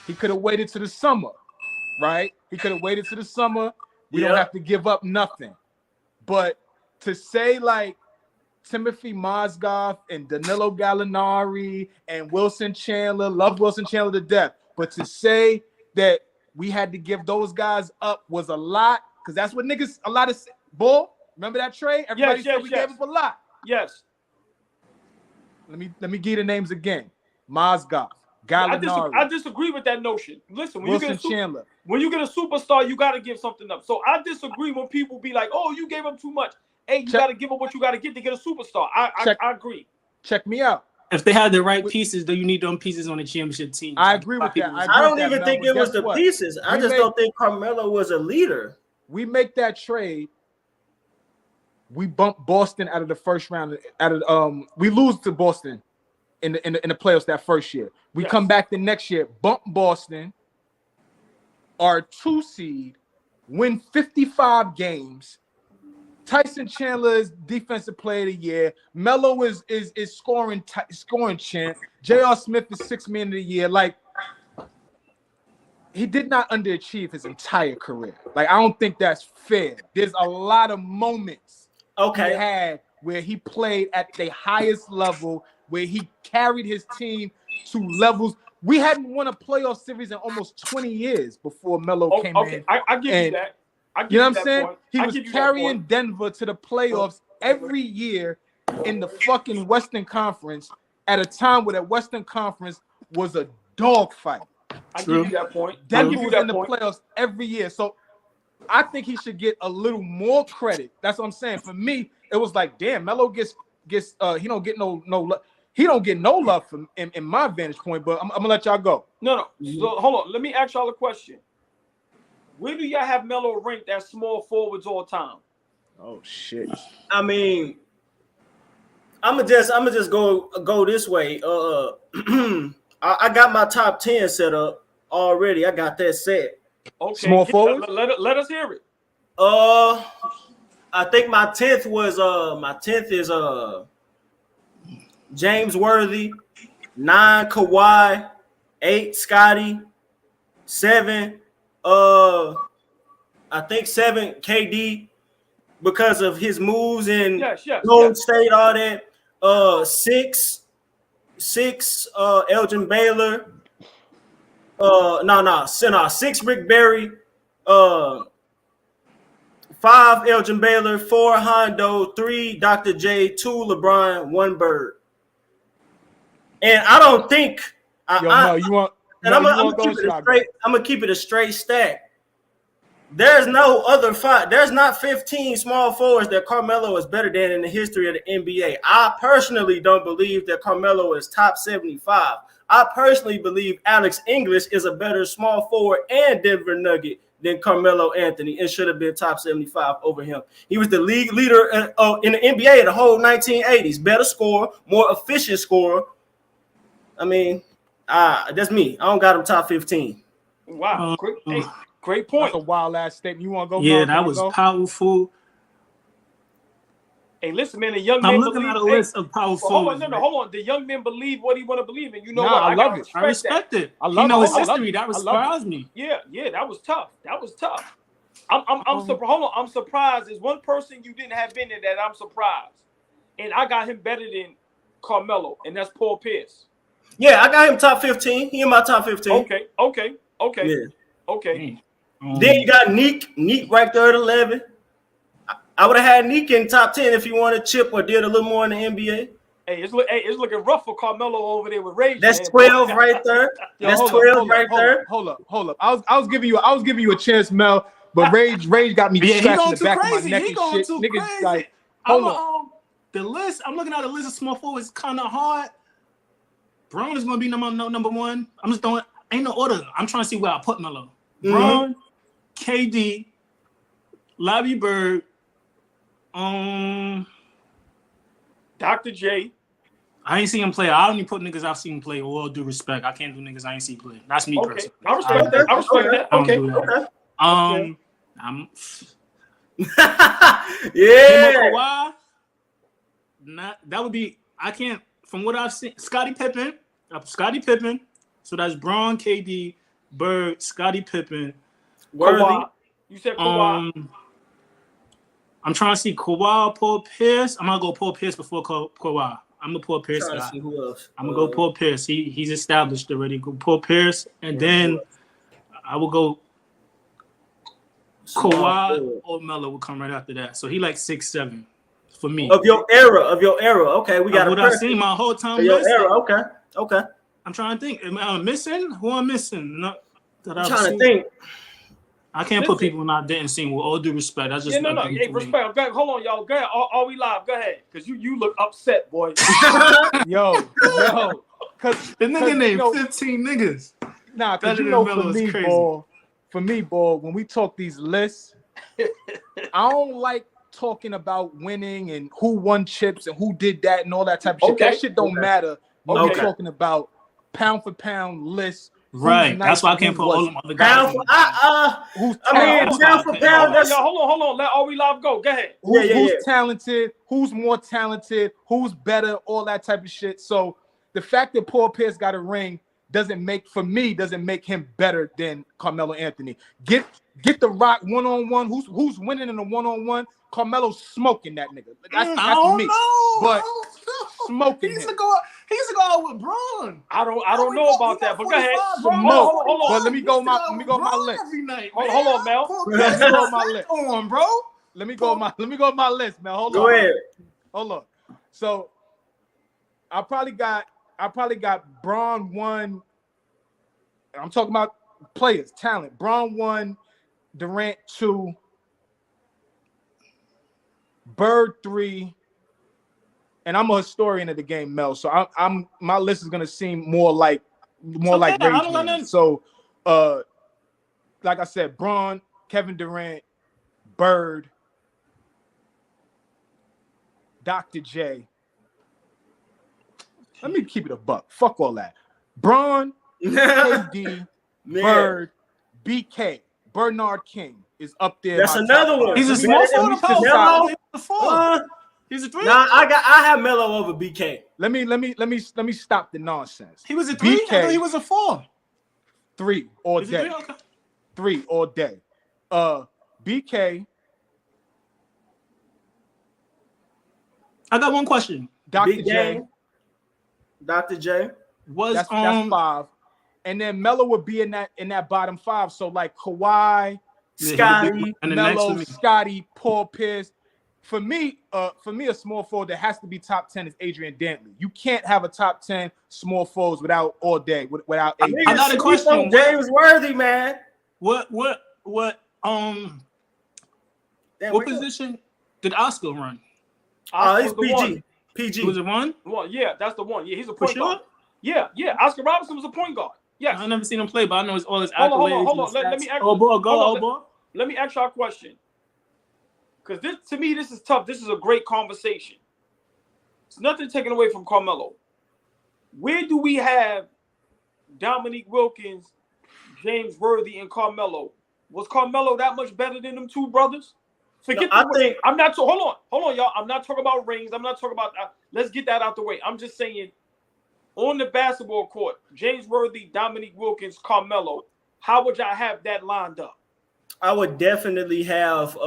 he could have waited to the summer, right? He could have waited to the summer. We don't have to give up nothing. But to say like Timothy Mozgov and Danilo Gallinari and Wilson Chandler, love Wilson Chandler to death. But to say that we had to give those guys up was a lot, because that's what niggas, a lot of bull. Remember that trade? Everybody said we gave up a lot. Yes. Let me give you the names again. Mozgov, Gallinari. I disagree with that notion. Listen, when Wilson Chandler. When you get a superstar, you got to give something up. So I disagree when people be like, "Oh, you gave up too much." Hey, you got to give up what you got to get a superstar. I agree. Check me out. If they had the right pieces, though, you need them pieces on the championship team. I agree with that. I don't even think it was the pieces. I just don't think Carmelo was a leader. We make that trade. We bump Boston out of the first round. We lose to Boston in the playoffs that first year. We come back the next year, bump Boston, our 2 seed, win 55 games. Tyson Chandler is defensive player of the year. Melo is scoring champ. J.R. Smith is 6th man of the year. Like, he did not underachieve his entire career. Like, I don't think that's fair. There's a lot of moments he had where he played at the highest level, where he carried his team to levels. We hadn't won a playoff series in almost 20 years before Melo came in. I give you that. You know what I'm saying? He was carrying Denver to the playoffs every year in the fucking Western Conference at a time where that Western Conference was a dogfight. I give you that point. Denver was in the playoffs every year. So I think he should get a little more credit. That's what I'm saying. For me, it was like, damn, Melo gets he don't get no he don't get no love from in my vantage point, but I'm gonna let y'all go. No. So hold on. Let me ask y'all a question. Where do y'all have Melo ranked as small forwards all time? Oh shit. I mean, I'm gonna just go this way. I got my top 10 set up already. I got that set. Okay. Small forwards? Let us hear it. I think my 10th is James Worthy, 9 Kawhi, 8 Scotty, 7 I think 7 KD because of his moves in Golden State, all that. 6 Elgin Baylor. 6 Rick Barry. 5 Elgin Baylor, 4 Hondo, 3 Dr. J, 2 LeBron, 1 Bird. And I don't think I'm gonna keep it a straight stack. There's no other there's not 15 small forwards that Carmelo is better than in the history of the NBA. I personally don't believe that Carmelo is top 75. I personally believe Alex English is a better small forward and Denver Nugget than Carmelo Anthony and should have been top 75 over him. He was the league leader in the NBA in the whole 1980s. Better scorer, more efficient scorer. I mean, that's me. I don't got him top 15. Wow. Great point. That's a wild ass statement. You want to go? Yeah, that was powerful. Hey, listen, man. The young man. I'm looking at a list of powerful. Hold on. The young man believe what he want to believe, and you know what? I love it. I respect it. I love his history. That surprised me. Yeah, that was tough. I'm surprised. There's one person you didn't have in there that I'm surprised, and I got him better than Carmelo, and that's Paul Pierce. Yeah, I got him top 15. He in my top 15. Okay. Yeah. Okay. Then you got Neek right there at 11. I would have had Neek in top 10 if you wanted Chip or did a little more in the NBA. Hey, it's looking rough for Carmelo over there with Rage. That's 12 right there. That's 12 right there. Hold up. I was giving you a chance, Mel, but Rage got me scratching the back of my neck and shit. Niggas crazy. like, hold on. The list, I'm looking at the list of small forwards, kind of hard. Brown is gonna be number one. I'm just throwing, ain't no order. I'm trying to see where I put Melo. Brown, KD, Larry Bird, Dr. J. I ain't seen him play. I only put niggas I've seen play. With all due respect, I can't do niggas I ain't seen play. That's me personally. I respect that. I respect that. Okay. I'm Yeah. Kawhi, that would be. I can't. From what I've seen, Scottie Pippen. So that's Braun, KD, Bird, Scottie Pippen, Worthy. Kawhi. You said Kawhi. I'm trying to see Kawhi, Paul Pierce. I'm gonna go Paul Pierce before Kawhi. I'm gonna Paul Pierce. Trying to see who else. I'm gonna go Paul Pierce. He's established already. Go Paul Pierce, and then I will go Kawhi or Melo will come right after that. So he like 6'7" for me. Of your era. Okay, we got what I've seen my whole time. Of your era. Okay. I'm trying to think. Am I missing? Who I'm missing? I'm trying to think. I can't put people I didn't see. With all due respect, that's just no. Hey, respect. Go ahead. Hold on, y'all. Go ahead. Are we live? Go ahead, because you look upset, boy. yo, because the nigga named 15 niggas. Nah, because for me, boy, when we talk these lists, I don't like talking about winning and who won chips and who did that and all that type of shit. That shit don't matter when we're talking about pound for pound lists. Right, that's why I can't put all them other guys. Pound for pound. Hold on. Let Are We Live go. Go ahead. Who's talented? Who's more talented? Who's better? All that type of shit. So the fact that Paul Pierce got a ring doesn't make him better than Carmelo Anthony. Get the Rock one-on-one. Who's winning in a one-on-one? Carmelo's smoking that nigga. That's me. But smoking him. He used to go out with Braun. I don't know about that, but go ahead. Hold on. But let me go my list. Every night, hold on, Mel. Let me go my list. On, bro. Let me go my list, man. Hold on. Go ahead. Hold on. So I probably got Braun 1. I'm talking about players, talent. Braun 1, Durant 2, Bird 3, and I'm a historian of the game, Mel. So I'm my list is gonna seem more like Rage. So like I said, Braun, Kevin Durant, Bird, Dr. J. Let me keep it a buck. Fuck all that. Braun, KD, Bird, BK, Bernard King is up there. That's another one. He's a small forward. He's a 3. Nah, I have Melo over BK. Let me stop the nonsense. He was a 3. BK, I thought he was a 4. 3 all day. 3? Okay. 3 all day. BK. I got one question. Dr. J. Dr. J. That's 5. And then Melo would be in that bottom 5. So like Kawhi, Scotty, Melo, Scotty, Paul Pierce. For me, a small forward that has to be top 10 is Adrian Dantley. You can't have a top 10 small forwards without Adrian. I got a question. James Worthy, man. What position did Oscar run? He's PG. PG. Was it one? Yeah, that's the one. Yeah, he's a point guard. Yeah. Oscar Robertson was a point guard. Yes. I never seen him play, but I know all his accolades. Hold on. Let me ask Let me ask y'all a question. Because to me, this is tough. This is a great conversation. It's nothing taken away from Carmelo. Where do we have Dominique Wilkins, James Worthy, and Carmelo? Was Carmelo that much better than them two brothers? I'm not. Hold on, y'all. I'm not talking about rings. I'm not talking about. Let's get that out the way. I'm just saying, on the basketball court, James Worthy, Dominique Wilkins, Carmelo. How would y'all have that lined up? I would definitely have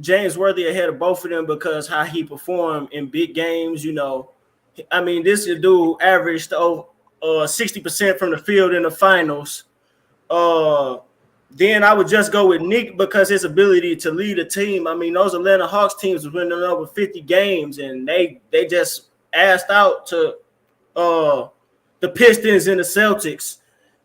James Worthy ahead of both of them because how he performed in big games. You know, I mean, this dude averaged 60% from the field in the finals. then I would just go with Nick because his ability to lead a team. I mean, those Atlanta Hawks teams was winning over 50 games, and they just asked out to the Pistons and the Celtics.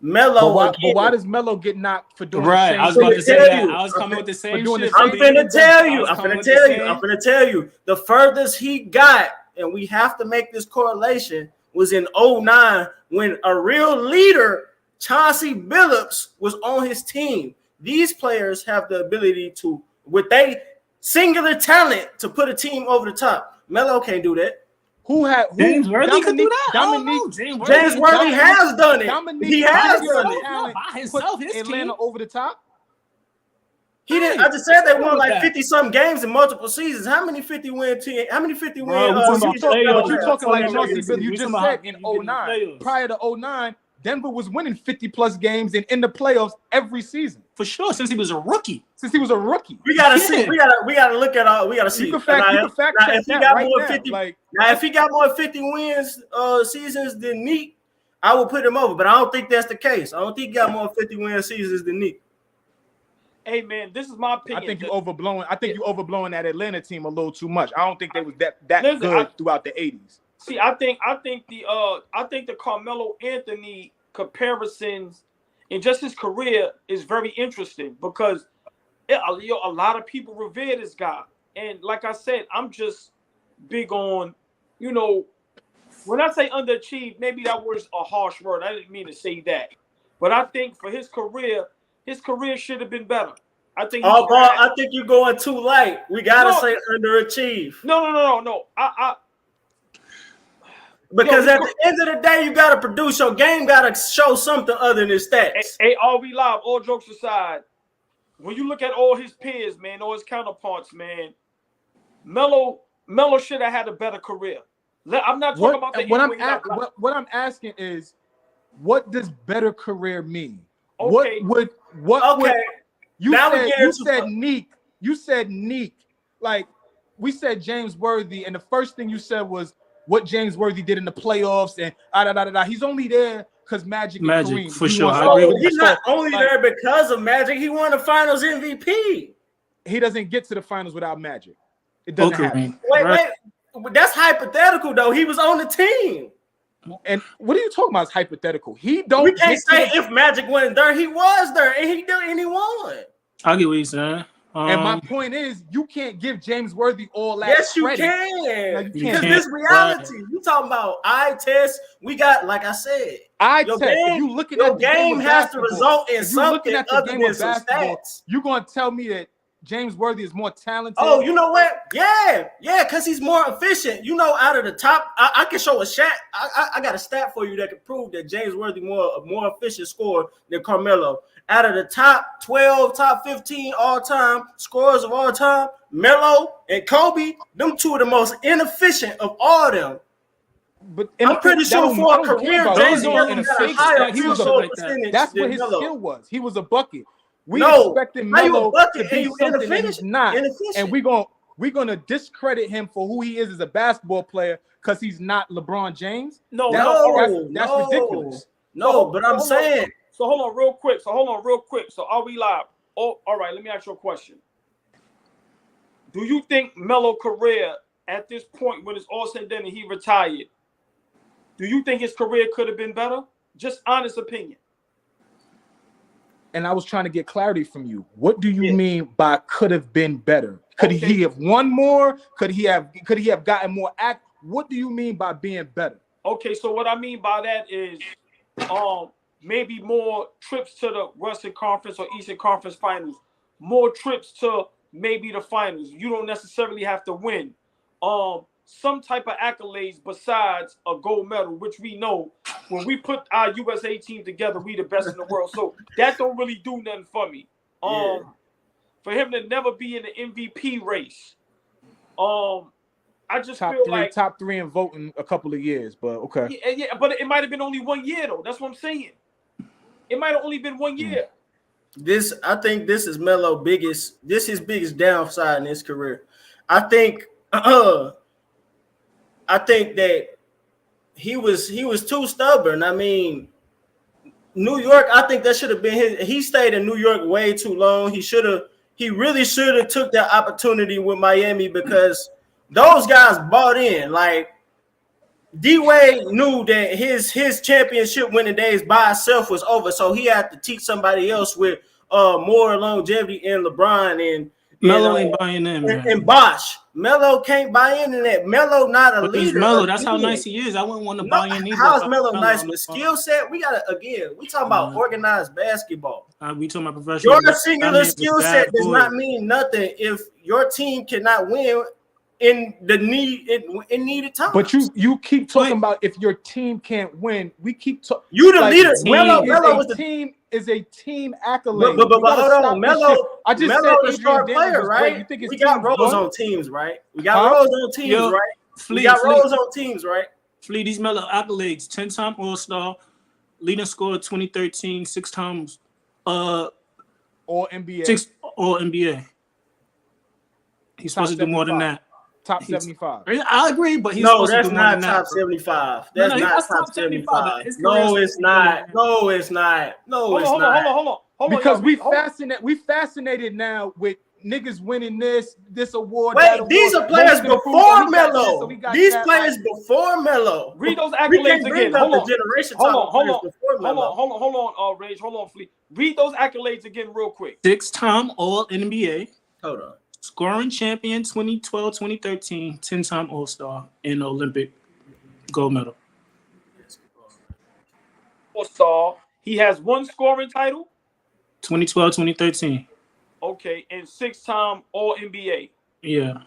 Melo, but why does Melo get knocked for doing Right, the same I was about to say tell that. you. I was coming with the same doing the shit. same I'm finna tell you. I was I'm coming finna with the tell you. same- I'm finna tell you. The furthest he got, and we have to make this correlation, was in 09 when a real leader, Chauncey Billups, was on his team. These players have the ability to, with their singular talent, to put a team over the top. Melo can't do that. James Worthy could do that? I don't know. James Worthy has done it. He has done it. Not by himself. His Atlanta team. over the top. He didn't. I just said they won like 50-some games in multiple seasons. How many 50-win teams? How many 50-win But seasons? you're talking like Chauncey Billups. You We just talking said about in getting 09. playoffs. Prior to 09, Denver was winning 50-plus games and in the playoffs every season. For sure, since he was a rookie. We gotta see. We gotta look at all. We gotta see. You can fact check if he that got right more now. 50, Like, now if he got more 50 wins seasons than Neek, I would put him over. But I don't think that's the case. I don't think he got more 50-win seasons than Neek. Hey man, this is my opinion. I think you overblowing that Atlanta team a little too much. I don't think they was that Listen, good throughout the 80s. See, I think the Carmelo Anthony comparisons in just his career is very interesting because a lot of people revere this guy, and like I said, I'm just big on, when I say underachieved, maybe that was a harsh word. I didn't mean to say that, but I think for his career should have been better. I think. I think you're going too light. We gotta say underachieved. No. Because at the end of the day, you gotta produce. Your game gotta show something other than his stats. Hey, all we live, all jokes aside, when you look at all his peers, man, all his counterparts, man, Melo should have had a better career. I'm not talking about the what I'm asking is, what does better career mean? Okay. What would you said Neek. Like, we said James Worthy, and the first thing you said was what James Worthy did in the playoffs, and He's only there because Magic and Kareem. For sure. I agree with he's not only there because of Magic. He won the Finals MVP. He doesn't get to the finals without Magic. It doesn't happen. Wait. That's hypothetical, though. He was on the team. And what are you talking about? Is hypothetical. We can't say if Magic wasn't there. He was there, and he won. I get what you're saying. And my point is, you can't give James Worthy all that. Yes, you credit. can. No, you Because can't. this reality. You talking about eye test? We got, like I said, Your game has to result in something other than some stats. You're gonna tell me that James Worthy is more talented? Oh, you know what? Yeah, because he's more efficient. Out of the top, I can show a stat. I got a stat for you that can prove that James Worthy more efficient scorer than Carmelo. Out of the top 12, top 15 all-time scorers of all time, Melo and Kobe, them two are the most inefficient of all of them. But I'm pretty sure for a career, James Worthy got a higher field goal percentage. That's what than his Melo. skill was. He was a bucket. We No, expected how you a Melo bucket to and be you something that he's not, inefficient? and we're gonna discredit him for who he is as a basketball player because he's not LeBron James. That's ridiculous. No, but I'm saying. So hold on real quick. So are we live? Oh, all right. Let me ask you a question. Do you think Melo's career at this point, when it's all said and done and he retired, do you think his career could have been better? Just honest opinion. And I was trying to get clarity from you. What do you mean by could have been better? Could he have won more? Could he have gotten more act? What do you mean by being better? Okay, so what I mean by that is maybe more trips to the Western Conference or Eastern Conference Finals, more trips to maybe the finals. You don't necessarily have to win. Some type of accolades besides a gold medal, which we know when we put our USA team together, we the best in the world. So that don't really do nothing for me. For him to never be in the MVP race, I just feel like top three in voting a couple of years, but okay. Yeah, but it might have been only 1 year though. That's what I'm saying. It might have only been 1 year. I think this is Melo's his biggest downside in his career. I think that he was too stubborn. I mean, New York, I think that should have been his. He stayed in New York way too long. He really should have took that opportunity with Miami because those guys bought in. Like D-Wade knew that his championship winning days by itself was over, so he had to teach somebody else with more longevity in LeBron and Melo ain't buying in, man. And Bosh. Melo can't buy into that. Melo not a leader. Melo, that's how nice he is. I wouldn't want to buy in either. How's Melo nice? But skill set, we gotta we talking about organized basketball. We talking about professional. Your singular skill set does not mean nothing if your team cannot win in the needed time. But you keep talking about if your team can't win. We keep talking. You the leader. Melo was the team. Is a team accolade. But hold on, Melo. I just Melo said the star player, right? You think we got roles on teams, right? We got roles on teams, right? We got roles on teams, right? Flea, these Melo accolades: 10-time All-Star, leading scorer 2013, 6 times All NBA. 6 All NBA. He's supposed to do more than that. Top 75. I agree, but he's no, that's not top 75. That's not top 75. No, it's not. No, it's not. No, it's not. Hold on. Because we fascinated now with niggas winning this award. Wait, these are players before Melo. These players before Melo. Read those accolades again. Hold on. Hold on, Rage. Hold on, Fleet. Read those accolades again real quick. 6-time All NBA. Hold on. Scoring champion 2012, 2013, 10-time All-Star, and Olympic gold medal. All-Star. He has 1 scoring title. 2012, 2013. Okay, and 6-time All-NBA. Yeah.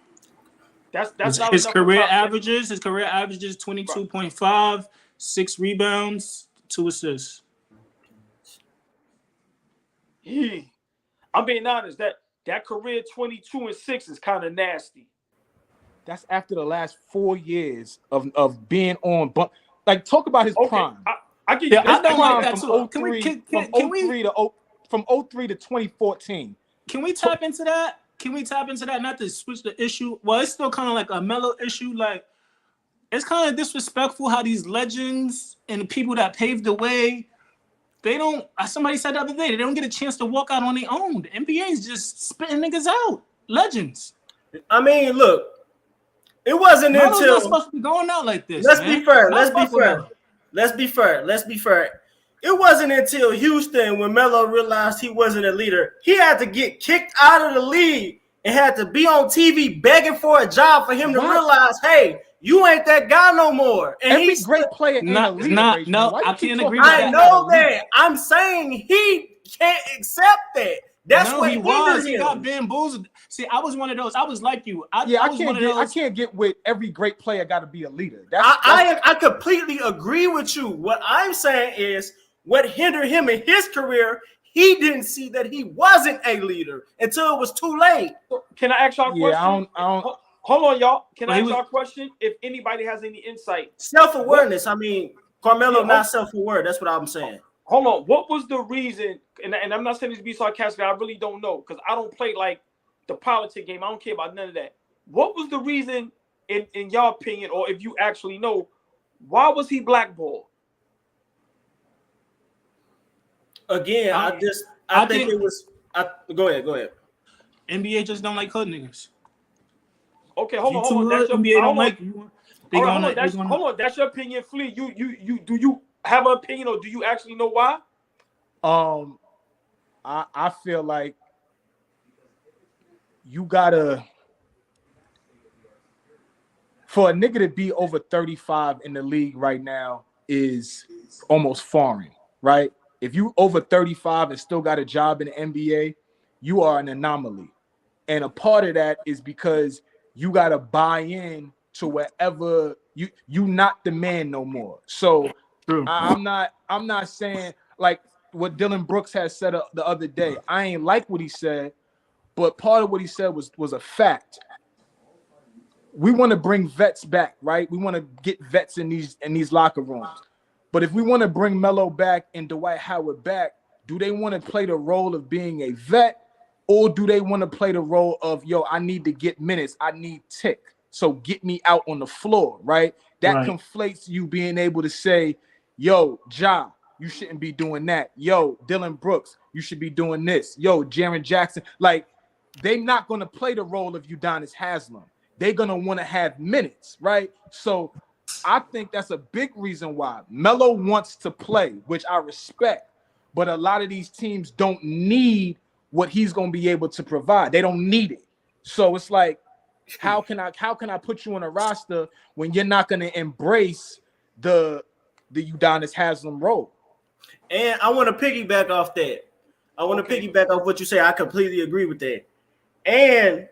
That's his career averages. His career averages 22.5, 6 rebounds, 2 assists. I'm being honest. That career 22 and 6 is kind of nasty. That's after the last 4 years of being on. But like, talk about his prime. I get you. I don't like that too. From 03 to 2014. Can we tap into that? Not to switch the issue. Well, it's still kind of like a Melo issue. Like, it's kind of disrespectful how these legends and the people that paved the way, they don't. Somebody said the other day, they don't get a chance to walk out on their own. The NBA is just spitting niggas out. Legends. I mean, look, it wasn't Melo's until not supposed to be going out like this. Let's be fair. It wasn't until Houston, when Melo realized he wasn't a leader, he had to get kicked out of the league and had to be on TV begging for a job for him to realize, hey, you ain't that guy no more. And every great player ain't a leader. I can't agree with that. I know that. I'm saying he can't accept that. That's what he was. He got bamboozled. See, I was one of those. I was like you. I can't get with every great player got to be a leader. I completely agree with you. What I'm saying is, what hindered him in his career, he didn't see that he wasn't a leader until it was too late. Can I ask y'all a question? Hold on, y'all. Can I ask y'all a question? If anybody has any insight. Self-awareness. I mean, Carmelo not self-aware. That's what I'm saying. Hold on. What was the reason? And I'm not saying this to be sarcastic. I really don't know because I don't play like the politic game. I don't care about none of that. What was the reason, in your opinion, or if you actually know, why was he blackballed? Again, I think it was. Go ahead. NBA just don't like hood niggas. Okay, hold on. That's your, NBA don't like. Hold on. That's your opinion, Flea. You do you have an opinion, or do you actually know why? I feel like you gotta, for a nigga to be over 35 in the league right now is almost foreign, right? If you over 35 and still got a job in the NBA, you are an anomaly. And a part of that is because you got to buy in to wherever you not the man no more. So I'm not saying like what Dylan Brooks has said the other day. I ain't like what he said, but part of what he said was a fact. We want to bring vets back, right? We want to get vets in these locker rooms. But if we want to bring Melo back and Dwight Howard back, do they want to play the role of being a vet, or do they want to play the role of, yo, I need to get minutes, I need tick, so get me out on the floor, right? That conflates you being able to say, yo, Ja, you shouldn't be doing that. Yo, Dylan Brooks, you should be doing this. Yo, Jaren Jackson. Like, they're not going to play the role of Udonis Haslem. They're going to want to have minutes, right? So I think that's a big reason why Melo wants to play, which I respect. But a lot of these teams don't need what he's going to be able to provide. They don't need it. So it's like, how can I put you on a roster when you're not going to embrace the Udonis Haslem role? And I want to piggyback off that. I want to piggyback off what you say. I completely agree with that. And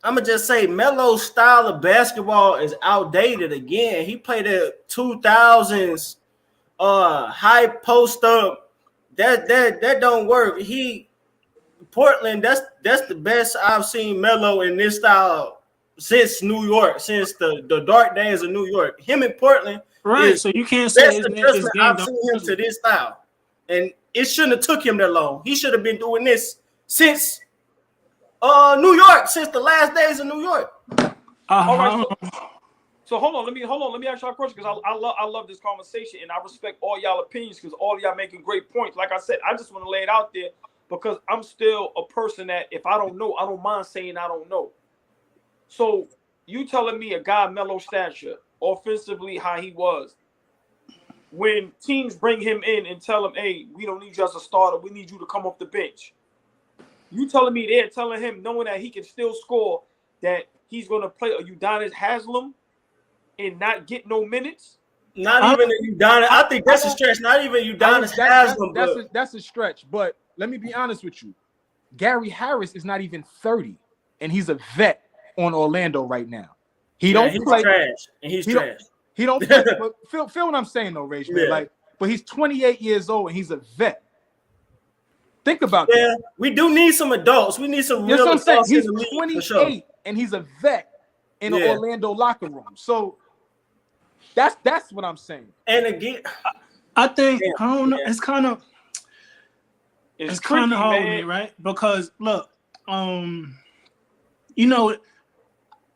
I'm going to just say Melo's style of basketball is outdated again. He played at 2000s high post up. That don't work. Portland, that's the best I've seen Melo in this style since New York, since the dark days of New York. Him in Portland, right? So you can't say I've seen him to this style, and it shouldn't have took him that long. He should have been doing this since New York, since the last days of New York. All right, so hold on. Let me ask y'all a question, because I love this conversation, and I respect all y'all opinions, because all y'all making great points. Like I said, I just want to lay it out there, because I'm still a person that if I don't know, I don't mind saying I don't know. So you telling me a guy Melo stature, offensively how he was, when teams bring him in and tell him, hey, we don't need you as a starter, we need you to come off the bench. You telling me they're telling him, knowing that he can still score, that he's going to play a Udonis Haslem and not get no minutes? Not even a Udonis. I think that's a stretch. Not even Udonis Haslem. That's a stretch. But let me be honest with you. Gary Harris is not even 30, and he's a vet on Orlando right now. He's trash. And he's trash. He don't play, but feel what I'm saying though, Rage, man. Yeah. Like, but he's 28 years old and he's a vet. Think about that. We do need some adults. We need some real adults. He's 28 and he's a vet in an Orlando locker room. So that's what I'm saying. And again, I think I don't know. It's kind of hard with me, right? Because look, you know,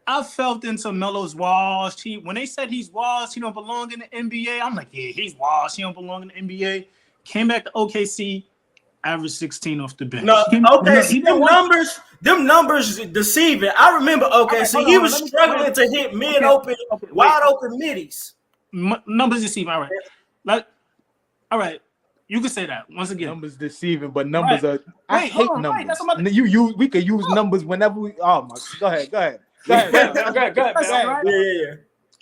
I felt into Melo's washed. When they said he's washed, he don't belong in the NBA. I'm like, yeah, he's washed. He don't belong in the NBA. Came back to OKC, averaged 16 off the bench. No, OKC, them numbers deceiving. I remember OKC. He was struggling to hit wide open middies. Numbers deceiving. All right, all right. You can say that once again. Numbers deceiving, but numbers are. I hate numbers. We could use numbers whenever we. Oh my! Go ahead. Yeah. I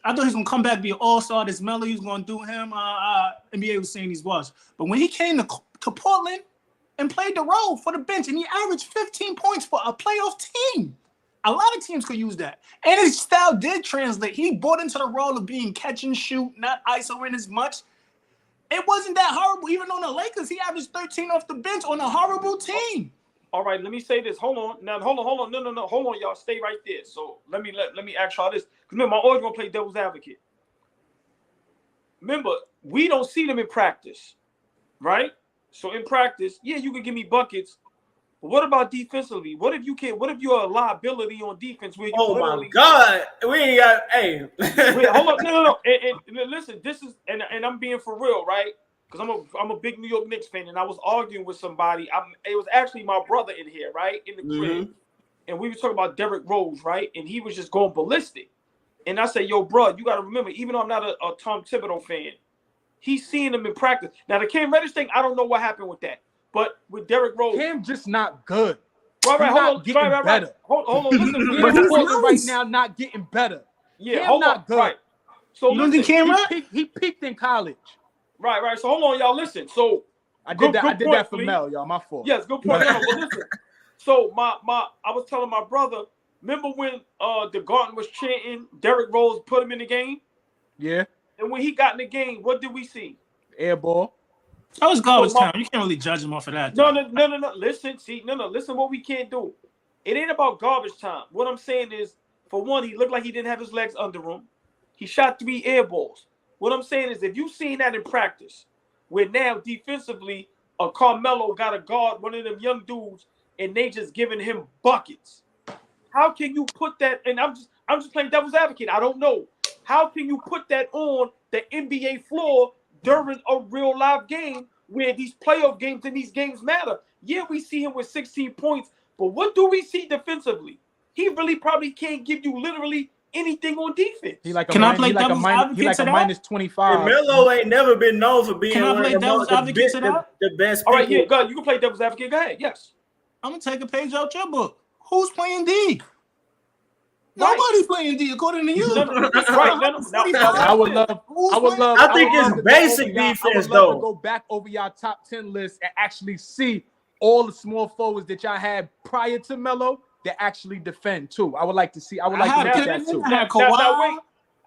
thought he was gonna come back, be an all-star. This Melo, he was gonna do him. NBA was saying he's washed, but when he came to Portland and played the role for the bench, and he averaged 15 points for a playoff team. A lot of teams could use that, and his style did translate. He bought into the role of being catch and shoot, not ISOing as much. It wasn't that horrible. Even on the Lakers, he averaged 13 off the bench on a horrible team. All right, let me say this. Hold on. Now, hold on. No. Hold on, y'all. Stay right there. So let me ask y'all this. Because remember, I'm always going to play devil's advocate. Remember, we don't see them in practice, right? So in practice, yeah, you can give me buckets. But what about defensively? What if you're a liability on defense? Where you my God. We ain't got, hey. Wait, hold on. No. And listen, this is, and I'm being for real, right? Because I'm a big New York Knicks fan, and I was arguing with somebody. It was actually my brother in here, right, in the crib, and we were talking about Derrick Rose, right, and he was just going ballistic. And I said, "Yo, bro, you got to remember, even though I'm not a Tom Thibodeau fan, he's seeing him in practice. Now the Cam Reddish thing, I don't know what happened with that, but with Derrick Rose, Cam just not good. Right, hold on, hold on. Listen, right now, not getting better. Yeah, Cam hold not on. good. Right. So you don't think Cam he peaked in college. Right. So hold on, y'all. Listen. So I did that for Mel, y'all. My fault. Yes, good point. But listen. So I was telling my brother. Remember when the Garden was chanting Derrick Rose put him in the game? Yeah. And when he got in the game, what did we see? Air ball. That was garbage time. You can't really judge him off of that. No. Listen, listen what we can't do. It ain't about garbage time. What I'm saying is, for one, he looked like he didn't have his legs under him. He shot 3 air balls. What I'm saying is, if you've seen that in practice, where now defensively, a Carmelo got to guard one of them young dudes, and they just giving him buckets. How can you put that? And I'm just playing devil's advocate. I don't know. How can you put that on the NBA floor during a real live game where these playoff games and these games matter. Yeah, we see him with 16 points, but what do we see defensively? He really probably can't give you literally anything on defense. He like a Can I minus, play he like a devil's minus, he advocate like to a that? minus 25. And Melo ain't never been known for being Can I one play of devil's advocate to that? the best All right, people. yeah, go ahead. You can play devil's advocate. Go ahead. Yes. I'm gonna take a page out your book. Who's playing D? Right. Nobody's playing D according to you. No, no, right. No, no, I would love. I think it's basic defense, though. To go back over y'all top 10 list and actually see all the small forwards that y'all had prior to Melo that actually defend too. I would like to see. I would like to see that too.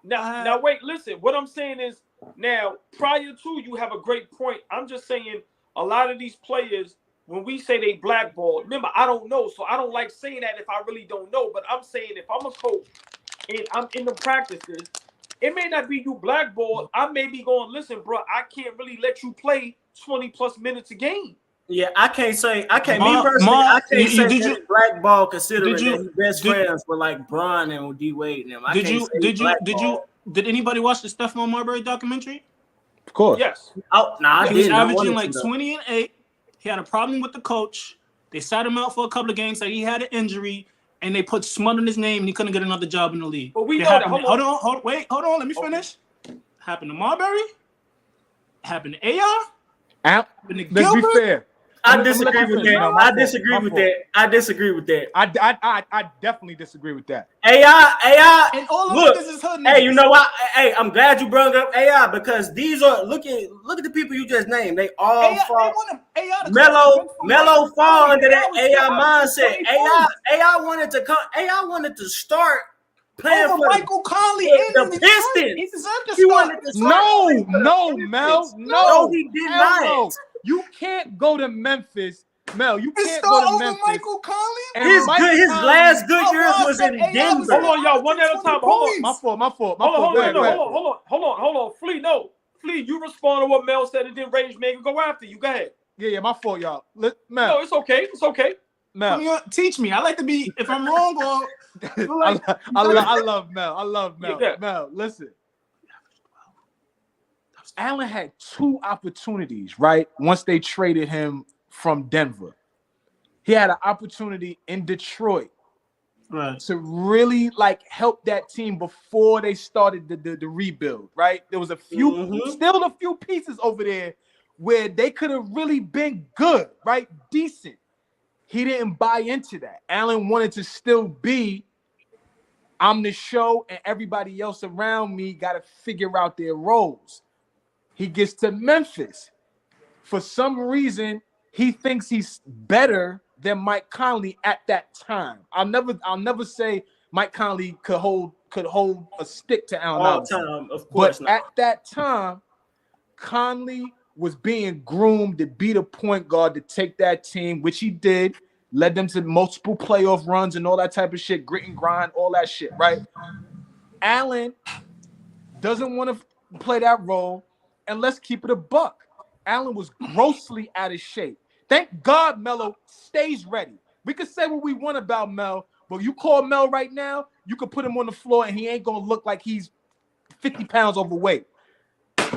Now wait. Listen. What I'm saying is, now prior to, you have a great point. I'm just saying a lot of these players, when we say they blackballed, remember, I don't know, so I don't like saying that if I really don't know. But I'm saying if I'm a coach and I'm in the practices, it may not be you blackballed. I may be going, listen, bro, I can't really let you play 20+ minutes a game. Yeah, I can't say. I can't. Me personally, I can't say that he's blackball considering that he's best friends with like Bron and D Wade and them. Did anybody watch the Stephon Marbury documentary? Of course. Yes. Oh, nah, I He was didn't. I averaging wanted like to, 20 and 8. He had a problem with the coach. They sat him out for a couple of games. Said he had an injury, and they put smut in his name, and he couldn't get another job in the league. But we know that. Hold on. Let me finish. Happened to Marbury. Happened to AR. Happened to Let's be Gilbert. fair. I disagree with that. I disagree with that. I disagree with that. I definitely disagree with that. AI. And all of Look, this is hood. hey, you know what? Hey, I'm glad you brought up AI because these are look at the people you just named. They all fall. Melo fall under that AI mindset. AI wanted to come. AI wanted to start playing for Michael Conley the Pistons. He deserved to He start. wanted to start. No, Mel. No, he did not. No. You can't go to Memphis, Mel. You can't start go to over Memphis. Michael Conley. His last good years was in Denver. Hold on, y'all. One at a time. Hold on. My fault. Hold on. Flea, you respond to what Mel said, and then Rage Man can go after you. Go ahead. Yeah, my fault, y'all. Mel. No, it's okay. Mel. Teach me. I like to be, if I'm wrong, or I love Mel. Yeah. Mel, listen. Allen had 2 opportunities, right? Once they traded him from Denver. He had an opportunity in Detroit to really like help that team before they started the rebuild, right? There was still a few pieces over there where they could have really been good, right? Decent. He didn't buy into that. Allen wanted to still be, I'm the show and everybody else around me got to figure out their roles. He gets to Memphis. For some reason, he thinks he's better than Mike Conley at that time. I'll never say Mike Conley could hold a stick to Allen Iverson. Of course but at that time, Conley was being groomed to be the point guard to take that team, which he did, led them to multiple playoff runs and all that type of shit, grit and grind, all that shit, right? Allen doesn't want to play that role. And let's keep it a buck. Allen was grossly out of shape. Thank God Melo stays ready. We could say what we want about Mel, but you call Mel right now, you could put him on the floor and he ain't going to look like he's 50 pounds overweight.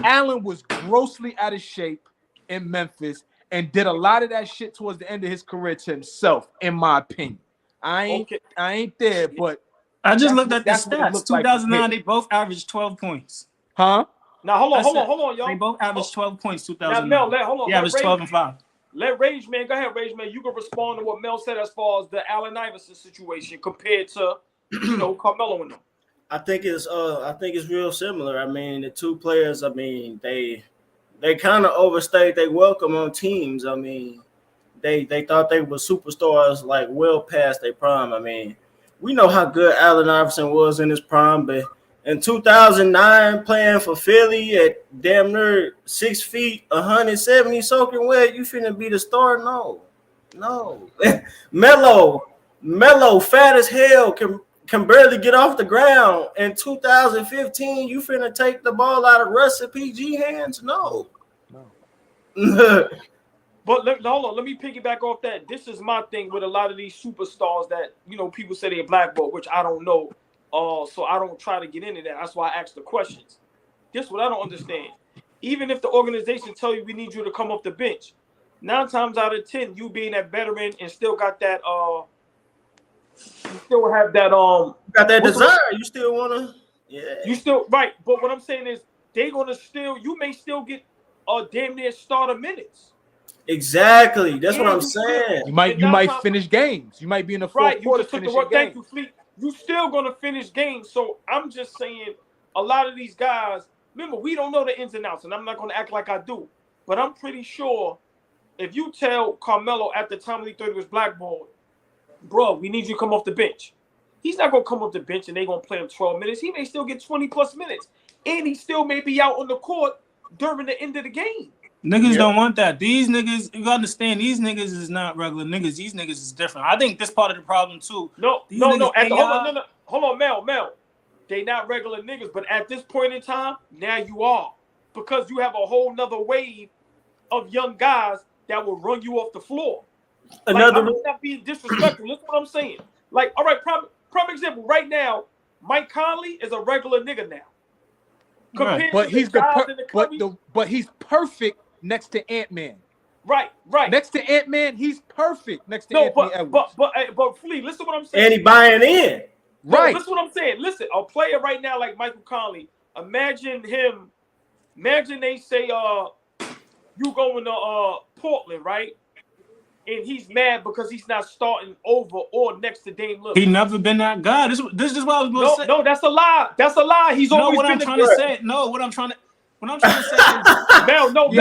Allen was grossly out of shape in Memphis and did a lot of that shit towards the end of his career to himself, in my opinion. I ain't there, but I just looked at the that's what it stats. looked like 2009, they both averaged 12 points. Huh? Now hold on, y'all. They both averaged 12 points. 2009. Now, Mel, hold on. He averaged 12 and 5. Let Rage Man go ahead, Rage Man. You can respond to what Mel said as far as the Allen Iverson situation compared to, Carmelo and them. I think it's real similar. I mean, the two players. I mean, they kind of overstayed their welcome on teams. I mean, they thought they were superstars like well past their prime. I mean, we know how good Allen Iverson was in his prime, but in 2009, playing for Philly at damn near 6 feet, 170 soaking wet, you finna be the star? No. Melo, fat as hell, can barely get off the ground. In 2015, you finna take the ball out of Russ and PG hands? No. But hold on, let me piggyback off that. This is my thing with a lot of these superstars that, people say they're blackballed, which I don't know. So I don't try to get into that. That's why I ask the questions. This is what I don't understand. even if the organization tell you we need you to come off the bench, 9 times out of 10, you being that veteran and still got that you still have that got that desire. You still wanna, you still right. But what I'm saying is they gonna still, you may still get damn near starter minutes. Exactly. That's what I'm saying. You might finish games. You might be in the fourth quarter. You just took the word. Thank you, Fleet. You still gonna finish games. So I'm just saying, a lot of these guys. Remember, we don't know the ins and outs, and I'm not gonna act like I do. But I'm pretty sure if you tell Carmelo at the time he thought he was blackballed, bro, we need you to come off the bench. He's not gonna come off the bench and they gonna play him 12 minutes. He may still get 20+ minutes, and he still may be out on the court during the end of the game. Niggas don't want that. These niggas, you gotta understand, these niggas is not regular niggas. These niggas is different. I think this part of the problem too. No. Hold on, Mel. They not regular niggas, but at this point in time, now you are. Because you have a whole nother wave of young guys that will run you off the floor. I'm not being disrespectful. Listen what I'm saying. Like, all right, prime example. Right now, Mike Conley is a regular nigga now. Right. But he's perfect next to Ant-Man. Right. Next to Ant-Man, he's perfect next to Anthony Edwards. But Flea, listen what I'm saying. And he buying in. Right. No, listen what I'm saying. Listen, a player right now like Michael Conley, imagine they say you going to Portland, right? And he's mad because he's not starting over or next to Dame Lillard. He never been that guy. This is what I was going to say. No, that's a lie. That's a lie. He's always what been I'm the trying to say. No, what I'm trying to say is Mel, wait.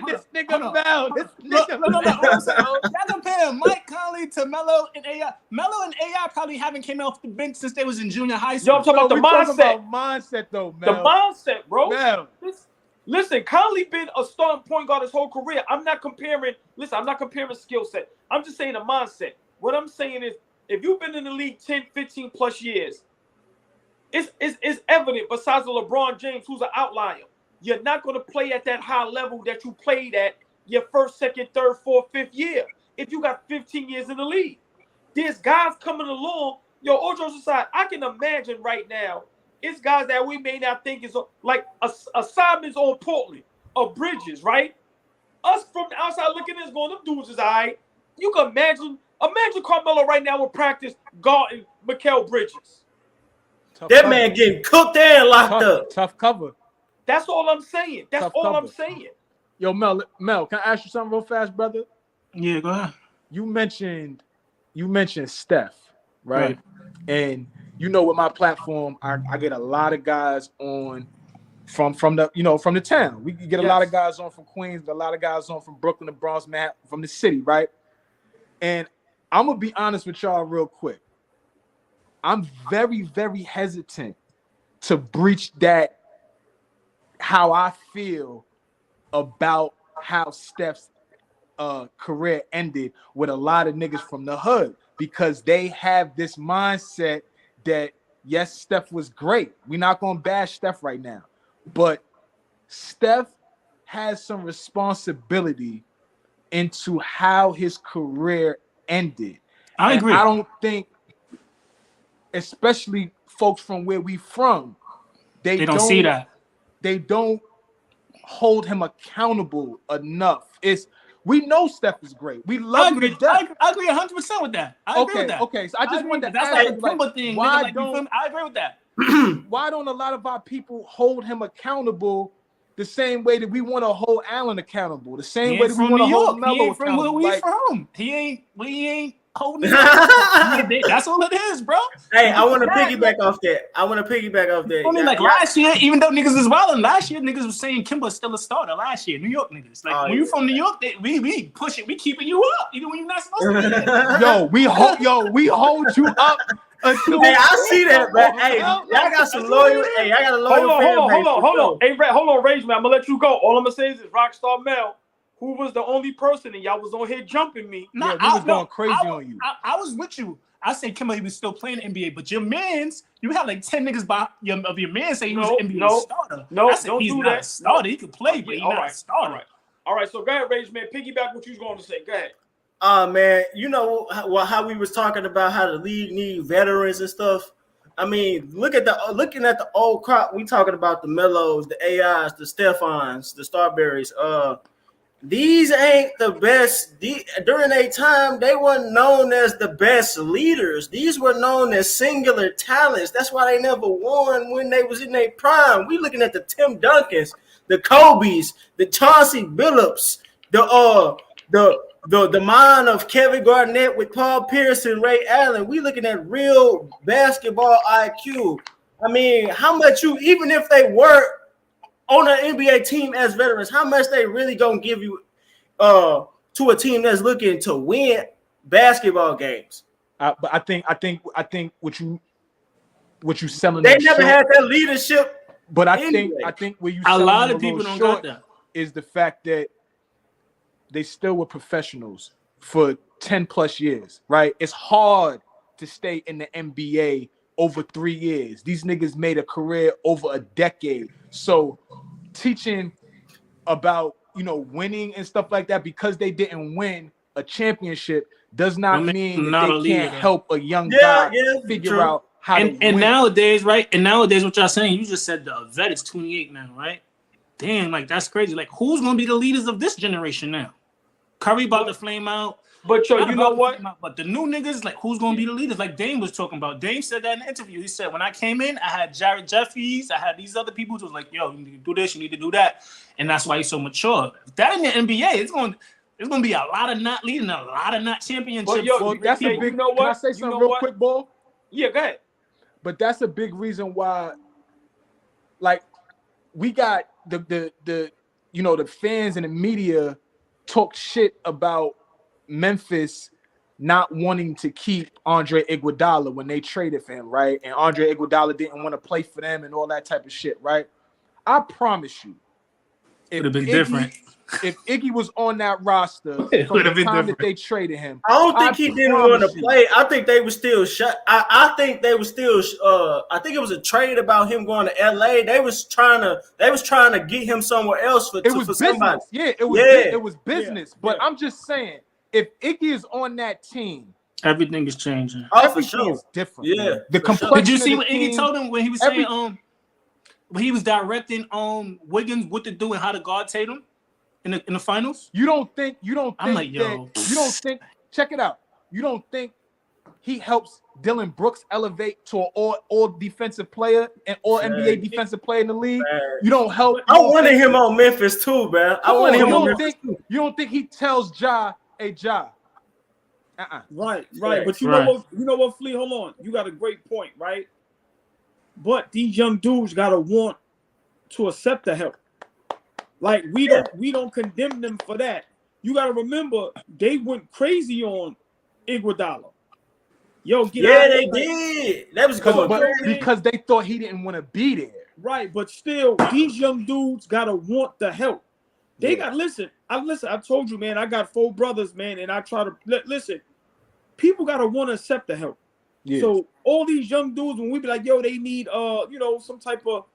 This nigga Mel. No. Y'all comparing Mike Conley to Melo and AI. Melo and AI probably haven't came off the bench since they was in junior high school. Yo, I'm talking about the mindset. Mindset though, Mel. The mindset, bro. Mel. Listen, Conley been a starting point guard his whole career. I'm not comparing skill set. I'm just saying the mindset. What I'm saying is, if you've been in the league 10, 15 plus years, it's evident, besides the LeBron James, who's an outlier, you're not going to play at that high level that you played at your first, second, third, fourth, fifth year. If you got 15 years in the league, there's guys coming along. Yo, all jokes aside, I can imagine right now, it's guys that we may not think is like a Simon's on Portland, or Bridges, right? Us from the outside looking at this going, them dudes is all right. You can imagine Carmelo right now with practice guarding Mikal Bridges. That man getting cooked and locked up. Tough cover. That's all I'm saying. I'm saying. Yo, Mel, can I ask you something real fast, brother? Yeah, go ahead. You mentioned Steph, right? And you know, with my platform, I get a lot of guys on from the town. We get a lot of guys on from Queens, a lot of guys on from Brooklyn, the Bronx, man, from the city, right? And I'm gonna be honest with y'all real quick. I'm very, very hesitant to breach that how I feel about how Steph's career ended with a lot of niggas from the hood, because they have this mindset that, yes, Steph was great. We're not going to bash Steph right now. But Steph has some responsibility into how his career ended. I agree. I don't think, especially folks from where we from, they don't see that. They don't hold him accountable enough. We know Steph is great. We love him to death. I agree 100% with that. I agree with that. Okay. So I just wanted to ask, like, Kimba thing. Why I agree with that. Why don't a lot of our people hold him accountable the same way that we want to hold Allen accountable? The same way that we want to hold Melo accountable. He ain't from. We ain't holding him. That's all it is, bro. Hey, I want to piggyback off that. Only like last year, even though niggas is wilding, last year niggas was saying Kimba's still a starter. Last year, New York niggas. Like when you from New York, we push it. We keeping you up, even when you're not supposed to be there. Yo, we hold you up. Hey, I see that, but hey, y'all got some loyal. Hey, I got a loyal fan base. Hold on. Hey, hold on, Rage Man. I'm gonna let you go. All I'm gonna say is Rockstar Mel, who was the only person, and y'all was on here jumping me. No, I was going crazy on you. I was with you. I said Kimba, he was still playing the NBA, but your mans, you had like 10 niggas of your man say he was an NBA starter. No, I said, don't he's do not that. A starter. He could play, but he's not a starter. All right. So go ahead, Rage Man. Piggyback what you was going to say. Go ahead. Man, you know how we was talking about how the league need veterans and stuff. I mean, looking at the old crop. We talking about the Melos, the AIs, the Stephans, the Starberries. These ain't the best. During their time, they weren't known as the best leaders. These were known as singular talents. That's why they never won when they was in their prime. We looking at the Tim Duncans, the Kobe's, the Chauncey Billups, the mind of Kevin Garnett with Paul Pierce and Ray Allen. We looking at real basketball IQ. I mean, how much even if they were on an NBA team as veterans, how much they really gonna give you to a team that's looking to win basketball games? But I think what you selling. They never had that leadership. But I anyway. think where you a lot of people don't got that is the fact that they still were professionals for 10 plus years, right? It's hard to stay in the NBA over 3 years. These niggas made a career over a decade. So teaching about, winning and stuff like that because they didn't win a championship does not mean that they can't help a young guy figure out how to win. And nowadays, right? And nowadays, what y'all saying, you just said the vet is 28 now, right? Damn, like that's crazy. Like, who's gonna be the leaders of this generation now? Curry about to flame out. But yo, you know what? But the new niggas, like, who's gonna be the leaders? Like Dame was talking about. Dame said that in the interview. He said, when I came in, I had Jared Jeffries, I had these other people who was like, yo, you need to do this, you need to do that. And that's why he's so mature. That in the NBA, it's gonna be a lot of not leading, a lot of not championships. But yo, that's a big, you know what? Can I say something real quick, Bull? Yeah, go ahead. But that's a big reason why, like, we got the fans and the media talk shit about Memphis not wanting to keep Andre Iguodala when they traded for him, right? And Andre Iguodala didn't want to play for them and all that type of shit, right? I promise you, it would have been different. If Iggy was on that roster from the time that they traded him, I don't think he didn't want to play. I think they were still shut. I think they were still. I think it was a trade about him going to LA. They was trying to get him somewhere else for business. somebody. Yeah, it was business. But I'm just saying, if Iggy is on that team, everything is changing. For sure, is different. Yeah, man. The complexion. Did you see what Iggy told him when he was saying when he was directing Wiggins what to do and how to guard Tatum in the finals? You don't think I'm like, yo. You don't think, check it out. You don't think he helps Dylan Brooks elevate to an all defensive player and all NBA defensive player in the league? You don't help. I wanted him on Memphis too, man. I wanted him on Memphis too. You don't think he tells Ja, hey Ja? Right. But you know what, Flea? Hold on. You got a great point, right? But these young dudes gotta want to accept the help. Like we don't condemn them for that. You gotta remember they went crazy on Iguodala. Yo, they did. That was because they thought he didn't want to be there. Right, but still, these young dudes gotta want the help. They got listen. I told you, man. I got 4 brothers, man, and I try to listen. People gotta want to accept the help. Yeah. So all these young dudes, when we be like, yo, they need some type of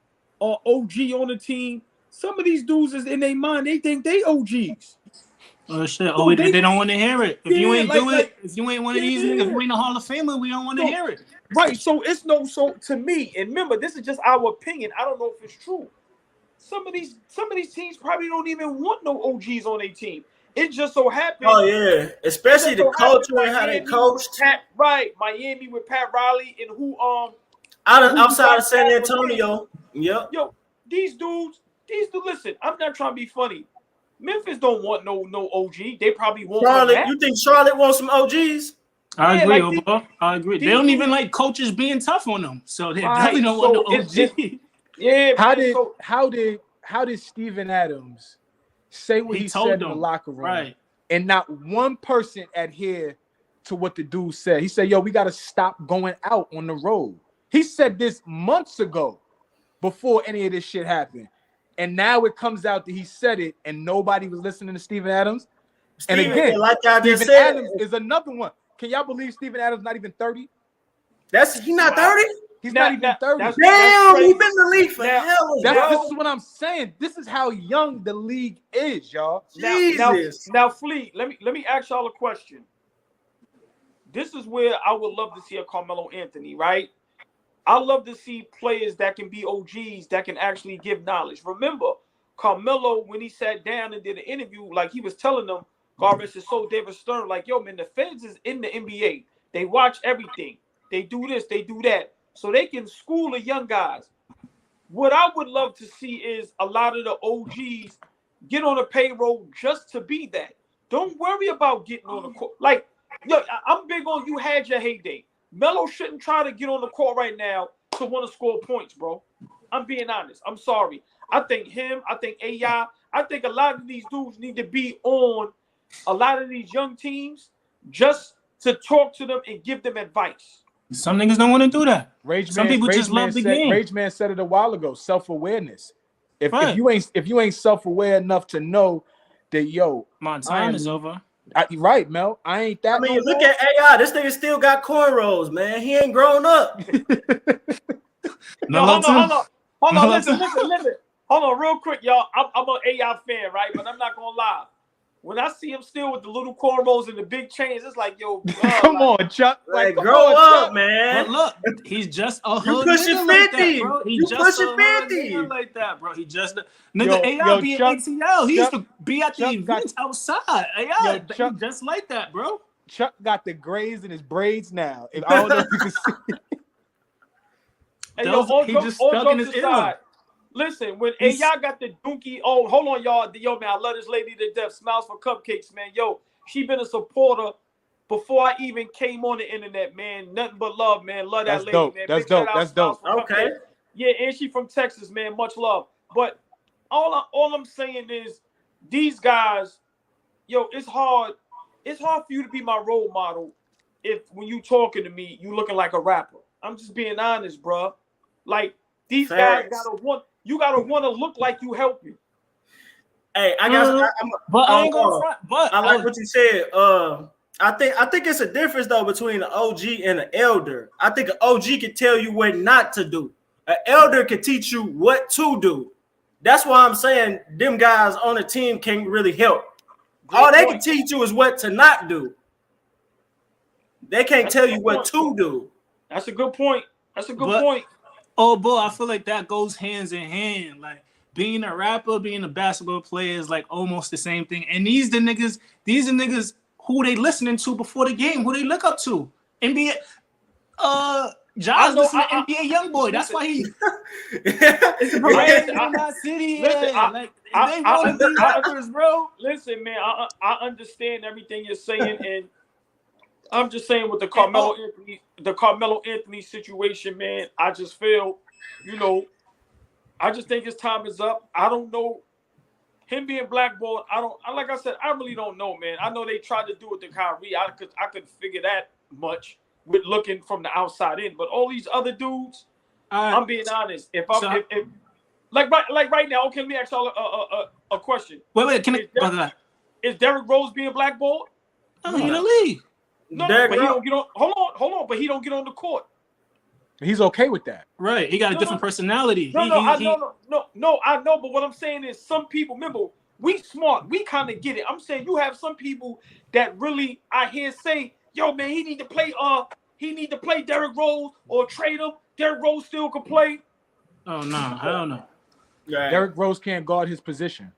OG on the team. Some of these dudes is in their mind, they think they OGs. Oh shit! Oh, they don't want to hear it. If you ain't if you ain't one of these niggas, if you ain't a Hall of Famer, we don't want to hear it. Right. So so to me, and remember, this is just our opinion. I don't know if it's true. Some of these teams probably don't even want no OGs on their team. It just so happens. Oh yeah, especially the culture and how they coached. Right, Miami with Pat Riley and who outside of San Antonio. Yep. Yo, these dudes. Listen, I'm not trying to be funny. Memphis don't want no OG. They probably want Charlotte. You think Charlotte wants some OGs? I agree, I agree. They don't even like coaches being tough on them, so they definitely don't want no OG. How did Steven Adams say what he said in the locker room? Right. And not one person adhere to what the dude said. He said, yo, we got to stop going out on the road. He said this months ago before any of this shit happened. And now it comes out that he said it and nobody was listening to Steven Adams. And again, Steven Adams is another one. Can y'all believe Steven Adams not even 30? He's not 30? He's not even 30. Damn, he's been in the league for hell. This is what I'm saying. This is how young the league is, y'all. Jesus. Now, Flea, let me ask y'all a question. This is where I would love to see a Carmelo Anthony, right? I love to see players that can be OGs that can actually give knowledge. Remember, Carmelo, when he sat down and did an interview, like he was telling them, God rest his soul, David Stern, like, yo, man, the feds is in the NBA. They watch everything. They do this, they do that. So they can school the young guys. What I would love to see is a lot of the OGs get on a payroll just to be that. Don't worry about getting on the court. Like, yo, I'm big on you had your heyday. Melo shouldn't try to get on the court right now to want to score points, bro. I'm being honest. I'm sorry. I think him, I think AI, I think a lot of these dudes need to be on a lot of these young teams just to talk to them and give them advice. Some niggas don't want to do that. Some people Rage just love the said, game. Rage Man said it a while ago. Self-awareness. If you ain't self-aware enough to know that, yo, my time is over. Right, Mel. I ain't that. I mean, look at AI. This nigga still got cornrows, man. He ain't grown up. No, hold on. Listen. Hold on, real quick, y'all. I'm an AI fan, right? But I'm not gonna lie. When I see him still with the little cornrows and the big chains, it's like, yo, come on, Chuck. Like, grow up, man. But look, he's just a you hood pushing nigga 50. like that, bro. He You just pushing a hood 50 nigga like that, bro. He just nigga AI be Chuck, at ATL. He used to be at the Chuck events outside. AI, Chuck, he just like that, bro. Chuck got the grays in his braids now. If I don't know if you can see. Hey, yo, he just stuck in his ear. Listen, when AI got the dookie, oh, hold on, y'all. Yo, man, I love this lady to death. Smiles for cupcakes, man. Yo, she been a supporter before I even came on the internet, man. Nothing but love, man. Love that lady, dope. man. That's Big shout dope. out, That's Smiles dope. for Okay. Cupcakes. Yeah, and she from Texas, man. Much love. But all I'm saying is these guys, yo, it's hard. It's hard for you to be my role model if when you talking to me, you looking like a rapper. I'm just being honest, bro. Like these guys gotta want to look like you helping. Hey, I guess but I ain't gonna front. But I like what you said. I think it's a difference though between an OG and an elder. I think an OG can tell you what not to do. An elder can teach you what to do. That's why I'm saying them guys on the team can't really help. All they can teach you is what to not do. They can't tell you what to do. That's a good point. That's a good point. Oh boy, I feel like that goes hands in hand. Like being a rapper, being a basketball player is like almost the same thing. And these are niggas who they listening to before the game, who they look up to. NBA Josh listen to NBA Youngboy. That's why he it's a parade in that city. Bro. Listen, man, I understand everything you're saying, and I'm just saying with the Carmelo Anthony situation, man. I just feel, I just think his time is up. I don't know him being blackballed. Like I said, I really don't know, man. I know they tried to do it to Kyrie. I could figure that much with looking from the outside in, but all these other dudes, I'm being honest. If right now, okay, let me ask y'all a question. Wait, is Derrick Rose being blackballed? No, he in the league. No, but he don't get on. Hold on, but he don't get on the court. He's okay with that, right? He got a different personality. I know, but what I'm saying is, some people, remember, we smart, we kind of get it. I'm saying you have some people that really, I hear say, yo, man, he need to play Derrick Rose or trade him. Derrick Rose still can play. Oh no, I don't know. Right. Derrick Rose can't guard his position.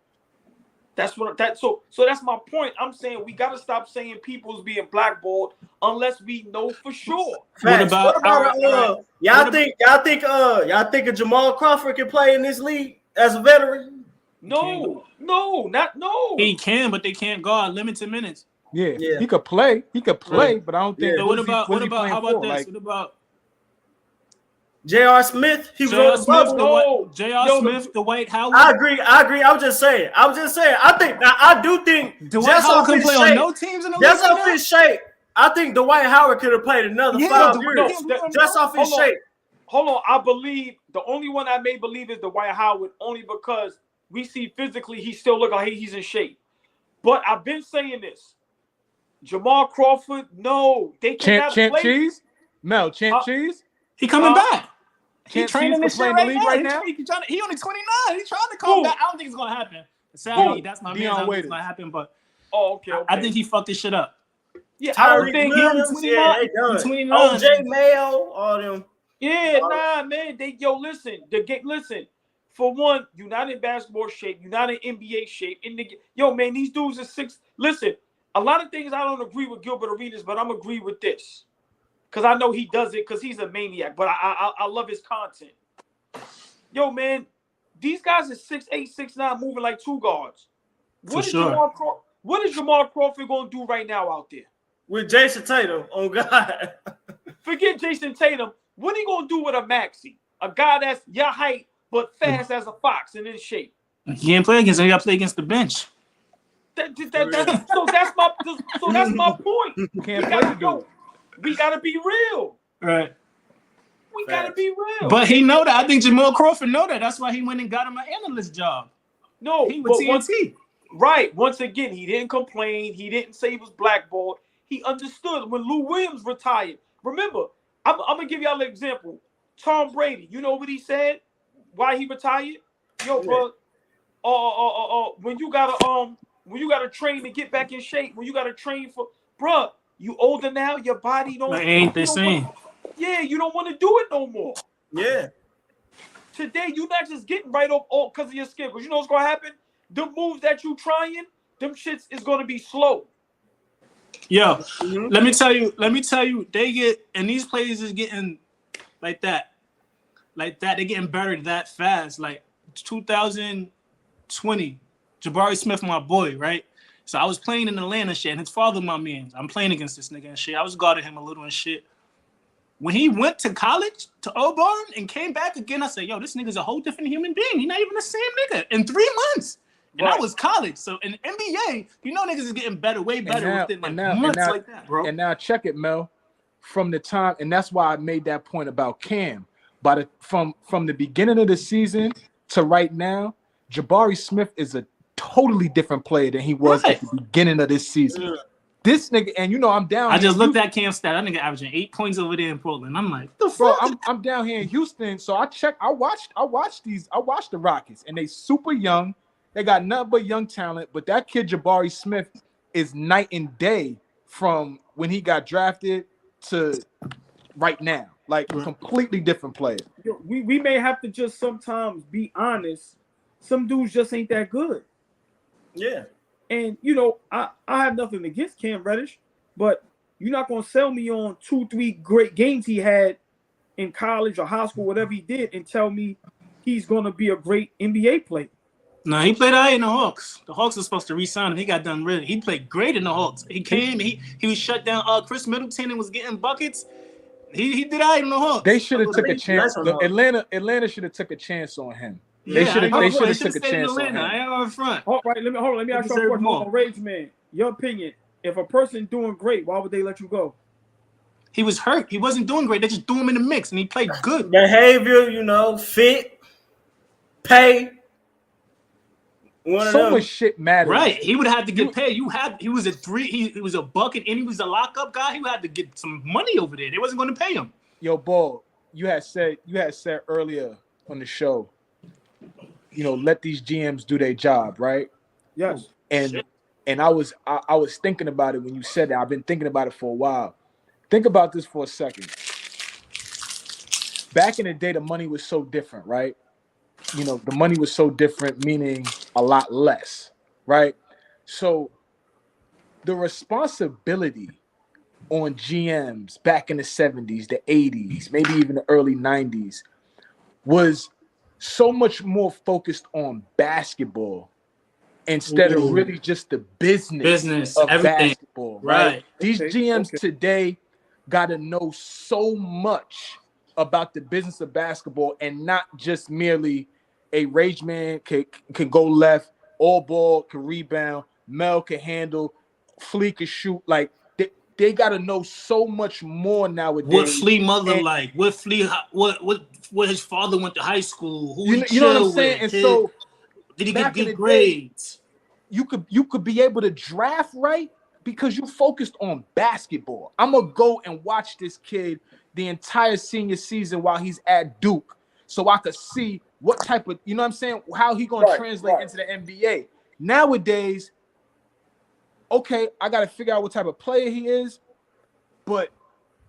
So that's my point. I'm saying we gotta stop saying people's being blackballed unless we know for sure. What about y'all think a Jamal Crawford can play in this league as a veteran? No. He can, but they can't guard limited minutes. Yeah. He could play, but I don't think. So what about how about this? What about J.R. Smith? He was on the bubble. J.R. Smith, Dwight Howard. I agree. I was just saying. I do think Dwight Howard can play on no teams in the league. Just off his shape, I think Dwight Howard could have played another 5 years. Just off his shape. Hold on. I believe the only one I may believe is Dwight Howard, only because we see physically he still look like he's in shape. But I've been saying this. Jamal Crawford, no, they cannot play. Champ Cheese? Mel, Champ Cheese? He coming back. He training this shit right now. He only 29. He's trying to come back. I don't think it's gonna happen. Sadly, that's my man. I don't think it's gonna happen. But okay. I think he fucked this shit up. Yeah, I don't think he's 29. OJ Mayo, all them. Yeah, nah, man. Listen. Listen. For one, you're not in basketball shape. You're not in NBA shape. Man, these dudes are 6. Listen, a lot of things I don't agree with Gilbert Arenas, but I'm agree with this because I know he does it because he's a maniac. But I love his content. Yo, man, these guys are 6'8", 6'9", moving like two guards. What is Jamal Crawford gonna do right now out there with Jason Tatum? Oh God, forget Jason Tatum. What are you gonna do with a maxi? A guy that's your height but fast as a fox and in shape. He ain't play against him. He got to play against the bench. So that's my point. We gotta be real. Right. We gotta be real. But he know that. I think Jamal Crawford know that. That's why he went and got him an analyst job. No, he was TNT. Right. Once again, he didn't complain. He didn't say he was blackballed. He understood when Lou Williams retired. Remember, I'm gonna give y'all an example. Tom Brady. You know what he said? Why he retired? Yo, bro. When you gotta train to get back in shape, when you gotta train for, bro, you older now, your body don't. Ain't the same. Yeah, you don't want to do it no more. Yeah. Today, you're not just getting right up all because of your skin. Because you know what's gonna happen? The moves that you trying, them shits is gonna be slow. Yo, let me tell you, they get, and these players is getting like that. They're getting buried that fast. Like 2020, Jabari Smith, my boy, right? So I was playing in Atlanta and shit, and his father, my man. I'm playing against this nigga and shit. I was guarding him a little and shit. When he went to college, to ALLBALL, and came back again, I said, yo, this nigga's a whole different human being. He's not even the same nigga in 3 months. And I was college. So in the NBA, you know niggas is getting better, way better within months like that, bro. And now check it, Mel. From the time, and that's why I made that point about Cam. From the beginning of the season to right now, Jabari Smith is a totally different player than he was at the beginning of this season. Yeah. This nigga, and you know I'm down. I just looked at Cam stat. That nigga averaging 8 points over there in Portland. I'm like, the bro, fuck? I'm down here in Houston, so I watched the Rockets, and they super young. They got nothing but young talent, but that kid Jabari Smith is night and day from when he got drafted to right now. Like completely different player. We may have to just sometimes be honest. Some dudes just ain't that good. Yeah. And you know, I have nothing against Cam Reddish, but you're not gonna sell me on 2-3 great games he had in college or high school, whatever he did, and tell me he's gonna be a great NBA player. No, he played out in the Hawks. The Hawks were supposed to re-sign him. He got done really. He played great in the Hawks. He came, he was shut down Chris Middleton and was getting buckets. He did out in the Hawks. They should have took a chance. Atlanta should have took a chance on him. They should have took a chance on him. I am on front. All right, let me ask you a question on Rage Man. Your opinion: if a person doing great, why would they let you go? He was hurt. He wasn't doing great. They just threw him in the mix, and he played good. Behavior, you know, fit, pay. So much shit matters. Right. He would have to get paid. He was a he was a bucket, and he was a lockup guy. He would have to get some money over there. They wasn't going to pay him. Yo, Ball, you had said earlier on the show, you know, let these GMs do their job, right? Yes. And I was thinking about it when you said that. I've been thinking about it for a while. Think about this for a second. Back in the day, the money was so different, right? You know, the money was so different, meaning a lot less, right? So the responsibility on GMs back in the 70s, the 80s, maybe even the early 90s was so much more focused on basketball instead of really just the business of everything. Basketball, right? These GMs today got to know so much about the business of basketball and not just merely a Rage Man can go left, AllBall can rebound, Mel can handle, Flea can shoot. Like they got to know so much more nowadays. What Flea mother like? What Flea? What his father went to high school? Who you know what I'm saying? And so did he get good grades? You could be able to draft right because you focused on basketball. I'm gonna go and watch this kid the entire senior season while he's at Duke, so I could see what type of, you know what I'm saying, how he gonna translate into the NBA. Nowadays, okay, I gotta figure out what type of player he is, but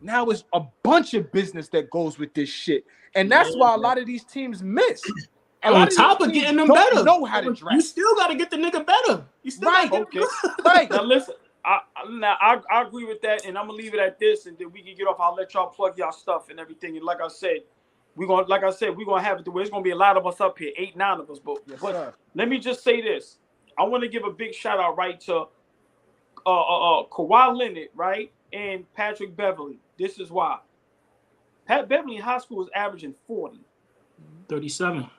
Now it's a bunch of business that goes with this shit, and that's why a lot of these teams miss. On top of getting them better, know how to draft. You still got to get the nigga better. You still right? Gotta get Right. Now listen, I agree with that, and I'm gonna leave it at this, and then we can get off. I'll let y'all plug y'all stuff and everything. And like I said, we're gonna have it the way it's gonna be a lot of us up here, 8, 9 of us, but let me just say this. I want to give a big shout out right to Kawhi Leonard, right, and Patrick Beverly. This is why. Pat Beverly in high school was averaging 40. 37.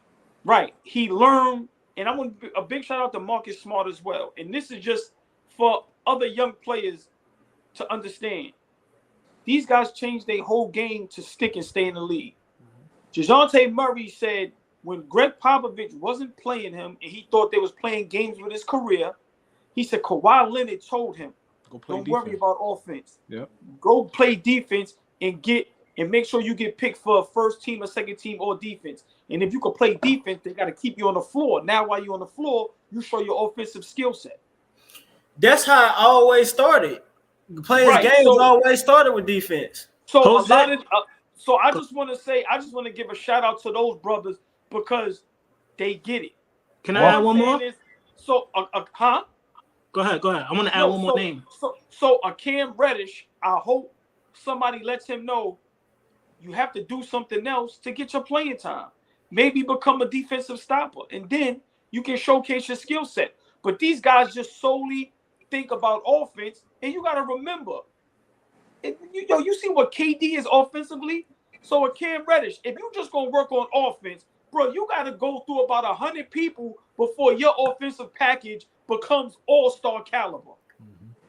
Right. He learned, and I want a big shout out to Marcus Smart as well. And this is just for other young players to understand. These guys changed their whole game to stick and stay in the league. DeJounte Murray said when Greg Popovich wasn't playing him and he thought they was playing games with his career, he said Kawhi Leonard told him, don't worry about offense. Yep. Go play defense and make sure you get picked for a first team or second team or defense. And if you can play defense, they got to keep you on the floor. Now, while you're on the floor, you show your offensive skill set. That's how I always started. Playing games always started with defense. So I just want to give a shout out to those brothers because they get it. Can I add one more? Go ahead. I want to add one more name. So Cam Reddish, I hope somebody lets him know you have to do something else to get your playing time. Maybe become a defensive stopper, and then you can showcase your skill set. But these guys just solely think about offense, and you got to remember, you see what KD is offensively? So a Cam Reddish, if you just going to work on offense, bro, you got to go through about 100 people before your offensive package becomes all-star caliber.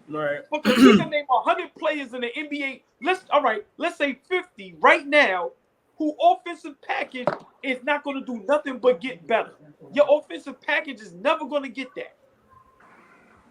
Right. Because you can name 100 players in the NBA. Let's say 50 right now who offensive package is not going to do nothing but get better. Your offensive package is never going to get that.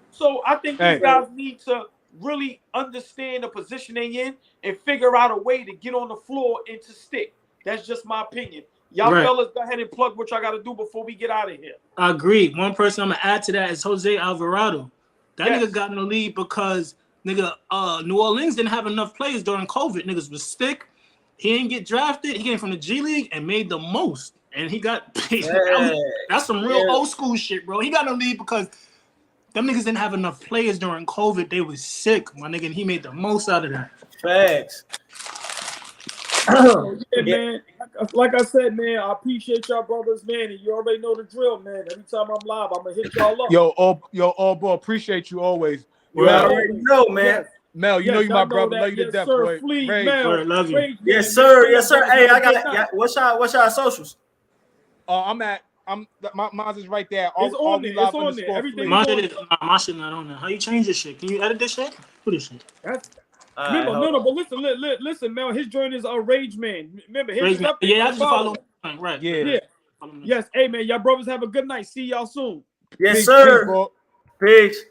So I think these guys need to really understand the position they're in and figure out a way to get on the floor and to stick. That's just my opinion. Y'all fellas, go ahead and plug what y'all got to do before we get out of here. I agree. One person I'm going to add to that is Jose Alvarado. That nigga got in the league because New Orleans didn't have enough players during COVID. Niggas was sick. He didn't get drafted. He came from the G League and made the most. And he got paid. That's some real old school shit, bro. He got in the league because them niggas didn't have enough players during COVID. They was sick, my nigga, and he made the most out of that. Facts. Man. Like I said, man, I appreciate y'all brothers, man. And you already know the drill, man. Every time I'm live, I'm gonna hit y'all up. Yo, AllBall, appreciate you always. No, man. Mel, you know you my brother. Love you to death, boy. Mel, love you. Yes, sir. Hey, I got what's y'all socials? Mine's is right there. It's on there. Everything. My shit not on there. How you change this shit? Can you edit this shit? Put this shit. Remember, but listen, Mel. His joint is Rage Man. Remember, his stuff. Yeah, I just follow. Right. Yeah. Yes. Hey, man. Y'all brothers have a good night. See y'all soon. Yes, sir. Peace.